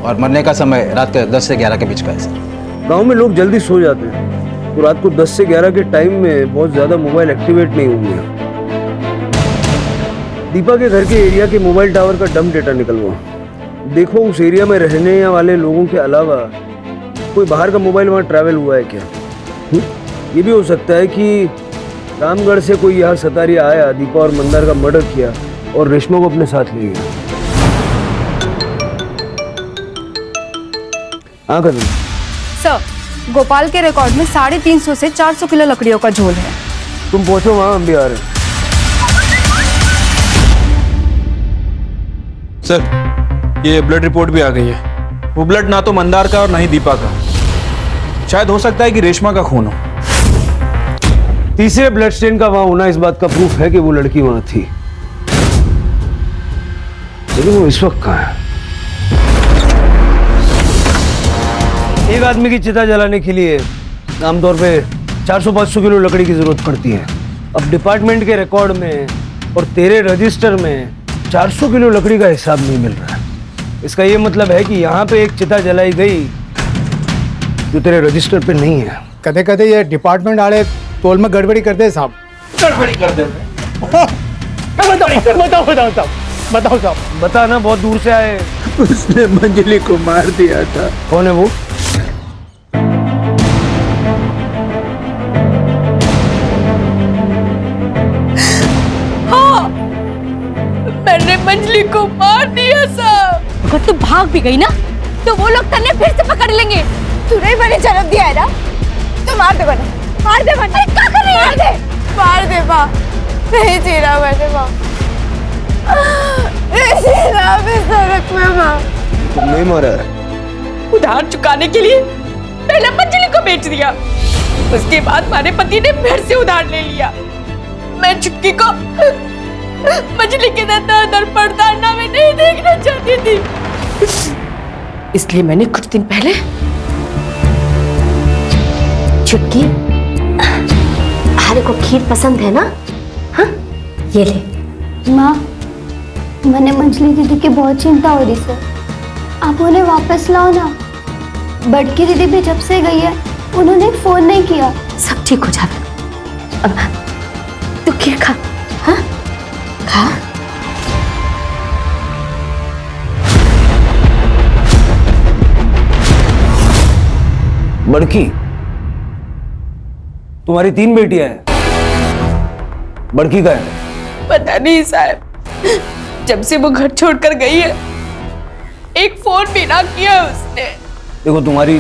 और मरने का समय रात के 10 से 11 के बीच का है सर। गांव में लोग जल्दी सो जाते हैं, तो रात को 10 से 11 के टाइम में बहुत ज्यादा मोबाइल एक्टिवेट नहीं होंगे। दीपा के घर के एरिया के मोबाइल टावर का डंप डेटा निकलवाओ। देखो उस एरिया में रहने वाले लोगों के अलावा कोई बाहर का मोबाइल वहाँ ट्रैवल हुआ है क्या। ये भी हो सकता है कि रामगढ़ से कोई यहाँ सतारिया आया, दीपा और मंदार का मर्डर किया और रेशमा को अपने साथ ले गया। हाँ कदम सर गोपाल के रिकॉर्ड में 350 से 400 किलो लकड़ियों का झोल है। तुम पहुंचो वहाँ, हम भी आ रहे हैं। सर ये ब्लड रिपोर्ट भी आ गई है। वो ब्लड ना तो मंदार का और ना ही दीपा का। शायद हो सकता है कि रेशमा का खून हो। तीसरे ब्लड स्टेन का वहां होना इस बात का प्रूफ है कि वो लड़की वहां थी, लेकिन वो इस वक्त कहाँ है? एक आदमी की चिता जलाने के लिए आमतौर पे 400-500 किलो लकड़ी की जरूरत पड़ती है। अब डिपार्टमेंट के रिकॉर्ड में और तेरे रजिस्टर में 400 किलो लकड़ी का हिसाब नहीं मिल रहा है। इसका ये मतलब है कि यहाँ पे एक चिता जलाई गई जो तेरे रजिस्टर पे नहीं है। कदे कदे ये डिपार्टमेंट वाले तोल में गड़बड़ी करते हैं साहब। गड़बड़ी कर देते। बताओ साहब। बता ना, बहुत दूर से आए। उसने मंजली को मार दिया था। कौन है वो? हाँ, मैंने मंजली को मार दिया साहब। अगर तू भाग भी गई ना तो वो लोग तन्ने फिर से पकड़ लेंगे। तूने मैंने जन्म दिया है ना, तो मार दे बना, मार दे बना। क्या कर रही है? मार दे माँ, नहीं जी रहा मैंने माँ, नहीं जी रहा मैं सड़क में माँ। नहीं मारा। उधार चुकाने के लिए पहले मंजली को बेच दिया, उसके बाद हमारे पति ने फिर से उधार ले लिया। मैं चुटकी को मंजली के दर पड़तालना में नहीं देखना चाहती थी, इसलिए मैंने कुछ दिन पहले चुटकी, आरे को खीर पसंद है ना? हाँ ये ले। माँ मैंने मंजली दीदी की बहुत चिंता हो रही सर, आप उन्हें वापस लाओ ना। बड़की दीदी भी जब से गई है उन्होंने फोन नहीं किया। सब ठीक हो जाएगा। अब तू खीर खा। हाँ खा। बड़की, तुम्हारी 3 बेटियां हैं, बड़की का है? पता नहीं साहब, जब से वो घर छोड़कर गई है एक फोन भी ना किया उसने। देखो, तुम्हारी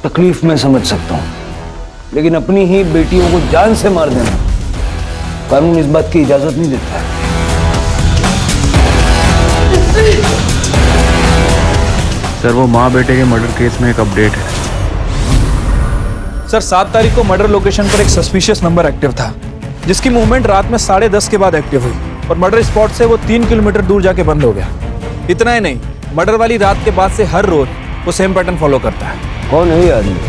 तकलीफ मैं समझ सकता हूँ, लेकिन अपनी ही बेटियों को जान से मार देना कानून इस बात की इजाजत नहीं देता है। सर, वो माँ बेटे के मर्डर केस में एक अपडेट है। सर, 7 तारीख को मर्डर लोकेशन पर एक सस्पिशियस नंबर एक्टिव था, जिसकी मूवमेंट रात में 10:30 के बाद एक्टिव हुई और मर्डर स्पॉट से वो 3 किलोमीटर दूर जाके बंद हो गया। इतना ही नहीं, मर्डर वाली रात के बाद से हर रोज वो सेम पैटर्न फॉलो करता है। कौन है ये आदमी?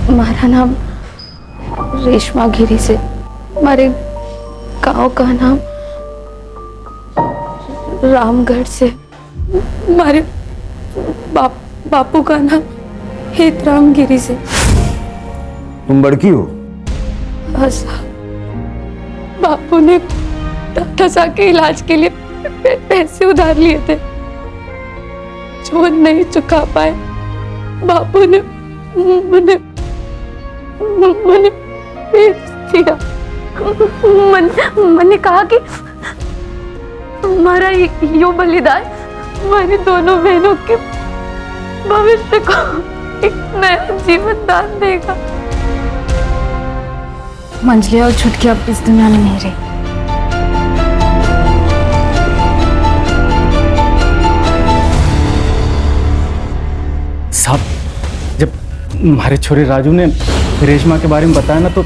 हमारा नाम रेशमा गिरी से, हमारे गांव का नाम रामगढ़ से, हमारे बापू का नाम हेतराम गिरी से। तुम बड़की हो? हाँ साहब, बापू ने टसा के इलाज के लिए पैसे उधार लिए थे, जो नहीं चुका पाए। बापू ने मैंने बेच दिया। मैंने कहा कि हमारा यो बलिदान हमारी दोनों बहनों के भविष्य को एक नया जीवन दान देगा। मंजली और छुटकी अब इस दुनिया में नहीं रही। साहब, जब हमारे छोरे राजू ने रेशमा के बारे में बताया ना, तो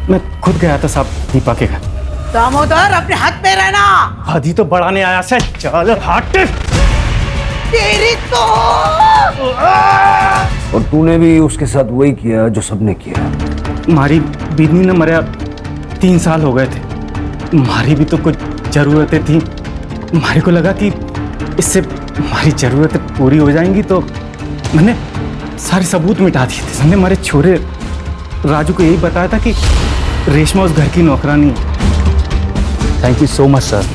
मैं खुद गया था साहब दीपा के घर। दामोदर, अपने हाथ पे रहना। आधी तो बढ़ाने आया से, चल हट। तेरी तो और तूने भी उसके साथ वही किया जो सबने किया। हमारी बीनी ने मरा 3 साल हो गए थे। हमारी भी तो कुछ जरूरतें थी। हमारे को लगा कि इससे हमारी जरूरतें पूरी हो जाएंगी, तो मैंने सारे सबूत मिटा दिए थे। हमने हमारे छोरे राजू को यही बताया था कि रेशमा उस घर की नौकरानी है। Thank you so much sir.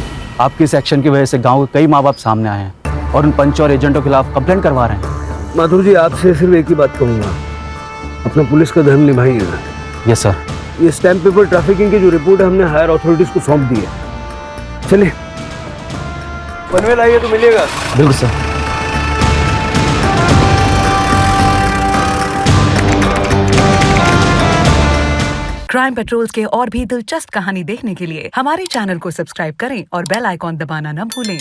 आपके इस एक्शन की वजह से गांव के कई माँ बाप सामने आए हैं और उन पंच और एजेंटों के खिलाफ कंप्लेंट करवा रहे हैं। माधुर जी, आपसे सिर्फ एक ही बात कहूँगा, अपना पुलिस का धर्म निभाइएगा। Yes sir. ये स्टैम्प पेपर ट्रैफिकिंग की जो रिपोर्ट है, हमने हायर अथॉरिटीज को सौंप दी है। चलिए, पनवेल आइए तो मिलिएगा। बिल्कुल सर। क्राइम पेट्रोल्स के और भी दिलचस्प कहानी देखने के लिए हमारे चैनल को सब्सक्राइब करें और बेल आइकॉन दबाना न भूलें।